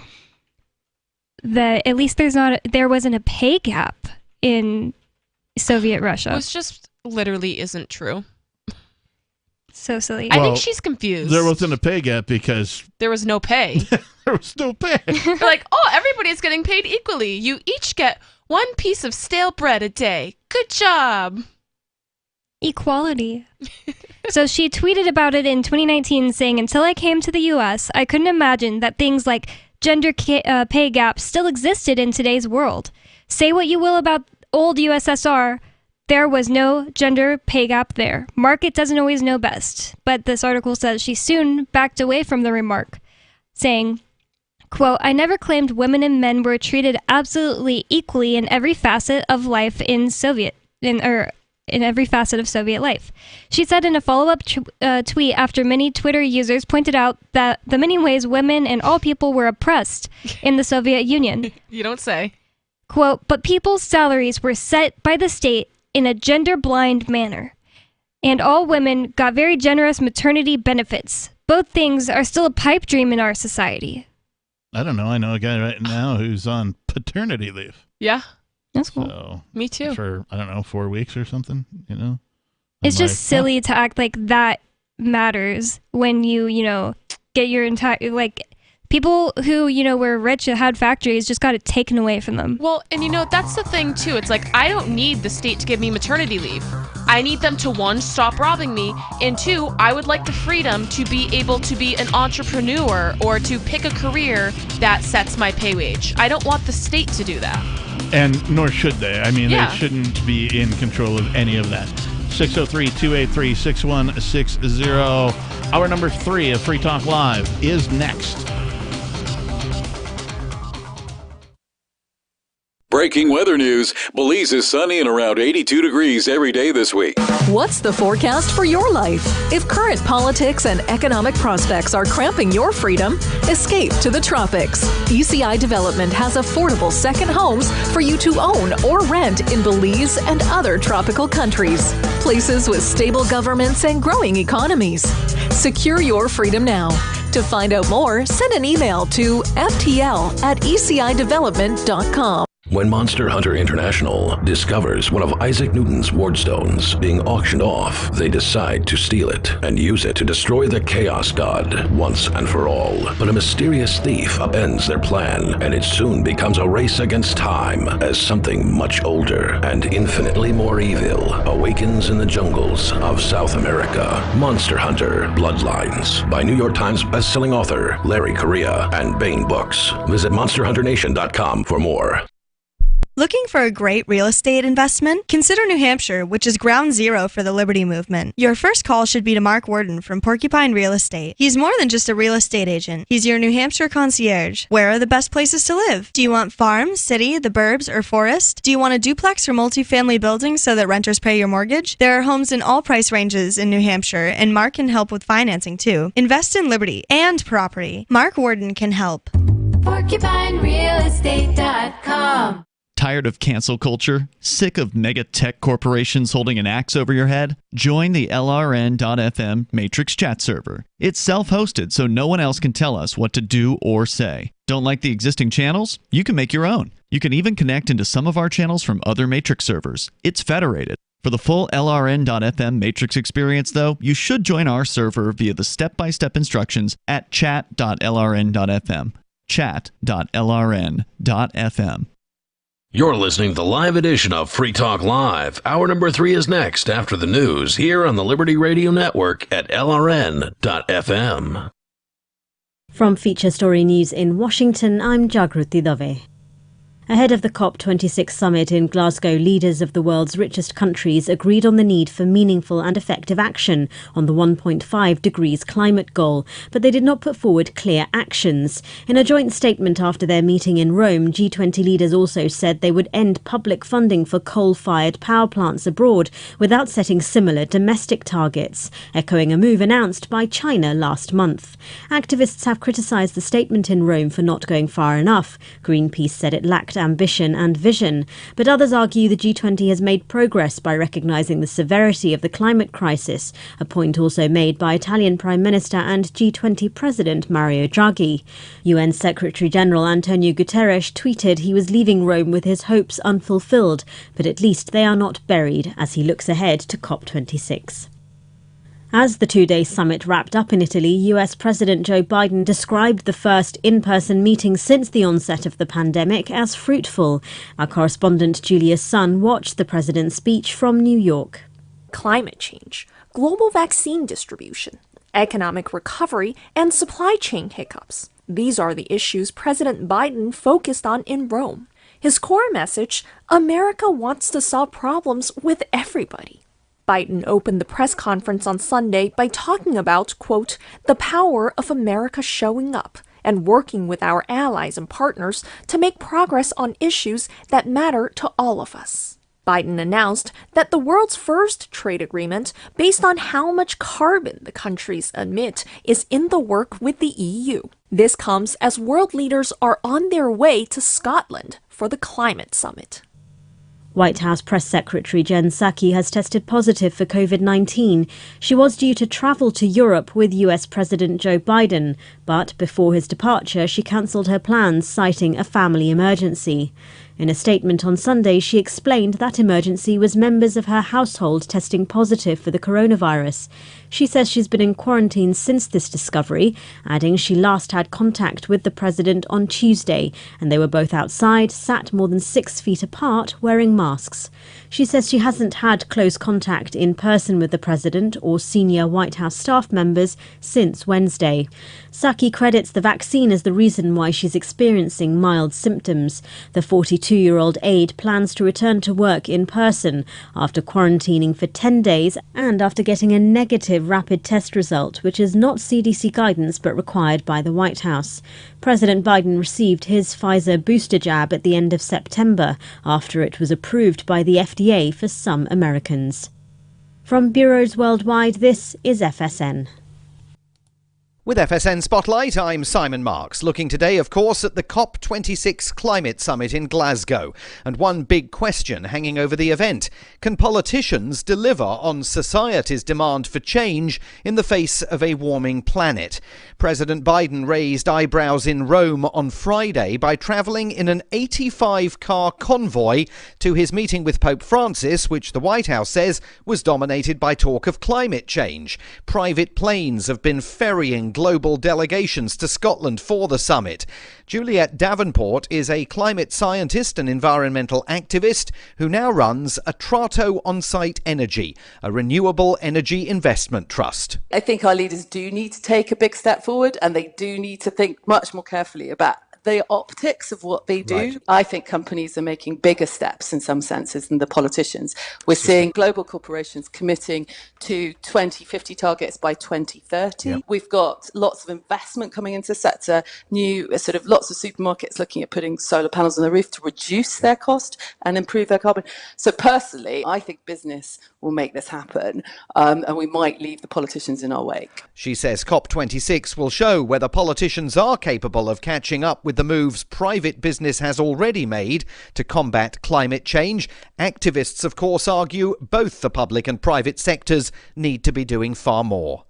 that at least there wasn't a pay gap in Soviet Russia. Which just literally isn't true. So silly. I think she's confused. There wasn't a pay gap because there was no pay. There was no pay. They're like, oh, everybody's getting paid equally. You each get one piece of stale bread a day. Good job. Equality. So she tweeted about it in 2019 saying, until I came to the U.S., I couldn't imagine that things like gender pay gaps still existed in today's world. Say what you will about old USSR, there was no gender pay gap there. Market doesn't always know best. But this article says she soon backed away from the remark, saying, quote, I never claimed women and men were treated absolutely equally in every facet of life in every facet of Soviet life. She said in a follow-up tweet after many Twitter users pointed out that the many ways women and all people were oppressed in the Soviet Union. You don't say. Quote, but people's salaries were set by the state in a gender-blind manner, and all women got very generous maternity benefits. Both things are still a pipe dream in our society. I don't know. I know a guy right now who's on paternity leave. Yeah. That's cool. So, me too. For, 4 weeks or something, It's just silly to act like that matters when you, get your entire, people who, were rich and had factories just got it taken away from them. Well, and that's the thing too. It's like, I don't need the state to give me maternity leave. I need them to, 1, stop robbing me, and 2, I would like the freedom to be able to be an entrepreneur or to pick a career that sets my pay wage. I don't want the state to do that. And nor should they. I mean, They shouldn't be in control of any of that. 603-283-6160. Hour number 3 of Free Talk Live is next. Breaking weather news. Belize is sunny and around 82 degrees every day this week. What's the forecast for your life? If current politics and economic prospects are cramping your freedom, escape to the tropics. ECI Development has affordable second homes for you to own or rent in Belize and other tropical countries. Places with stable governments and growing economies. Secure your freedom now. To find out more, send an email to ftl@ecidevelopment.com. When Monster Hunter International discovers one of Isaac Newton's wardstones being auctioned off, they decide to steal it and use it to destroy the Chaos God once and for all. But a mysterious thief upends their plan, and it soon becomes a race against time as something much older and infinitely more evil awakens in the jungles of South America. Monster Hunter Bloodlines by New York Times bestselling author Larry Correia and Baen Books. Visit monsterhunternation.com for more. Looking for a great real estate investment? Consider New Hampshire, which is ground zero for the Liberty Movement. Your first call should be to Mark Worden from Porcupine Real Estate. He's more than just a real estate agent. He's your New Hampshire concierge. Where are the best places to live? Do you want farm, city, the burbs, or forest? Do you want a duplex or multifamily building so that renters pay your mortgage? There are homes in all price ranges in New Hampshire, and Mark can help with financing too. Invest in Liberty and property. Mark Worden can help. PorcupineRealEstate.com. Tired of cancel culture? Sick of mega tech corporations holding an axe over your head? Join the LRN.FM Matrix chat server. It's self-hosted, so no one else can tell us what to do or say. Don't like the existing channels? You can make your own. You can even connect into some of our channels from other Matrix servers. It's federated. For the full LRN.FM Matrix experience, though, you should join our server via the step-by-step instructions at chat.lrn.fm. chat.lrn.fm. You're listening to the live edition of Free Talk Live. Hour number 3 is next after the news here on the Liberty Radio Network at LRN.FM. From Feature Story News in Washington, I'm Jagruti Dave. Ahead of the COP26 summit in Glasgow, leaders of the world's richest countries agreed on the need for meaningful and effective action on the 1.5 degrees climate goal, but they did not put forward clear actions. In a joint statement after their meeting in Rome, G20 leaders also said they would end public funding for coal-fired power plants abroad without setting similar domestic targets, echoing a move announced by China last month. Activists have criticised the statement in Rome for not going far enough. Greenpeace said it lacked ambition and vision, but others argue the G20 has made progress by recognising the severity of the climate crisis, a point also made by Italian Prime Minister and G20 President Mario Draghi. UN Secretary-General Antonio Guterres tweeted he was leaving Rome with his hopes unfulfilled, but at least they are not buried as he looks ahead to COP26. As the two-day summit wrapped up in Italy, US President Joe Biden described the first in-person meeting since the onset of the pandemic as fruitful. Our correspondent Julia Sun watched the president's speech from New York. Climate change, global vaccine distribution, economic recovery, and supply chain hiccups. These are the issues President Biden focused on in Rome. His core message, America wants to solve problems with everybody. Biden opened the press conference on Sunday by talking about, quote, the power of America showing up and working with our allies and partners to make progress on issues that matter to all of us. Biden announced that the world's first trade agreement based on how much carbon the countries emit is in the work with the EU. This comes as world leaders are on their way to Scotland for the climate summit. White House Press Secretary Jen Psaki has tested positive for COVID-19. She was due to travel to Europe with US President Joe Biden, but before his departure, she cancelled her plans, citing a family emergency. In a statement on Sunday, she explained that emergency was members of her household testing positive for the coronavirus. She says she's been in quarantine since this discovery, adding she last had contact with the president on Tuesday, and they were both outside, sat more than 6 feet apart, wearing masks. She says she hasn't had close contact in person with the president or senior White House staff members since Wednesday. Psaki credits the vaccine as the reason why she's experiencing mild symptoms. The 42-year-old aide plans to return to work in person after quarantining for 10 days and after getting a negative rapid test result, which is not CDC guidance but required by the White House. President Biden received his Pfizer booster jab at the end of September after it was approved by the FDA for some Americans. From bureaus worldwide, this is FSN. With FSN Spotlight, I'm Simon Marks, looking today, of course, at the COP26 Climate Summit in Glasgow. And one big question hanging over the event: can politicians deliver on society's demand for change in the face of a warming planet? President Biden raised eyebrows in Rome on Friday by travelling in an 85-car convoy to his meeting with Pope Francis, which the White House says was dominated by talk of climate change. Private planes have been ferrying global delegations to Scotland for the summit. Juliet Davenport is a climate scientist and environmental activist who now runs Atrato On-Site Energy, a renewable energy investment trust. I think our leaders do need to take a big step forward, and they do need to think much more carefully about the optics of what they do. Right. I think companies are making bigger steps in some senses than the politicians. We're seeing global corporations committing to 2050 targets by 2030. Yep. We've got lots of investment coming into the sector, lots of supermarkets looking at putting solar panels on the roof to reduce their cost and improve their carbon. So personally, I think business will make this happen, and we might leave the politicians in our wake. She says COP26 will show whether politicians are capable of catching up with the moves private business has already made to combat climate change. Activists, of course, argue both the public and private sectors need to be doing far more.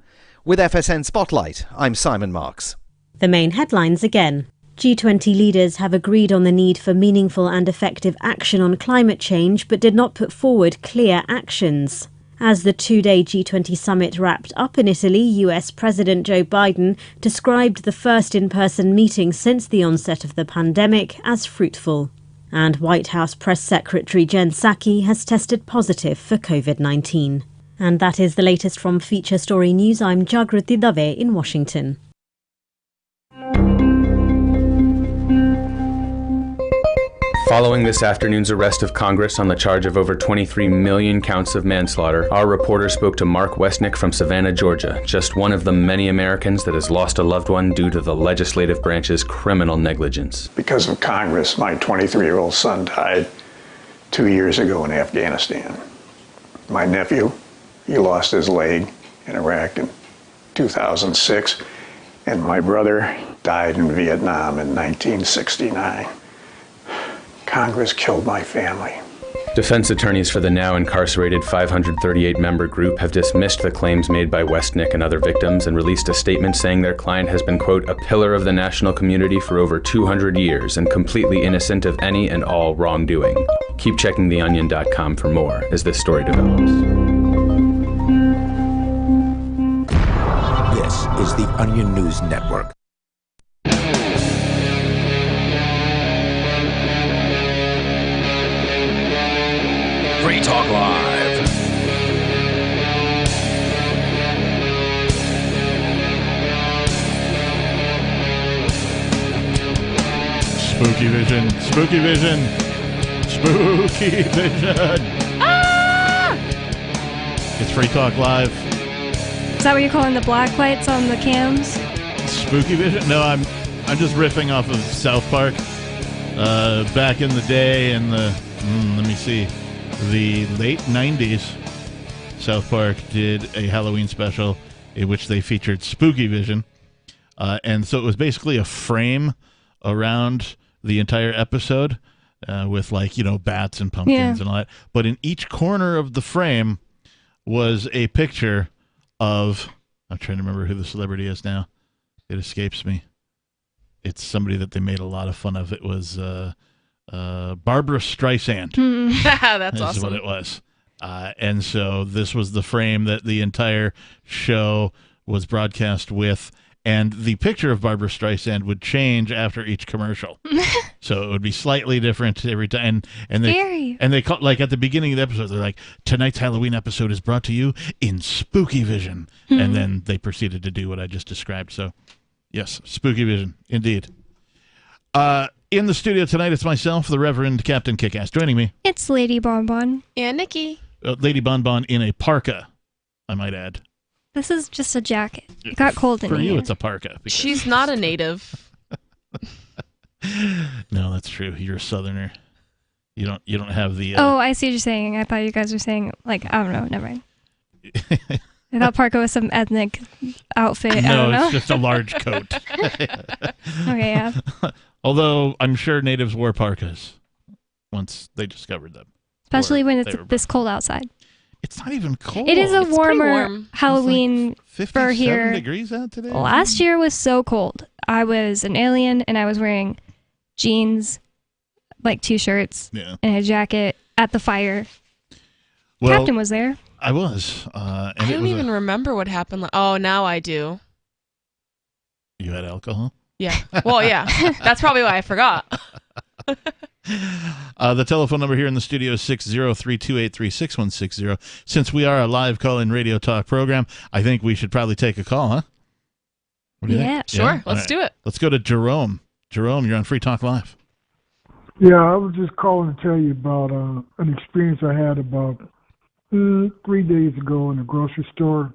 With FSN Spotlight, I'm Simon Marks. The main headlines again. G20 leaders have agreed on the need for meaningful and effective action on climate change, but did not put forward clear actions. As the two-day G20 summit wrapped up in Italy, US President Joe Biden described the first in-person meeting since the onset of the pandemic as fruitful. And White House Press Secretary Jen Psaki has tested positive for COVID-19. And that is the latest from Feature Story News. I'm Jagruti Dave in Washington. Following this afternoon's arrest of Congress on the charge of over 23 million counts of manslaughter, our reporter spoke to Mark Westnick from Savannah, Georgia, just one of the many Americans that has lost a loved one due to the legislative branch's criminal negligence. Because of Congress, my 23-year-old son died 2 years ago in Afghanistan. My nephew, he lost his leg in Iraq in 2006, and my brother died in Vietnam in 1969. Congress killed my family. Defense attorneys for the now incarcerated 538-member group have dismissed the claims made by Westnick and other victims and released a statement saying their client has been, quote, a pillar of the national community for over 200 years and completely innocent of any and all wrongdoing. Keep checking theonion.com for more as this story develops. This is the Onion News Network. Free Talk Live. Spooky vision. Spooky vision. Spooky vision. Ah! It's Free Talk Live. Is that what you're calling the black lights on the cams? Spooky vision? No, I'm just riffing off of South Park. Back in the day in the let me see. The late 90s, South Park did a Halloween special in which they featured Spooky Vision. And so it was basically a frame around the entire episode with, like, you know, bats and pumpkins and all that. But in each corner of the frame was a picture of, I'm trying to remember who the celebrity is now. It escapes me. It's somebody that they made a lot of fun of. It was Barbara Streisand. That's awesome. What it was. And so this was the frame that the entire show was broadcast with, and the picture of Barbara Streisand would change after each commercial. So it would be slightly different every time. And they call, like, at the beginning of the episode, they're like, tonight's Halloween episode is brought to you in Spooky Vision. And then they proceeded to do what I just described. So yes, Spooky Vision, indeed. In the studio tonight, it's myself, the Reverend Captain Kickass. Joining me, it's Lady Bonbon. And Nikki. Lady Bonbon in a parka, I might add. This is just a jacket. It got cold in here. For you, here. it's a parka. She's not a native. No, that's true. You're a Southerner. You don't have the... Oh, I see what you're saying. I thought you guys were saying, like, I don't know. Never mind. I thought parka was some ethnic outfit. I don't know. It's just a large coat. Okay, yeah. Although I'm sure natives wore parkas once they discovered them. Especially when it's this cold outside. It's not even cold. It is a It's warmer Halloween for here. 57 degrees out today. Last year was so cold. I was an alien and I was wearing jeans, like 2 shirts, and a jacket at the fire. Well, Captain was there. I was. I don't even remember what happened. Oh, now I do. You had alcohol? Yeah. Well, yeah. That's probably why I forgot. The telephone number here in the studio is 603-283-6160. Since we are a live call-in radio talk program, I think we should probably take a call, huh? What do you think? Sure. Let's do it. Let's go to Jerome Jerome, you're on Free Talk Live. Yeah, I was just calling to tell you about an experience I had about 3 days ago in a grocery store.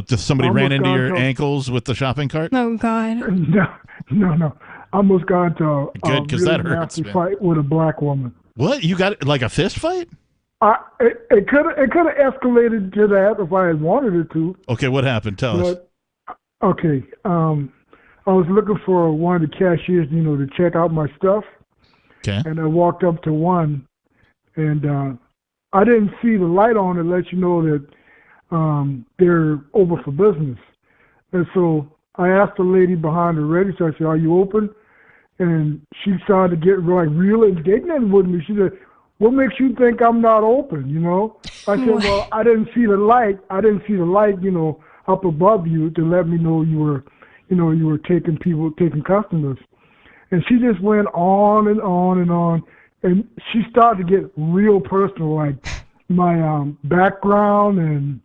Just somebody ran into your ankles with the shopping cart? Oh, God. No. I almost got into a Good, 'cause really that hurts, nasty man. fight with a black woman. What? You got like a fist fight? It could have escalated to that if I had wanted it to. Okay, what happened? Tell us. Okay, I was looking for one of the cashiers, to check out my stuff. Okay. And I walked up to one, and I didn't see the light on to let you know that they're over for business. And so I asked the lady behind the register, I said, "Are you open?" And she started to get real indignant with me. She said, "What makes you think I'm not open?" I said, "Well, I didn't see the light. Up above you to let me know you were taking customers." And she just went on and on and on. And she started to get real personal, like my background and,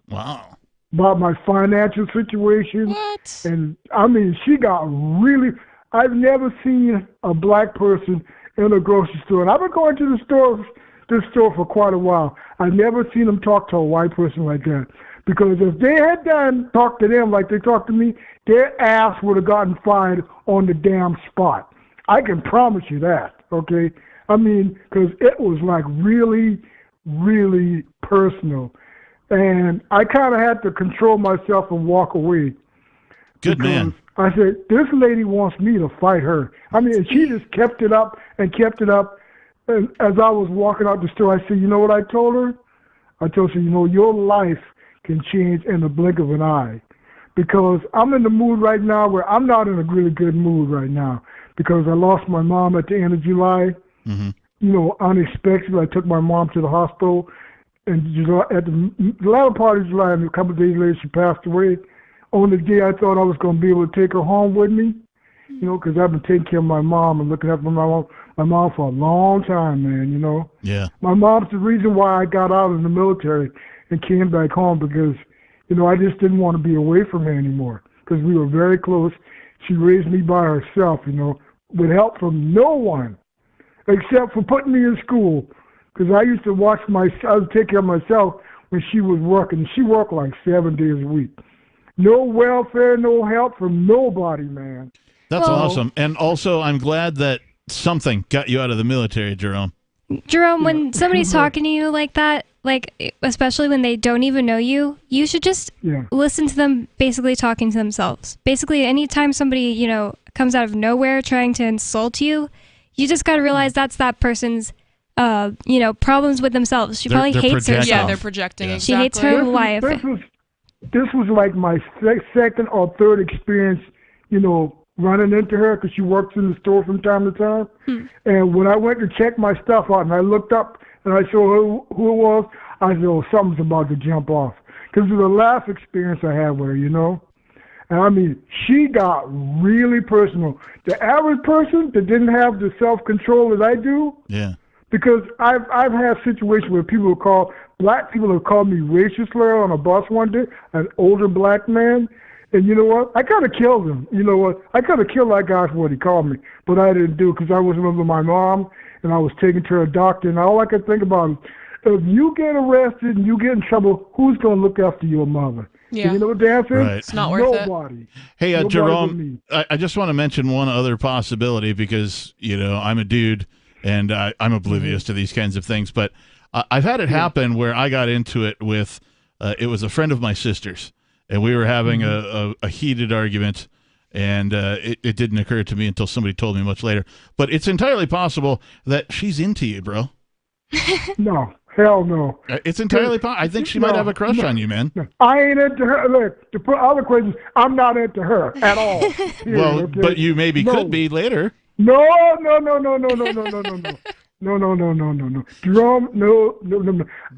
wow, about my financial situation. What? And I mean, she got really. I've never seen a black person in a grocery store, and I've been going to this store for quite a while. I've never seen them talk to a white person like that. Because if they had talked to them like they talked to me, their ass would have gotten fired on the damn spot. I can promise you that, okay? I mean, because it was like really, really personal. And I kind of had to control myself and walk away. Good man. I said, this lady wants me to fight her. I mean, she just kept it up and kept it up. And as I was walking out the store, I said, you know what I told her? I told her, your life can change in the blink of an eye. Because I'm in the mood right now where I'm not in a really good mood right now. Because I lost my mom at the end of July. Mm-hmm. Unexpectedly, I took my mom to the hospital. And at the latter part of July, and a couple of days later, she passed away. On the day I thought I was going to be able to take her home with me, because I've been taking care of my mom and looking after my mom for a long time, man, Yeah. My mom's the reason why I got out of the military and came back home because, I just didn't want to be away from her anymore because we were very close. She raised me by herself, with help from no one except for putting me in school because I used to I would take care of myself when she was working. She worked like 7 days a week. No welfare, no help from nobody, man. That's awesome. And also, I'm glad that something got you out of the military, Jerome. Jerome, when somebody's talking to you like that, like especially when they don't even know you, you should just listen to them basically talking to themselves. Basically, anytime somebody, comes out of nowhere trying to insult you, you just got to realize that's that person's, problems with themselves. She probably hates herself. Yeah, they're projecting. Yeah. Exactly. She hates her life. This was like my second or third experience, running into her because she works in the store from time to time. And when I went to check my stuff out and I looked up and I saw who it was, I said, oh, something's about to jump off. Because it was the last experience I had with her, And I mean, she got really personal. The average person that didn't have the self-control that I do, because I've had situations where black people have called me racial slur on a bus one day, an older black man. And you know what? I could have killed him. You know what? I could have killed that guy for what he called me. But I didn't do it because I was with my mom and I was taking to a doctor. And all I could think about is, if you get arrested and you get in trouble, who's going to look after your mother? Yeah. You know what the answer is? Right. It's not worth Nobody. Hey, Nobody Jerome, I just want to mention one other possibility because, I'm a dude and I'm oblivious to these kinds of things. But I've had it happen where I got into it with, it was a friend of my sister's. And we were having a heated argument, and it didn't occur to me until somebody told me much later. But it's entirely possible that she's into you, bro. No, hell no. It's entirely possible. I think she might have a crush on you, man. No. I ain't into her. Look, to put other questions, I'm not into her at all. Well, but you maybe could be later. No. Jerome, no.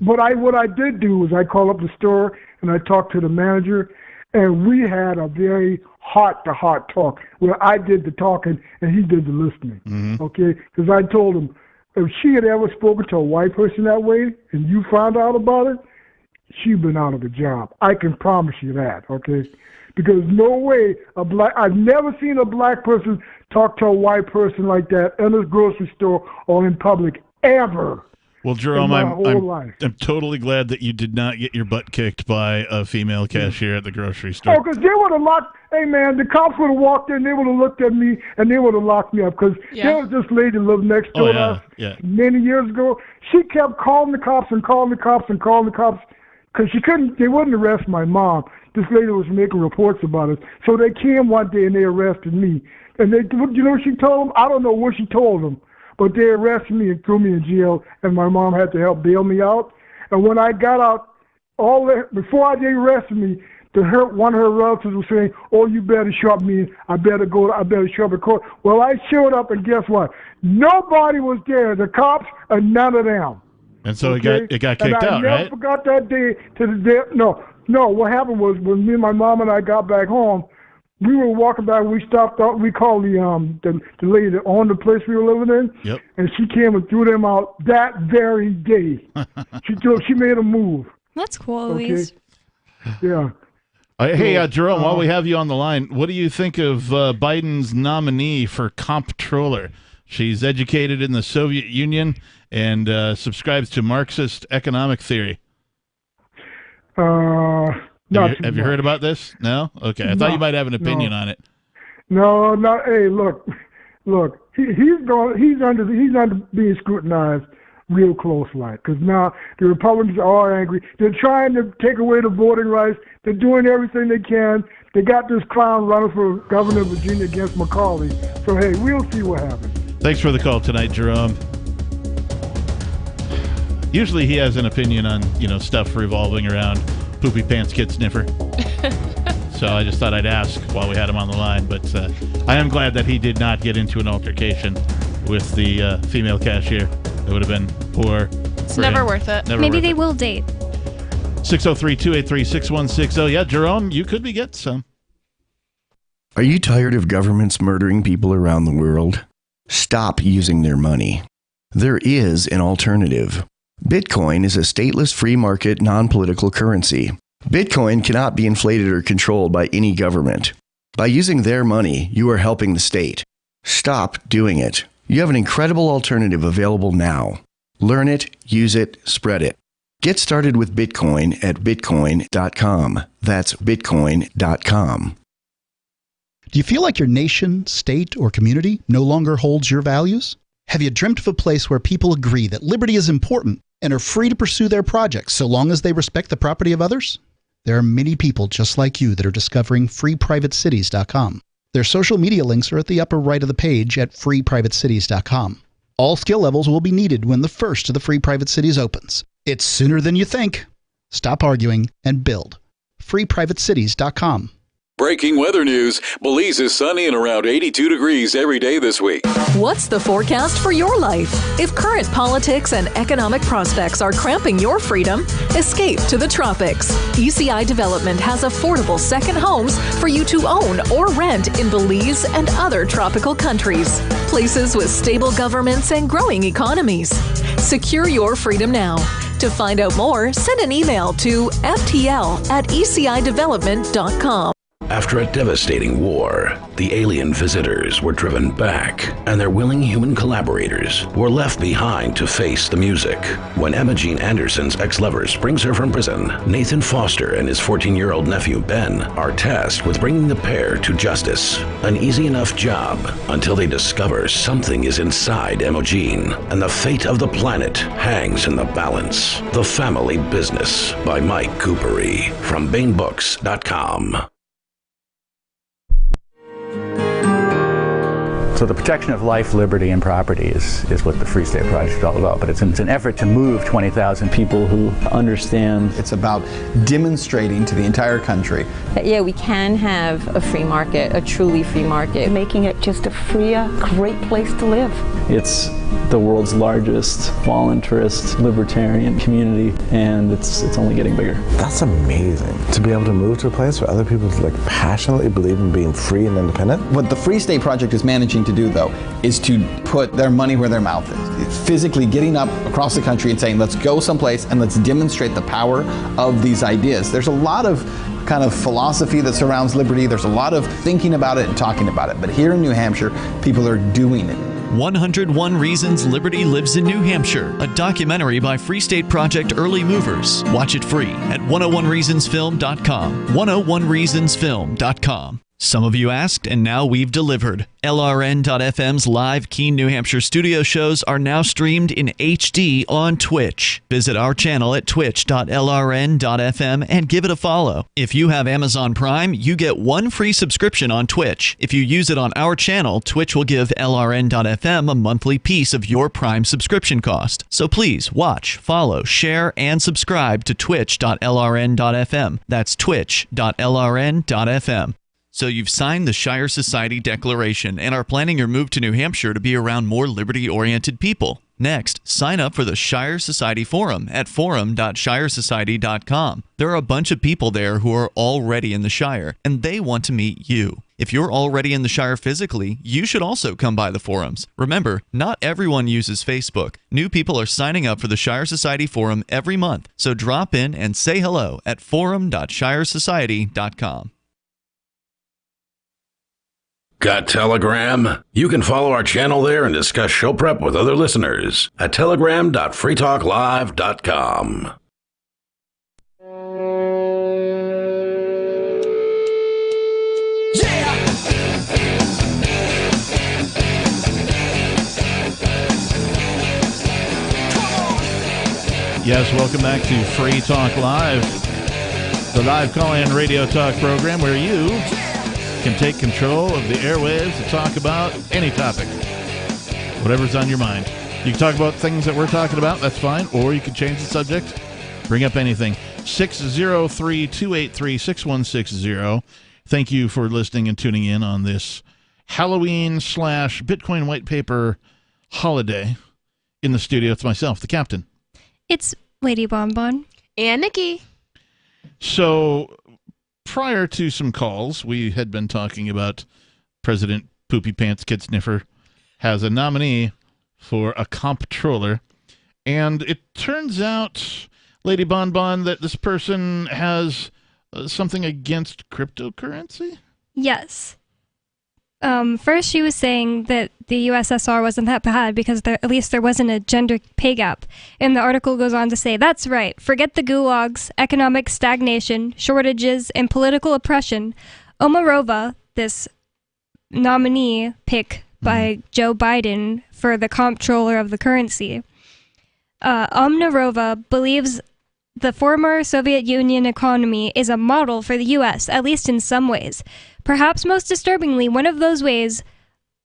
What I did do was I called up the store and I talked to the manager, and we had a very heart-to-heart talk where I did the talking and he did the listening. Mm-hmm. Okay? Because I told him if she had ever spoken to a white person that way and you found out about it, she'd been out of a job. I can promise you that. Okay? because no way I've never seen a black person talk to a white person like that in a grocery store or in public ever. Well, Jerome, I'm totally glad that you did not get your butt kicked by a female cashier at the grocery store. Oh, because they would have locked. Hey, man, the cops would have walked in. They would have looked at me and they would have locked me up because there was this lady that lived next door to us many years ago. She kept calling the cops and calling the cops and calling the cops because they wouldn't arrest my mom. This lady was making reports about us. So they came one day and they arrested me. And you know what she told them? I don't know what she told them. But they arrested me and threw me in jail, and my mom had to help bail me out. And when I got out, before they arrested me, one of her relatives was saying, "Oh, you better show up me. I better show up in court." Well, I showed up, and guess what? Nobody was there. The cops and none of them. And so it got kicked out, right? I never forgot that day to the day. No. What happened was when me and my mom and I got back home, we were walking back. We stopped out. We called the lady that owned the place we were living in. Yep. And she came and threw them out that very day. She made a move. That's cool, Louise. Yeah. Hey, Jerome, while we have you on the line, what do you think of Biden's nominee for comptroller? She's educated in the Soviet Union and subscribes to Marxist economic theory. Have you heard about this? No? Okay. I thought you might have an opinion on it. No. Hey, look. He's under being scrutinized real close, like, because now the Republicans are angry. They're trying to take away the voting rights. They're doing everything they can. They got this clown running for governor of Virginia against McCauley. So hey, we'll see what happens. Thanks for the call tonight, Jerome. Usually he has an opinion on stuff revolving around Poopy Pants Kid Sniffer. So I just thought I'd ask while we had him on the line. But I am glad that he did not get into an altercation with the female cashier. It would have been poor. It's never worth it. Maybe they will date. 603-283-6160. Yeah, Jerome, you could be getting some. Are you tired of governments murdering people around the world? Stop using their money. There is an alternative. Bitcoin is a stateless, free market, non-political currency. Bitcoin cannot be inflated or controlled by any government. By using their money, you are helping the state. Stop doing it. You have an incredible alternative available now. Learn it, use it, spread it. Get started with Bitcoin at bitcoin.com. That's bitcoin.com. Do you feel like your nation, state, or community no longer holds your values? Have you dreamt of a place where people agree that liberty is important and are free to pursue their projects so long as they respect the property of others? There are many people just like you that are discovering freeprivatecities.com. Their social media links are at the upper right of the page at freeprivatecities.com. All skill levels will be needed when the first of the Free Private Cities opens. It's sooner than you think. Stop arguing and build. freeprivatecities.com. Breaking weather news. Belize is sunny and around 82 degrees every day this week. What's the forecast for your life? If current politics and economic prospects are cramping your freedom, escape to the tropics. ECI Development has affordable second homes for you to own or rent in Belize and other tropical countries. Places with stable governments and growing economies. Secure your freedom now. To find out more, send an email to ftl@ecidevelopment.com. After a devastating war, the alien visitors were driven back, and their willing human collaborators were left behind to face the music. When Emma Jean Anderson's ex-lover brings her from prison, Nathan Foster and his 14-year-old nephew Ben are tasked with bringing the pair to justice. An easy enough job until they discover something is inside Emma Jean, and the fate of the planet hangs in the balance. The Family Business by Mike Coopery from BaneBooks.com. So the protection of life, liberty, and property is what the Free State Project is all about. But it's an effort to move 20,000 people who understand. It's about demonstrating to the entire country that, yeah, we can have a free market, a truly free market. Making it just a freer, great place to live. It's the world's largest voluntarist libertarian community, and it's only getting bigger. That's amazing, to be able to move to a place where other people passionately believe in being free and independent. What the Free State Project is managing to do, though, is to put their money where their mouth is. It's physically getting up across the country and saying, let's go someplace and let's demonstrate the power of these ideas. There's a lot of kind of philosophy that surrounds liberty. There's a lot of thinking about it and talking about it. But here in New Hampshire, people are doing it. 101 Reasons Liberty Lives in New Hampshire, a documentary by Free State Project Early Movers. Watch it free at 101reasonsfilm.com. 101reasonsfilm.com. Some of you asked, and now we've delivered. LRN.FM's live Keene, New Hampshire studio shows are now streamed in HD on Twitch. Visit our channel at twitch.lrn.fm and give it a follow. If you have Amazon Prime, you get one free subscription on Twitch. If you use it on our channel, Twitch will give LRN.FM a monthly piece of your Prime subscription cost. So please watch, follow, share, and subscribe to twitch.lrn.fm. That's twitch.lrn.fm. So you've signed the Shire Society Declaration and are planning your move to New Hampshire to be around more liberty-oriented people. Next, sign up for the Shire Society Forum at forum.shiresociety.com. There are a bunch of people there who are already in the Shire, and they want to meet you. If you're already in the Shire physically, you should also come by the forums. Remember, not everyone uses Facebook. New people are signing up for the Shire Society Forum every month, so drop in and say hello at forum.shiresociety.com. Got Telegram? You can follow our channel there and discuss show prep with other listeners at telegram.freetalklive.com. Yes, welcome back to Free Talk Live, the live call-in radio talk program where you can take control of the airwaves to talk about any topic, whatever's on your mind. You can talk about things that we're talking about, that's fine, or you can change the subject, bring up anything. 603-283-6160. Thank you for listening and tuning in on this Halloween/Bitcoin white paper holiday. In the studio, it's myself, the captain. It's Lady Bonbon. And Nikki. So, prior to some calls, we had been talking about President Poopy Pants Kid Sniffer has a nominee for a comptroller. And it turns out, Lady Bonbon, that this person has something against cryptocurrency? Yes. First, she was saying that the USSR wasn't that bad because at least there wasn't a gender pay gap. And the article goes on to say, that's right. Forget the gulags, economic stagnation, shortages, and political oppression. Omarova, this nominee pick by Joe Biden for the comptroller of the currency, Omarova believes the former Soviet Union economy is a model for the U.S., at least in some ways. Perhaps most disturbingly, one of those ways,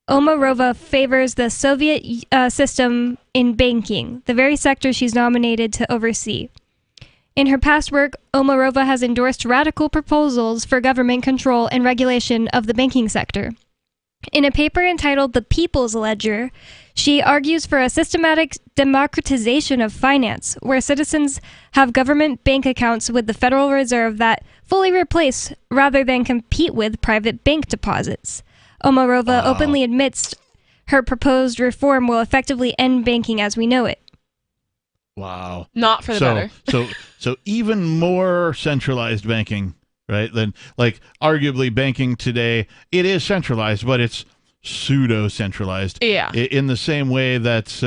Omarova favors the Soviet system in banking, the very sector she's nominated to oversee. In her past work, Omarova has endorsed radical proposals for government control and regulation of the banking sector. In a paper entitled The People's Ledger, she argues for a systematic democratization of finance, where citizens have government bank accounts with the Federal Reserve that fully replace rather than compete with private bank deposits. Omarova openly admits her proposed reform will effectively end banking as we know it. Wow. Not for the better. So even more centralized banking, right? Then, like, arguably banking today, it is centralized, but it's pseudo-centralized. Yeah. In the same way that,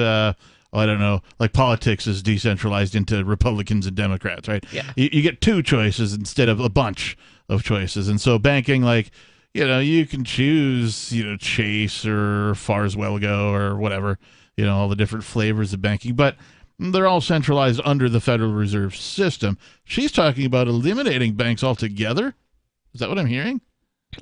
I don't know, like politics is decentralized into Republicans and Democrats, right? Yeah. You get two choices instead of a bunch of choices. And so banking, like, you can choose, Chase or Farswell or whatever, all the different flavors of banking, but they're all centralized under the Federal Reserve System. She's talking about eliminating banks altogether. Is that what I'm hearing?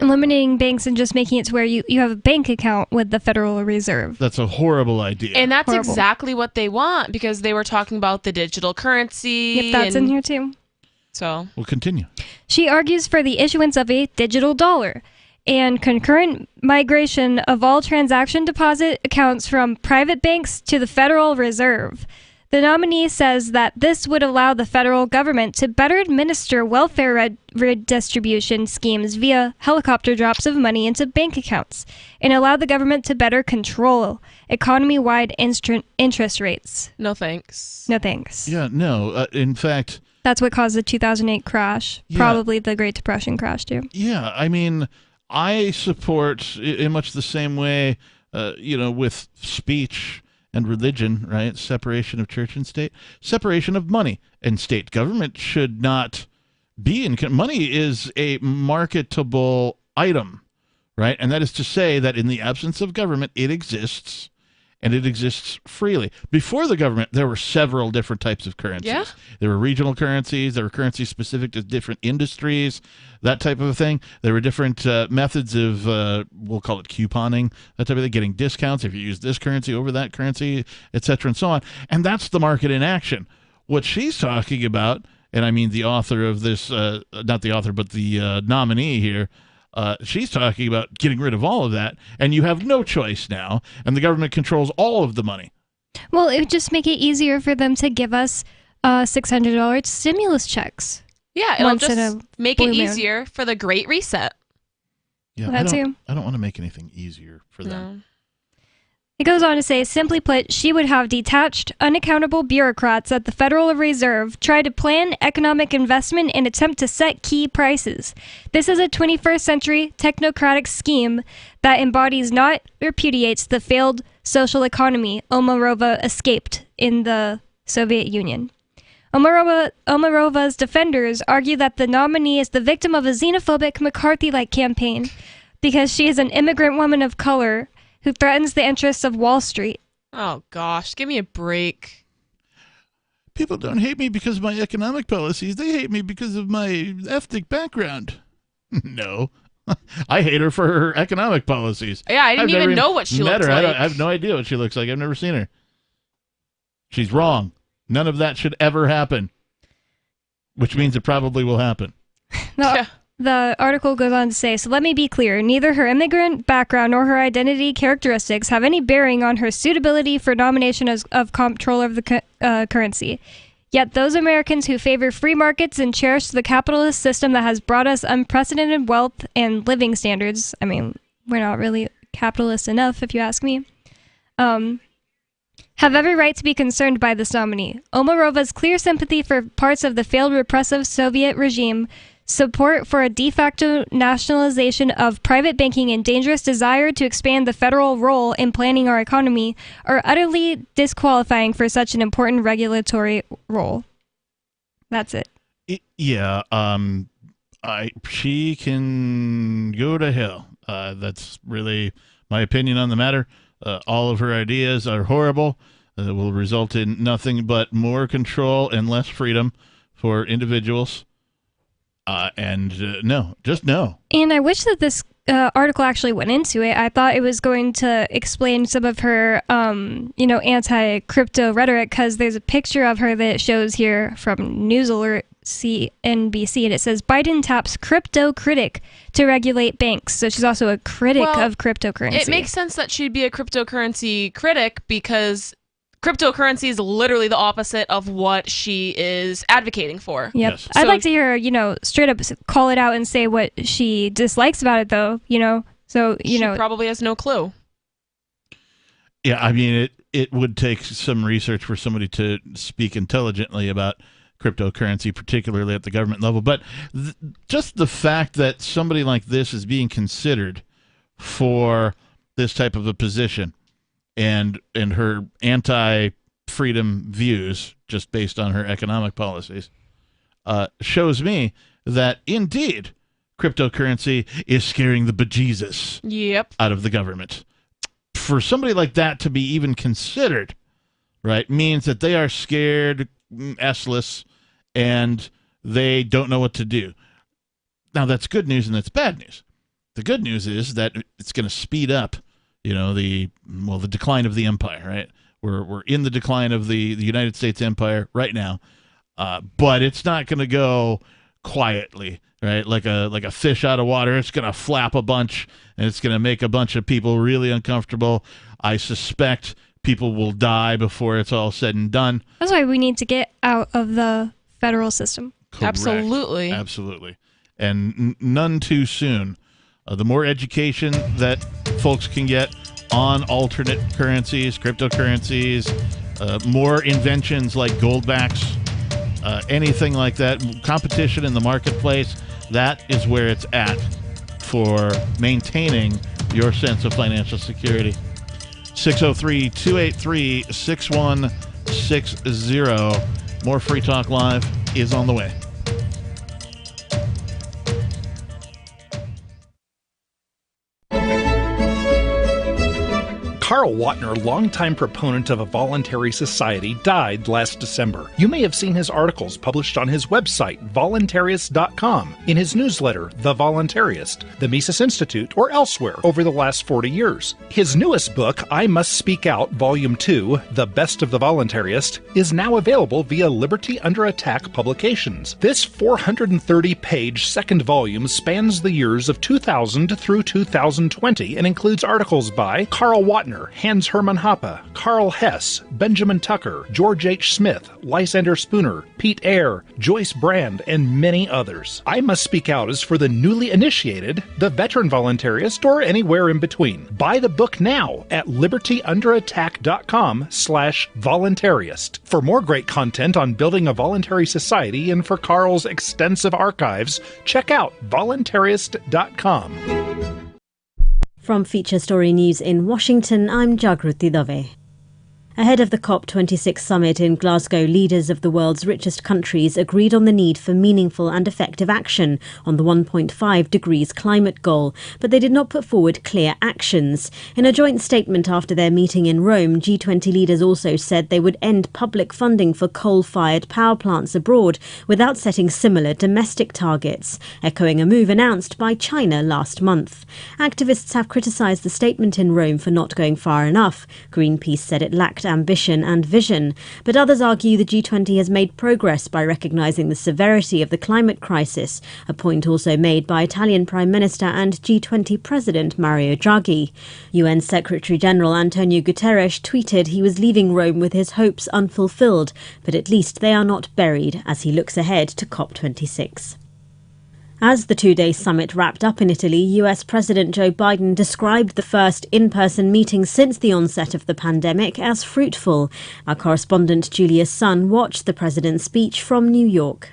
Eliminating banks and just making it to where you have a bank account with the Federal Reserve. That's a horrible idea. And that's exactly what they want, because they were talking about the digital currency. Yep, that's in here too. So we'll continue. She argues for the issuance of a digital dollar and concurrent migration of all transaction deposit accounts from private banks to the Federal Reserve. The nominee says that this would allow the federal government to better administer welfare redistribution schemes via helicopter drops of money into bank accounts and allow the government to better control economy-wide interest rates. No thanks. No thanks. Yeah, no. In fact, That's what caused the 2008 crash. Yeah. Probably the Great Depression crash, too. Yeah, I mean, I support in much the same way, with speech and religion, right? Separation of church and state, separation of money and state. Government should not be in. Money is a marketable item, right? And that is to say that in the absence of government, it exists. And it exists freely. Before the government, there were several different types of currencies. Yeah. There were regional currencies. There were currencies specific to different industries, that type of a thing. There were different methods of, we'll call it couponing, that type of thing, getting discounts if you use this currency over that currency, et cetera, and so on. And that's the market in action. What she's talking about, and I mean the author of this, not the author, but the nominee here, she's talking about getting rid of all of that, and you have no choice now, and the government controls all of the money. Well, it would just make it easier for them to give us $600 stimulus checks. Yeah, it'll once in just a make it blue moon. easier for the Great Reset. Yeah, That too. I don't want to make anything easier for them. It goes on to say, simply put, she would have detached, unaccountable bureaucrats at the Federal Reserve try to plan economic investment and attempt to set key prices. This is a 21st century technocratic scheme that embodies, not repudiates, the failed social economy Omarova escaped in the Soviet Union. Omarova's defenders argue that the nominee is the victim of a xenophobic McCarthy-like campaign because she is an immigrant woman of color who threatens the interests of Wall Street. Oh, gosh. Give me a break. People don't hate me because of my economic policies. They hate me because of my ethnic background. No. I hate her for her economic policies. Yeah, I didn't even know what she met looked her. like. I have no idea what she looks like. I've never seen her. She's wrong. None of that should ever happen, which means it probably will happen. The article goes on to say, so let me be clear, neither her immigrant background nor her identity characteristics have any bearing on her suitability for nomination of comptroller of the currency. Yet those Americans who favor free markets and cherish the capitalist system that has brought us unprecedented wealth and living standards, I mean, we're not really capitalist enough, if you ask me, have every right to be concerned by this nominee. Omarova's clear sympathy for parts of the failed repressive Soviet regime, support for a de facto nationalization of private banking, and dangerous desire to expand the federal role in planning our economy are utterly disqualifying for such an important regulatory role. That's it. She can go to hell. That's really my opinion on the matter. All of her ideas are horrible. Will result in nothing but more control and less freedom for individuals. No, just no. And I wish that this article actually went into it. I thought it was going to explain some of her, anti-crypto rhetoric, because there's a picture of her that it shows here from News Alert CNBC, and it says, Biden taps crypto critic to regulate banks. So she's also a critic of cryptocurrency. It makes sense that she'd be a cryptocurrency critic because cryptocurrency is literally the opposite of what she is advocating for. Yep. Yes. I'd like to hear her, straight up call it out and say what she dislikes about it, though, So, she probably has no clue. Yeah, I mean, it would take some research for somebody to speak intelligently about cryptocurrency, particularly at the government level. But just the fact that somebody like this is being considered for this type of a position and her anti-freedom views, just based on her economic policies, shows me that, indeed, cryptocurrency is scaring the bejesus out of the government. For somebody like that to be even considered, right, means that they are scared, S-less, and they don't know what to do. Now, that's good news and that's bad news. The good news is that it's going to speed up the decline of the empire, right? We're in the decline of the United States empire right now, but it's not going to go quietly, right? Like a fish out of water. It's going to flap a bunch, and it's going to make a bunch of people really uncomfortable. I suspect people will die before it's all said and done. That's why we need to get out of the federal system. Correct. Absolutely. And none too soon. The more education that folks can get on alternate currencies, cryptocurrencies, more inventions like gold backs, anything like that, competition in the marketplace, that is where it's at for maintaining your sense of financial security. 603-283-6160. More Free Talk Live is on the way. Carl Watner, longtime proponent of a voluntary society, died last December. You may have seen his articles published on his website, voluntarist.com, in his newsletter, The Voluntarist, the Mises Institute, or elsewhere over the last 40 years. His newest book, I Must Speak Out, Volume 2, The Best of the Voluntarist, is now available via Liberty Under Attack Publications. This 430-page second volume spans the years of 2000 through 2020 and includes articles by Carl Watner, Hans Hermann Hoppe, Carl Hess, Benjamin Tucker, George H. Smith, Lysander Spooner, Pete Eyre, Joyce Brand, and many others. I Must Speak Out is for the newly initiated, the veteran voluntarist, or anywhere in between. Buy the book now at libertyunderattack.com/voluntarist. For more great content on building a voluntary society and for Carl's extensive archives, check out voluntarist.com. From Feature Story News in Washington, I'm Jagruti Dave. Ahead of the COP26 summit in Glasgow, leaders of the world's richest countries agreed on the need for meaningful and effective action on the 1.5 degrees climate goal, but they did not put forward clear actions. In a joint statement after their meeting in Rome, G20 leaders also said they would end public funding for coal-fired power plants abroad without setting similar domestic targets, echoing a move announced by China last month. Activists have criticised the statement in Rome for not going far enough. Greenpeace said it lacked ambition and vision, but others argue the G20 has made progress by recognising the severity of the climate crisis, a point also made by Italian Prime Minister and G20 President Mario Draghi. UN Secretary-General Antonio Guterres tweeted he was leaving Rome with his hopes unfulfilled, but at least they are not buried as he looks ahead to COP26. As the two-day summit wrapped up in Italy, US President Joe Biden described the first in-person meeting since the onset of the pandemic as fruitful. Our correspondent Julia Sun watched the president's speech from New York.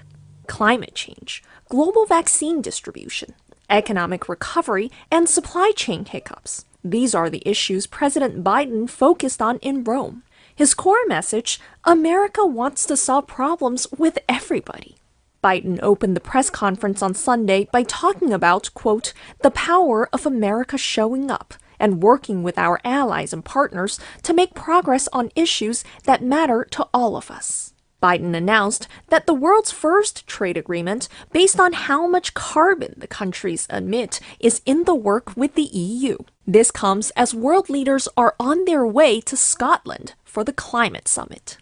Climate change, global vaccine distribution, economic recovery, and supply chain hiccups. These are the issues President Biden focused on in Rome. His core message, America wants to solve problems with everybody. Biden opened the press conference on Sunday by talking about, quote, the power of America showing up and working with our allies and partners to make progress on issues that matter to all of us. Biden announced that the world's first trade agreement, based on how much carbon the countries emit, is in the work with the EU. This comes as world leaders are on their way to Scotland for the climate summit.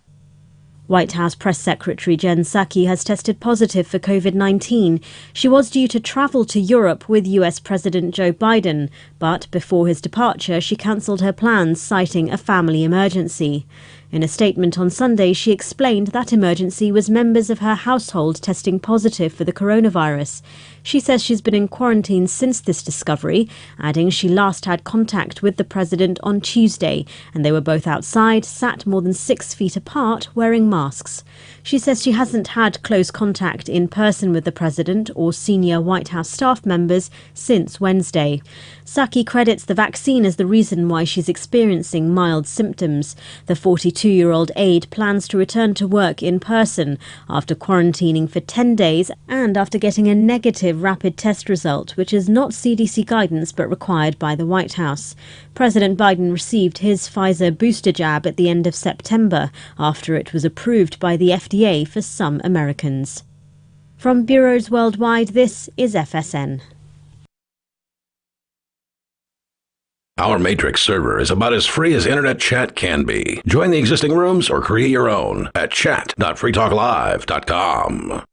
White House Press Secretary Jen Psaki has tested positive for COVID-19. She was due to travel to Europe with US President Joe Biden, but before his departure, she cancelled her plans, citing a family emergency. In a statement on Sunday, she explained that emergency was members of her household testing positive for the coronavirus. She says she's been in quarantine since this discovery, adding she last had contact with the president on Tuesday, and they were both outside, sat more than 6 feet apart, wearing masks. She says she hasn't had close contact in person with the president or senior White House staff members since Wednesday. Psaki credits the vaccine as the reason why she's experiencing mild symptoms. The 42-year-old aide plans to return to work in person after quarantining for 10 days and after getting a negative rapid test result, which is not CDC guidance but required by the White House. President Biden received his Pfizer booster jab at the end of September after it was approved by the FDA for some Americans. From bureaus worldwide, this is FSN. Our Matrix server is about as free as internet chat can be. Join the existing rooms or create your own at chat.freetalklive.com.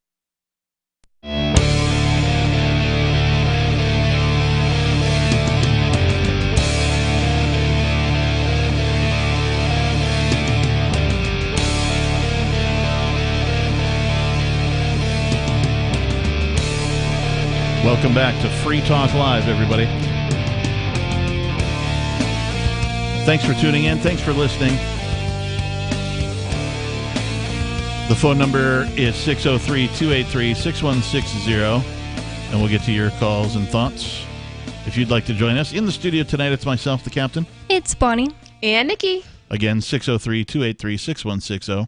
Welcome back to Free Talk Live, everybody. Thanks for tuning in. Thanks for listening. The phone number is 603-283-6160, and we'll get to your calls and thoughts. If you'd like to join us in the studio tonight, it's myself, the captain. It's Bonnie. And Nikki. Again, 603-283-6160.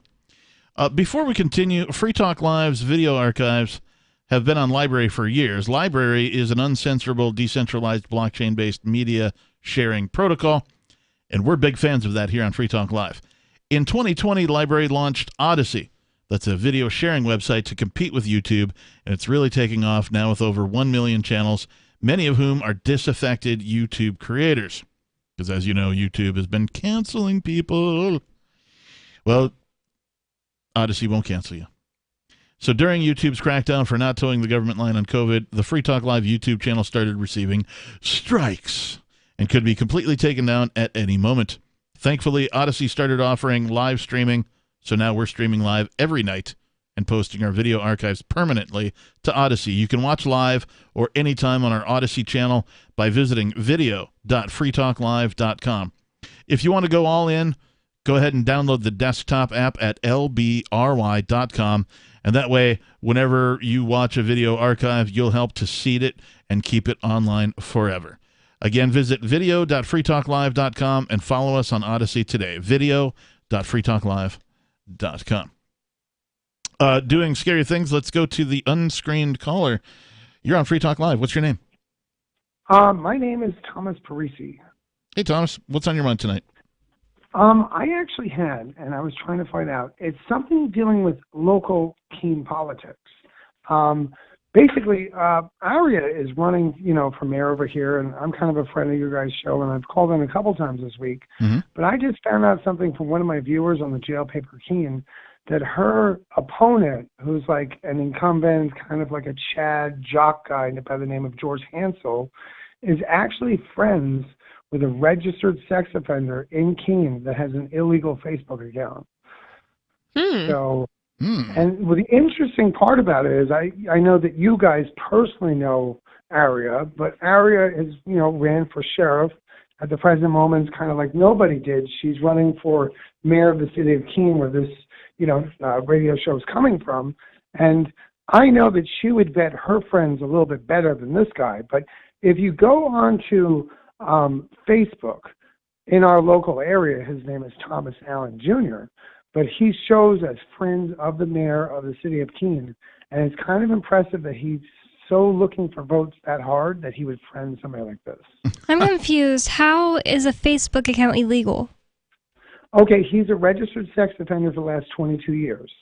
Before we continue, Free Talk Live's video archives have been on Library for years. Library is an uncensorable, decentralized, blockchain-based media sharing protocol, and we're big fans of that here on Free Talk Live. In 2020, Library launched Odyssey. That's a video sharing website to compete with YouTube, and it's really taking off now with over 1 million channels, many of whom are disaffected YouTube creators. Because as you know, YouTube has been canceling people. Well, Odyssey won't cancel you. So during YouTube's crackdown for not towing the government line on COVID, the Free Talk Live YouTube channel started receiving strikes and could be completely taken down at any moment. Thankfully, Odyssey started offering live streaming, so now we're streaming live every night and posting our video archives permanently to Odyssey. You can watch live or anytime on our Odyssey channel by visiting video.freetalklive.com. If you want to go all in, go ahead and download the desktop app at lbry.com, and that way, whenever you watch a video archive, you'll help to seed it and keep it online forever. Again, visit video.freetalklive.com and follow us on Odyssey today. video.freetalklive.com. Doing scary things, let's go to the unscreened caller. You're on Free Talk Live. What's your name? My name is Thomas Parisi. Hey, Thomas. What's on your mind tonight? I actually had, and I was trying to find out, it's something dealing with local Keene politics. Basically, Aria is running, for mayor over here, and I'm kind of a friend of your guys' show, and I've called in a couple times this week. Mm-hmm. But I just found out something from one of my viewers on the Jail Paper Keene, that her opponent, who's like an incumbent, kind of like a Chad jock guy by the name of George Hansel, is actually friends with a registered sex offender in Keene that has an illegal Facebook account. So, and well, the interesting part about it is I know that you guys personally know Aria, but Aria is, ran for sheriff. At the present moment, it's kind of like nobody did. She's running for mayor of the city of Keene, where this radio show is coming from. And I know that she would vet her friends a little bit better than this guy. But if you go on to Facebook in our local area, his name is Thomas Allen Jr., but he shows as friends of the mayor of the city of Keene. And it's kind of impressive that he's so looking for votes that hard that he would friend somebody like this. I'm confused. How is a Facebook account illegal? Okay, he's a registered sex offender for the last 22 years.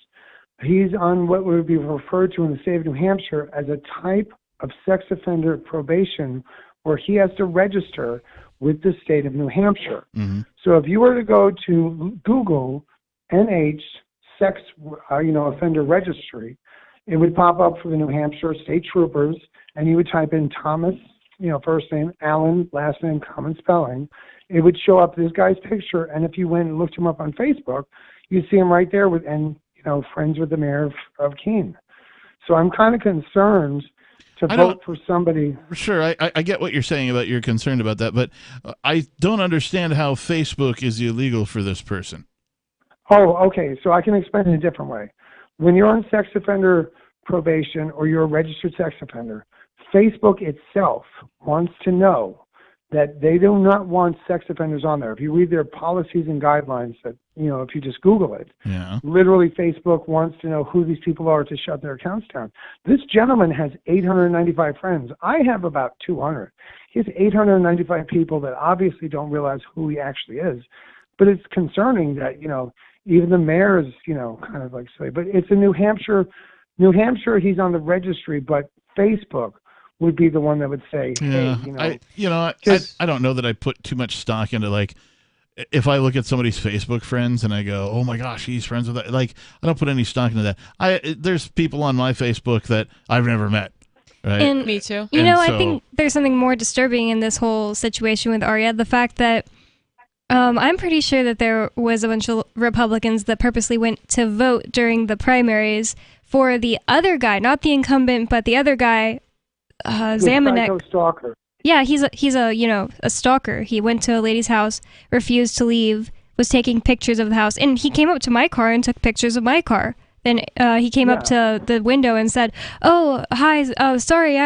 He's on what would be referred to in the state of New Hampshire as a type of sex offender probation, where he has to register with the state of New Hampshire. Mm-hmm. So if you were to go to Google NH sex, offender registry, it would pop up for the New Hampshire State Troopers, and you would type in Thomas, first name, Allen, last name, common spelling. It would show up this guy's picture, and if you went and looked him up on Facebook, you'd see him right there friends with the mayor of Keene. So I'm kind of concerned to vote for somebody. Sure, I get what you're saying about you're concerned about that, but I don't understand how Facebook is illegal for this person. Oh, okay. So I can explain it a different way. When you're on sex offender probation or you're a registered sex offender, Facebook itself wants to know that they do not want sex offenders on there. If you read their policies and guidelines, that if you just Google it, literally Facebook wants to know who these people are to shut their accounts down. This gentleman has 895 friends. I have about 200. He has 895 people that obviously don't realize who he actually is. But it's concerning that, even the mayor is, kind of like silly. But it's in New Hampshire. New Hampshire, he's on the registry, but Facebook would be the one that would say, hey, I don't know that I put too much stock into, if I look at somebody's Facebook friends and I go, oh my gosh, he's friends with that. I don't put any stock into that. There's people on my Facebook that I've never met. Right? And me too. I think there's something more disturbing in this whole situation with Aria. The fact that I'm pretty sure that there was a bunch of Republicans that purposely went to vote during the primaries for the other guy, not the incumbent, but the other guy, Zamenek. Stalker. Yeah, he's a stalker. He went to a lady's house, refused to leave, was taking pictures of the house, and he came up to my car and took pictures of my car. Then he came up to the window and said, "Oh, hi, sorry,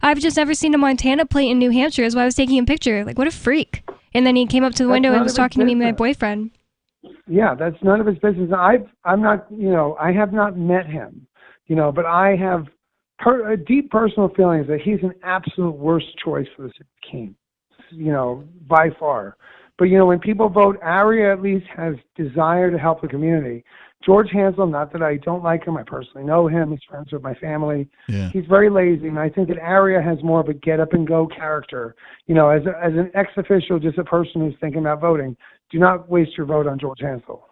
I've just never seen a Montana plate in New Hampshire, is why I was taking a picture." Like, what a freak. And then he came up to the window and was talking to me and my boyfriend. Yeah, that's none of his business. I'm not, I have not met him, but I have deep personal feelings that he's an absolute worst choice for the city king, by far. But, when people vote, Aria at least has desire to help the community. George Hansel, not that I don't like him, I personally know him, he's friends with my family. Yeah. He's very lazy, and I think that Aria has more of a get-up-and-go character. As an ex-official, just a person who's thinking about voting, do not waste your vote on George Hansel.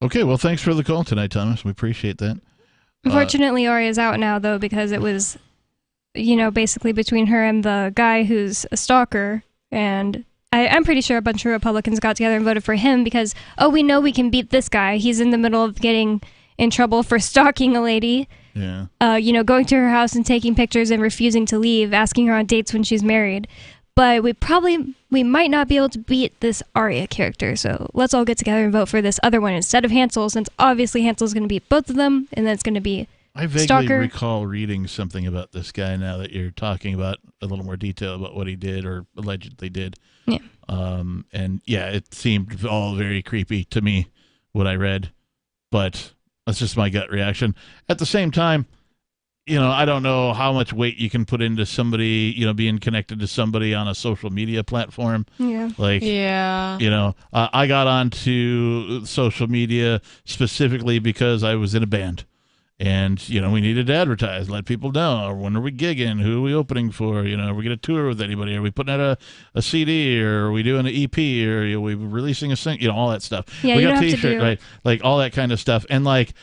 Okay, well, thanks for the call tonight, Thomas. We appreciate that. Unfortunately, Aria's out now, though, because it was, basically between her and the guy who's a stalker, and I'm pretty sure a bunch of Republicans got together and voted for him because, we know we can beat this guy. He's in the middle of getting in trouble for stalking a lady. Yeah. Going to her house and taking pictures and refusing to leave, asking her on dates when she's married. But we might not be able to beat this Aria character. So let's all get together and vote for this other one instead of Hansel, since obviously Hansel's going to beat both of them, and then it's going to be I vaguely Stalker. recall reading something about this guy now that you're talking about a little more detail about what he did or allegedly did. Yeah. And yeah, it seemed all very creepy to me, what I read, but that's just my gut reaction. At the same time, I don't know how much weight you can put into somebody, being connected to somebody on a social media platform. Yeah. I got onto social media specifically because I was in a band. And, we needed to advertise, let people know, when are we gigging, who are we opening for, are we going to tour with anybody, are we putting out a CD, or are we doing an EP, or are we releasing a single, all that stuff. Yeah, we you got don't have to T-shirt, do- right? Like, all that kind of stuff. And, like,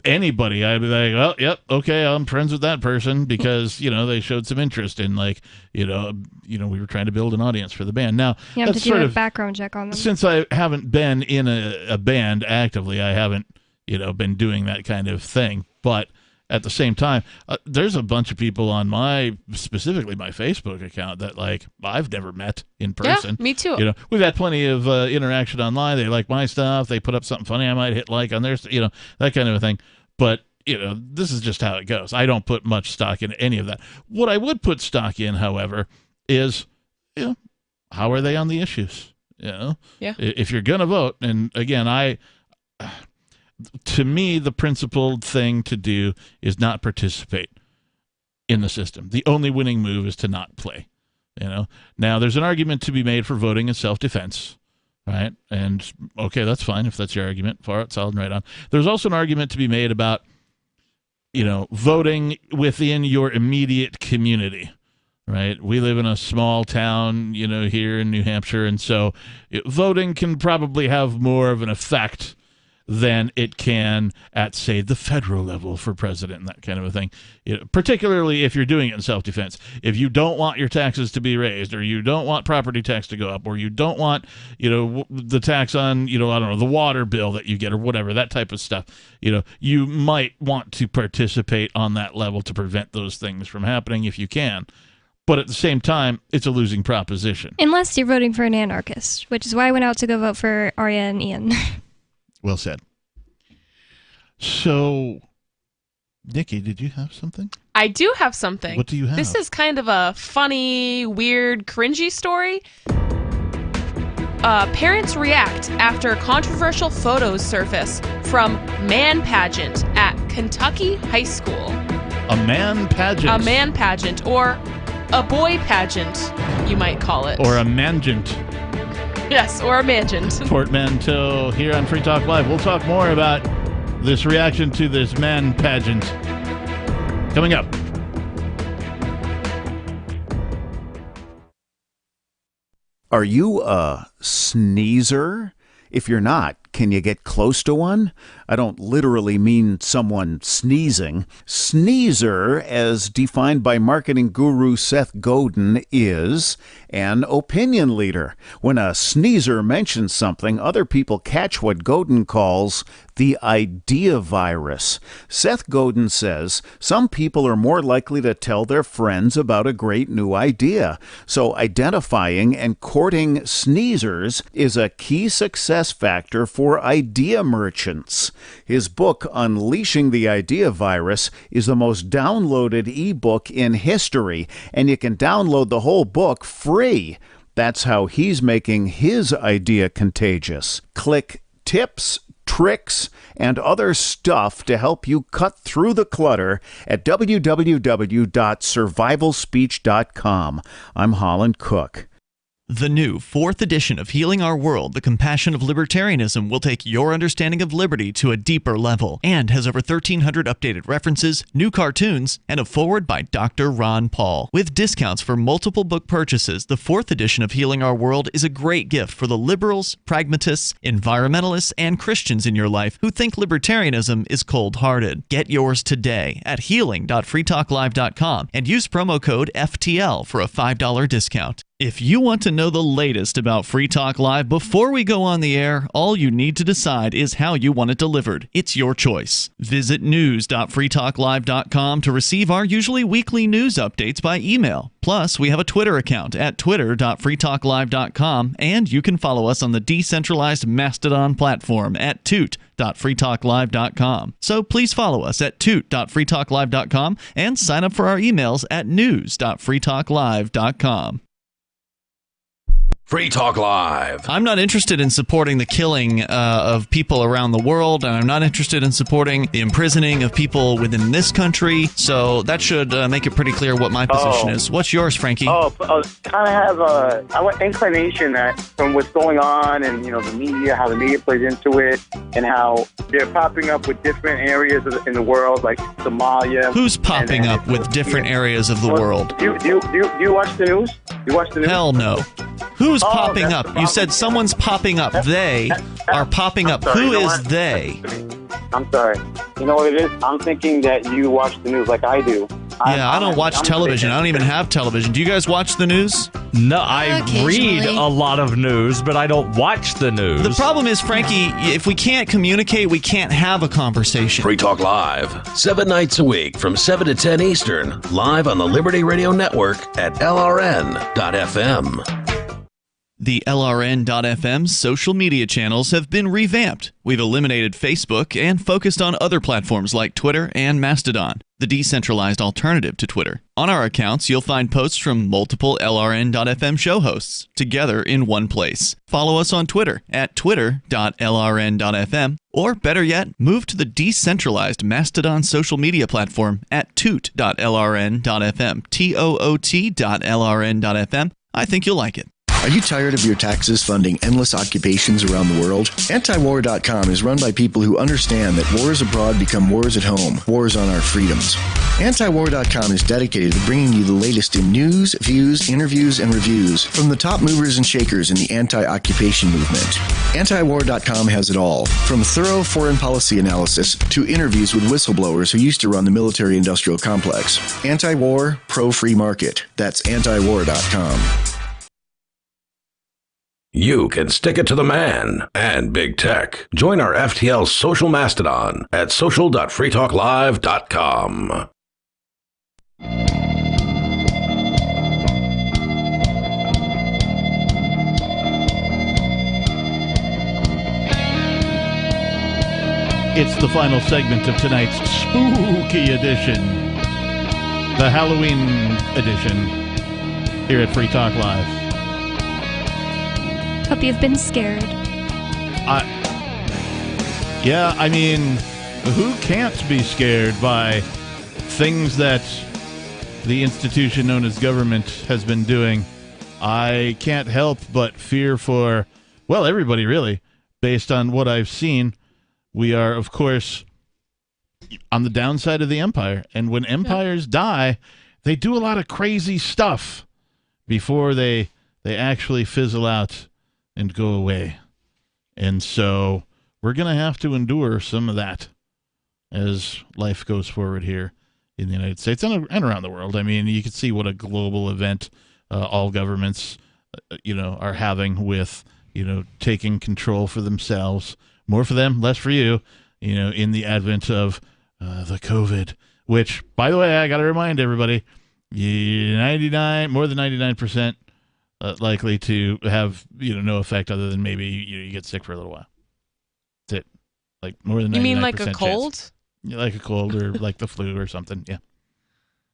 anybody, I'd be like, well, yep, okay, I'm friends with that person because, they showed some interest in, like, we were trying to build an audience for the band. Now, You have to that's do sort a of, background check on them. since I haven't been in a band actively, I haven't, been doing that kind of thing. But at the same time, there's a bunch of people on specifically my Facebook account that, like, I've never met in person. Yeah, me too. We've had plenty of interaction online. They like my stuff. They put up something funny I might hit like on theirs, that kind of a thing. But, this is just how it goes. I don't put much stock in any of that. What I would put stock in, however, is, how are they on the issues? Yeah. If you're going to vote, and again, to me, the principled thing to do is not participate in the system. The only winning move is to not play. Now there's an argument to be made for voting in self-defense, right? And okay, that's fine if that's your argument. Far out, solid, and right on. There's also an argument to be made about, voting within your immediate community. Right. We live in a small town, here in New Hampshire. And so voting can probably have more of an effect than it can at, say, the federal level for president and that kind of a thing, particularly if you're doing it in self-defense. If you don't want your taxes to be raised, or you don't want property tax to go up, or you don't want, the tax on, I don't know, the water bill that you get or whatever, that type of stuff, you might want to participate on that level to prevent those things from happening if you can. But at the same time, it's a losing proposition. Unless you're voting for an anarchist, which is why I went out to go vote for Arya and Ian. Well said. So, Nikki, did you have something? I do have something. What do you have? This is kind of a funny, weird, cringy story. Parents react after controversial photos surface from man pageant at Kentucky High School. A man pageant? A man pageant, or a boy pageant, you might call it. Or a mangent. Yes, or a mangent. Portmanteau here on Free Talk Live. We'll talk more about this reaction to this man pageant coming up. Are you a sneezer? If you're not, can you get close to one? I don't literally mean someone sneezing. Sneezer, as defined by marketing guru Seth Godin, is an opinion leader. When a sneezer mentions something, other people catch what Godin calls the idea virus. Seth Godin says some people are more likely to tell their friends about a great new idea. So identifying and courting sneezers is a key success factor for for idea merchants. His book, Unleashing the Idea Virus, is the most downloaded ebook in history, and you can download the whole book free. That's how he's making his idea contagious. Click Tips, Tricks, and other stuff to help you cut through the clutter at www.survivalspeech.com. I'm Holland Cook. The new 4th edition of Healing Our World, The Compassion of Libertarianism, will take your understanding of liberty to a deeper level and has over 1,300 updated references, new cartoons, and a foreword by Dr. Ron Paul. With discounts for multiple book purchases, the 4th edition of Healing Our World is a great gift for the liberals, pragmatists, environmentalists, and Christians in your life who think libertarianism is cold-hearted. Get yours today at healing.freetalklive.com and use promo code FTL for a $5 discount. If you want to know the latest about Free Talk Live before we go on the air, all you need to decide is how you want it delivered. It's your choice. Visit news.freetalklive.com to receive our usually weekly news updates by email. Plus, we have a Twitter account at twitter.freetalklive.com, and you can follow us on the decentralized Mastodon platform at toot.freetalklive.com. So please follow us at toot.freetalklive.com and sign up for our emails at news.freetalklive.com. Free Talk Live. I'm not interested in supporting the killing of people around the world, and I'm not interested in supporting the imprisoning of people within this country, so that should make it pretty clear what my position is. What's yours, Frankie? Kind of have an inclination that from what's going on and, you know, the media, how the media plays into it, and how they're popping up with different areas in the world, like Somalia. Who's popping up with different areas of the world? Do you watch the news? You watch the news? Hell no. Who's popping up? You said someone's popping up. They are popping up. Who is they? I'm sorry. You know what it is? I'm thinking that you watch the news like I do. Yeah, I don't watch television. I don't even have television. Do you guys watch the news? No, I read a lot of news, but I don't watch the news. The problem is, Frankie, if we can't communicate, we can't have a conversation. Free Talk Live, 7 nights a week from 7 to 10 Eastern, live on the Liberty Radio Network at LRN.FM. The LRN.FM social media channels have been revamped. We've eliminated Facebook and focused on other platforms like Twitter and Mastodon, the decentralized alternative to Twitter. On our accounts, you'll find posts from multiple LRN.FM show hosts together in one place. Follow us on Twitter at twitter.lrn.fm, or better yet, move to the decentralized Mastodon social media platform at toot.lrn.fm, toot.lrn.fm. I think you'll like it. Are you tired of your taxes funding endless occupations around the world? Antiwar.com is run by people who understand that wars abroad become wars at home, wars on our freedoms. Antiwar.com is dedicated to bringing you the latest in news, views, interviews, and reviews from the top movers and shakers in the anti-occupation movement. Antiwar.com has it all, from thorough foreign policy analysis to interviews with whistleblowers who used to run the military-industrial complex. Anti-war, pro-free market. That's antiwar.com. You can stick it to the man and big tech. Join our FTL social mastodon at social.freetalklive.com. It's the final segment of tonight's spooky edition, the Halloween edition, here at Free Talk Live. Hope you've been scared. Yeah, I mean, who can't be scared by things that the institution known as government has been doing? I can't help but fear for, well, everybody really, based on what I've seen. We are, of course, on the downside of the empire. And when empires die, they do a lot of crazy stuff before they actually fizzle out and go away. And so we're going to have to endure some of that as life goes forward here in the United States and around the world. I mean, you can see what a global event all governments, are having with, taking control for themselves. More for them, less for you, in the advent of the COVID, which, by the way, I got to remind everybody, more than 99%. Likely to have no effect other than maybe you get sick for a little while. like more than 99% You mean like a chance. cold? Yeah, like a cold or like the flu or something. Yeah.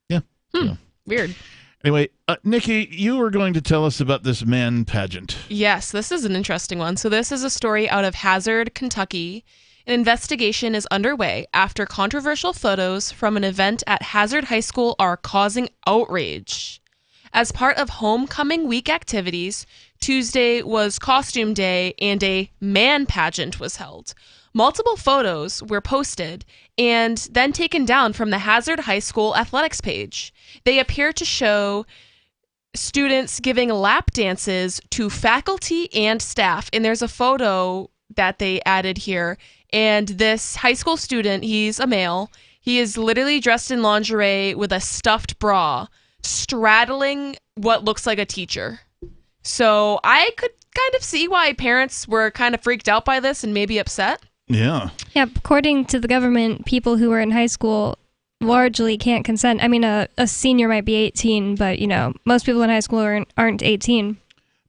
Yeah. So. Weird. Anyway, Nikki, you were going to tell us about this man pageant. Yes, this is an interesting one. So this is a story out of Hazard, Kentucky. An investigation is underway after controversial photos from an event at Hazard High School are causing outrage. As part of homecoming week activities, Tuesday was costume day and a man pageant was held. Multiple photos were posted and then taken down from the Hazard High School athletics page. They appear to show students giving lap dances to faculty and staff. And there's a photo that they added here. And this high school student, he's a male, he is literally dressed in lingerie with a stuffed bra, straddling what looks like a teacher. So I could kind of see why parents were kind of freaked out by this and maybe upset. Yeah. Yeah, according to the government, people who are in high school largely can't consent. I mean, a senior might be 18, but, most people in high school aren't 18.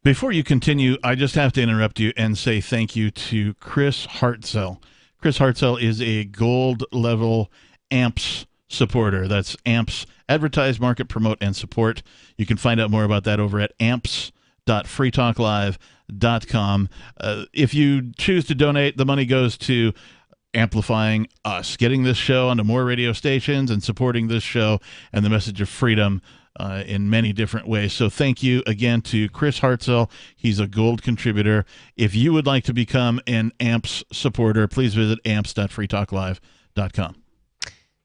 Before you continue, I just have to interrupt you and say thank you to Chris Hartzell. Chris Hartzell is a gold level AMPS supporter. That's AMPS, Advertise, Market, Promote, and Support. You can find out more about that over at amps.freetalklive.com. If you choose to donate, the money goes to amplifying us, getting this show onto more radio stations and supporting this show and the message of freedom in many different ways. So thank you again to Chris Hartzell. He's a gold contributor. If you would like to become an AMPS supporter, please visit amps.freetalklive.com.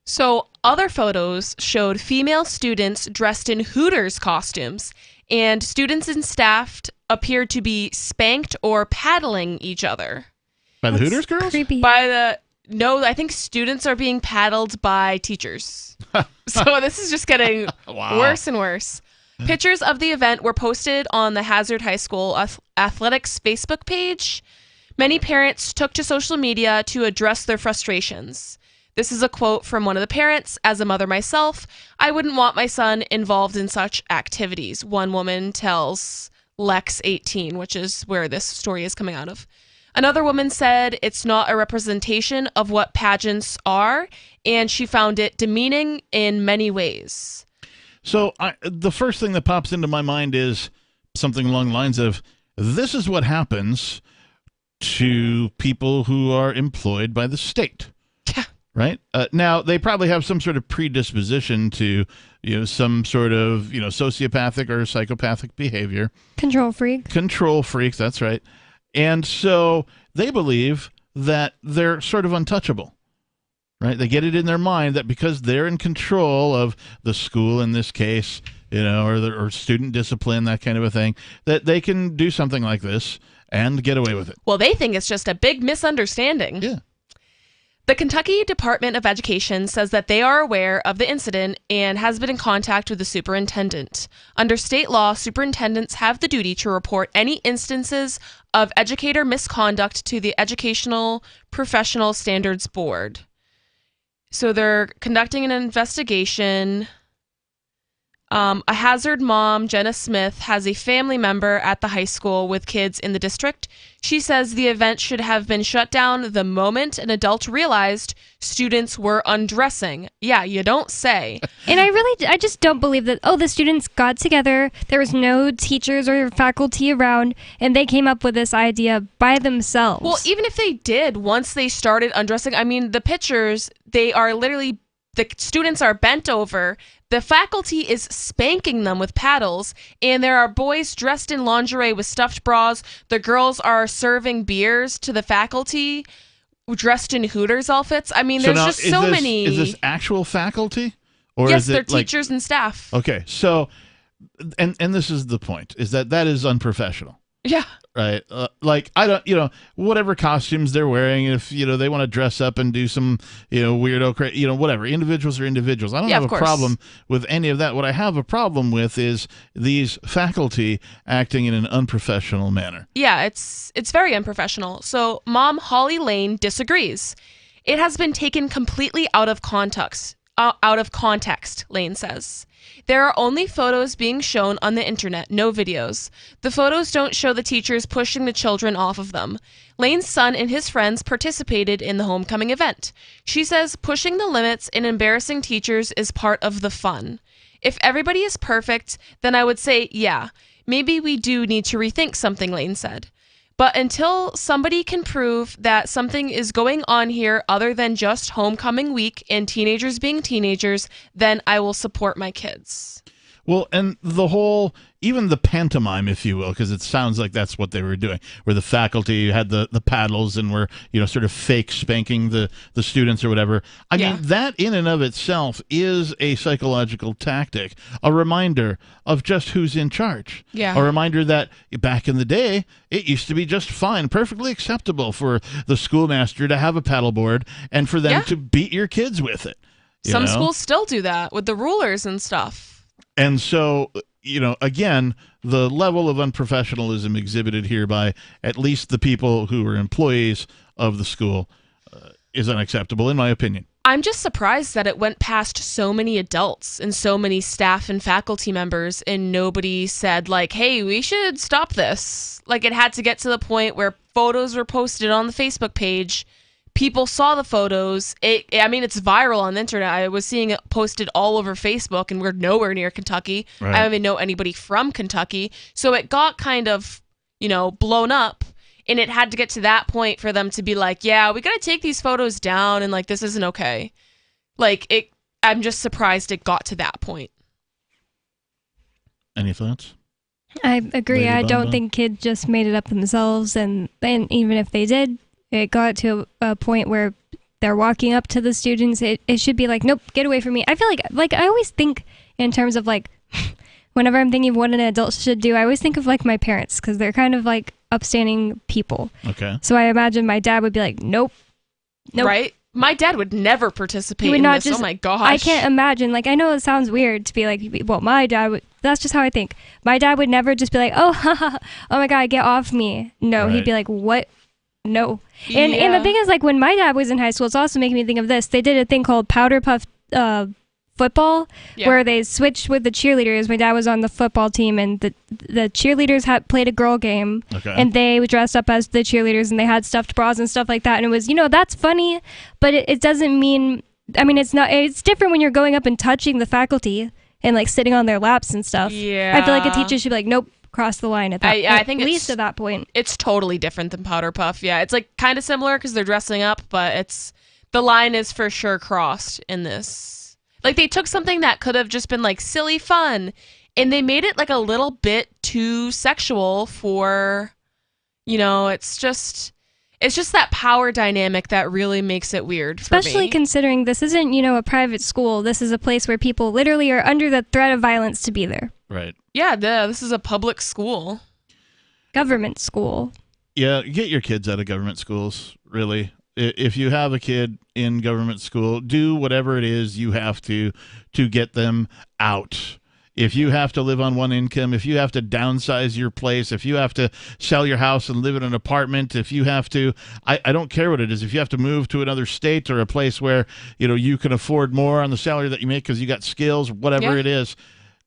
So other photos showed female students dressed in Hooters costumes, and students and staff appeared to be spanked or paddling each other. By the Hooters girls? Creepy. No, I think students are being paddled by teachers. So this is just getting worse and worse. Pictures of the event were posted on the Hazard High School Athletics Facebook page. Many parents took to social media to address their frustrations. This is a quote from one of the parents. As a mother myself, I wouldn't want my son involved in such activities. One woman tells Lex 18, which is where this story is coming out of. Another woman said it's not a representation of what pageants are, and she found it demeaning in many ways. So the first thing that pops into my mind is something along the lines of, this is what happens to people who are employed by the state. Yeah. Right? Now, they probably have some sort of predisposition to, some sort of, sociopathic or psychopathic behavior. Control freaks, that's right. And so they believe that they're sort of untouchable, right? They get it in their mind that because they're in control of the school in this case, or student discipline, that kind of a thing, that they can do something like this and get away with it. Well, they think it's just a big misunderstanding. Yeah. The Kentucky Department of Education says that they are aware of the incident and has been in contact with the superintendent. Under state law, superintendents have the duty to report any instances of educator misconduct to the Educational Professional Standards Board. So they're conducting an investigation. A Hazard mom, Jenna Smith, has a family member at the high school with kids in the district. She says the event should have been shut down the moment an adult realized students were undressing. Yeah, you don't say. And I just don't believe that, the students got together, there was no teachers or faculty around, and they came up with this idea by themselves. Well, even if they did, once they started undressing, the pictures, they are literally, the students are bent over. The faculty is spanking them with paddles, and there are boys dressed in lingerie with stuffed bras. The girls are serving beers to the faculty dressed in Hooters outfits. There's many. Is this actual faculty? Or yes, is it they're teachers and staff. Okay, so, and this is the point, is that is unprofessional. Yeah. Right. I don't, whatever costumes they're wearing, if, they want to dress up and do some, weirdo, whatever. Individuals are individuals. I don't have a problem with any of that. What I have a problem with is these faculty acting in an unprofessional manner. Yeah, it's very unprofessional. So Mom Holly Lane disagrees. It has been taken completely out of context. out of context, Lane says. There are only photos being shown on the internet, no videos. The photos don't show the teachers pushing the children off of them. Lane's son and his friends participated in the homecoming event. She says pushing the limits and embarrassing teachers is part of the fun. If everybody is perfect, then I would say, yeah, maybe we do need to rethink something, Lane said. But until somebody can prove that something is going on here other than just homecoming week and teenagers being teenagers, then I will support my kids. Well, and the whole, even the pantomime, if you will, because it sounds like that's what they were doing, where the faculty had the paddles and were, sort of fake spanking the students or whatever. I mean, that in and of itself is a psychological tactic, a reminder of just who's in charge. Yeah. A reminder that back in the day, it used to be just fine, perfectly acceptable for the schoolmaster to have a paddleboard and for them to beat your kids with it. Some schools still do that with the rulers and stuff. And so, again, the level of unprofessionalism exhibited here by at least the people who are employees of the school is unacceptable, in my opinion. I'm just surprised that it went past so many adults and so many staff and faculty members and nobody said, like, hey, we should stop this. Like, it had to get to the point where photos were posted on the Facebook page. People saw the photos. It's viral on the internet. I was seeing it posted all over Facebook, and we're nowhere near Kentucky. Right. I don't even know anybody from Kentucky. So it got kind of, blown up, and it had to get to that point for them to be like, yeah, we got to take these photos down, and, like, this isn't okay. I'm just surprised it got to that point. Any thoughts? I agree. Lady I don't Bamba? think kids just made it up themselves, and even if they did, it got to a point where they're walking up to the students. It should be like, nope, get away from me. I feel like I always think in terms of like, whenever I'm thinking of what an adult should do, I always think of like my parents because they're kind of like upstanding people. Okay. So I imagine my dad would be like, nope. Right? My dad would never participate He would in not this. just, Oh my gosh. I can't imagine. Like, I know it sounds weird to be like, well, my dad would, that's just how I think. My dad would never just be like, oh my God, get off me. No, Right. he'd be like, what? No. And the thing is, like, when my dad was in high school, it's also making me think of this. They did a thing called powder puff football where they switched with the cheerleaders. My dad was on the football team, and the cheerleaders had played a girl game, and they dressed up as the cheerleaders, and they had stuffed bras and stuff like that. And it was, that's funny, but it doesn't mean, it's different when you're going up and touching the faculty and like sitting on their laps and stuff. Yeah. I feel like a teacher should be like, nope, cross the line at that. I think at it's- least at that point. It's totally different than powder puff. Yeah, it's like kind of similar because they're dressing up, but the line is for sure crossed in this. Like, they took something that could have just been like silly fun, and they made it like a little bit too sexual for, it's just that power dynamic that really makes it weird. Especially for me. considering this isn't, a private school. This is a place where people literally are under the threat of violence to be there. Right. Yeah, this is a public school. Government school. Yeah, get your kids out of government schools, really. If you have a kid in government school, do whatever it is you have to get them out. If you have to live on one income, if you have to downsize your place, if you have to sell your house and live in an apartment, if you have to, I don't care what it is, if you have to move to another state or a place where, you can afford more on the salary that you make because you got skills, whatever it is,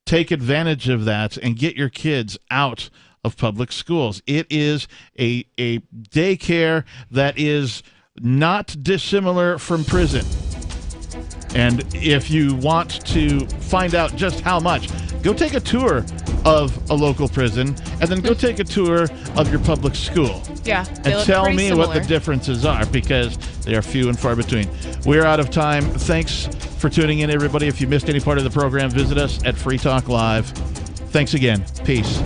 take advantage of that and get your kids out of public schools. It is a daycare that is not dissimilar from prison. And if you want to find out just how much, go take a tour of a local prison and then go take a tour of your public school. Yeah. And tell me what the differences are, because they are few and far between. We're out of time. Thanks for tuning in, everybody. If you missed any part of the program, visit us at Free Talk Live. Thanks again. Peace.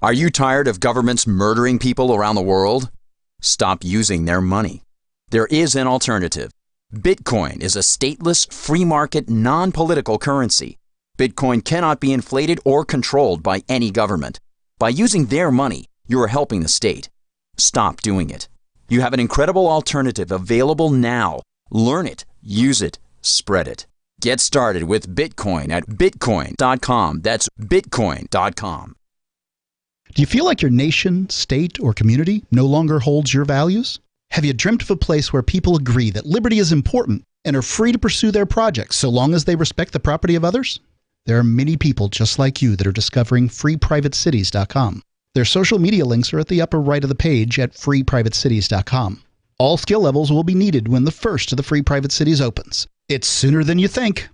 Are you tired of governments murdering people around the world? Stop using their money. There is an alternative. Bitcoin is a stateless, free market, non-political currency. Bitcoin cannot be inflated or controlled by any government. By using their money, you are helping the state. Stop doing it. You have an incredible alternative available now. Learn it, use it, spread it. Get started with Bitcoin at bitcoin.com. That's bitcoin.com. Do you feel like your nation, state, or community no longer holds your values? Have you dreamt of a place where people agree that liberty is important and are free to pursue their projects so long as they respect the property of others? There are many people just like you that are discovering freeprivatecities.com. Their social media links are at the upper right of the page at freeprivatecities.com. All skill levels will be needed when the first of the Free Private Cities opens. It's sooner than you think.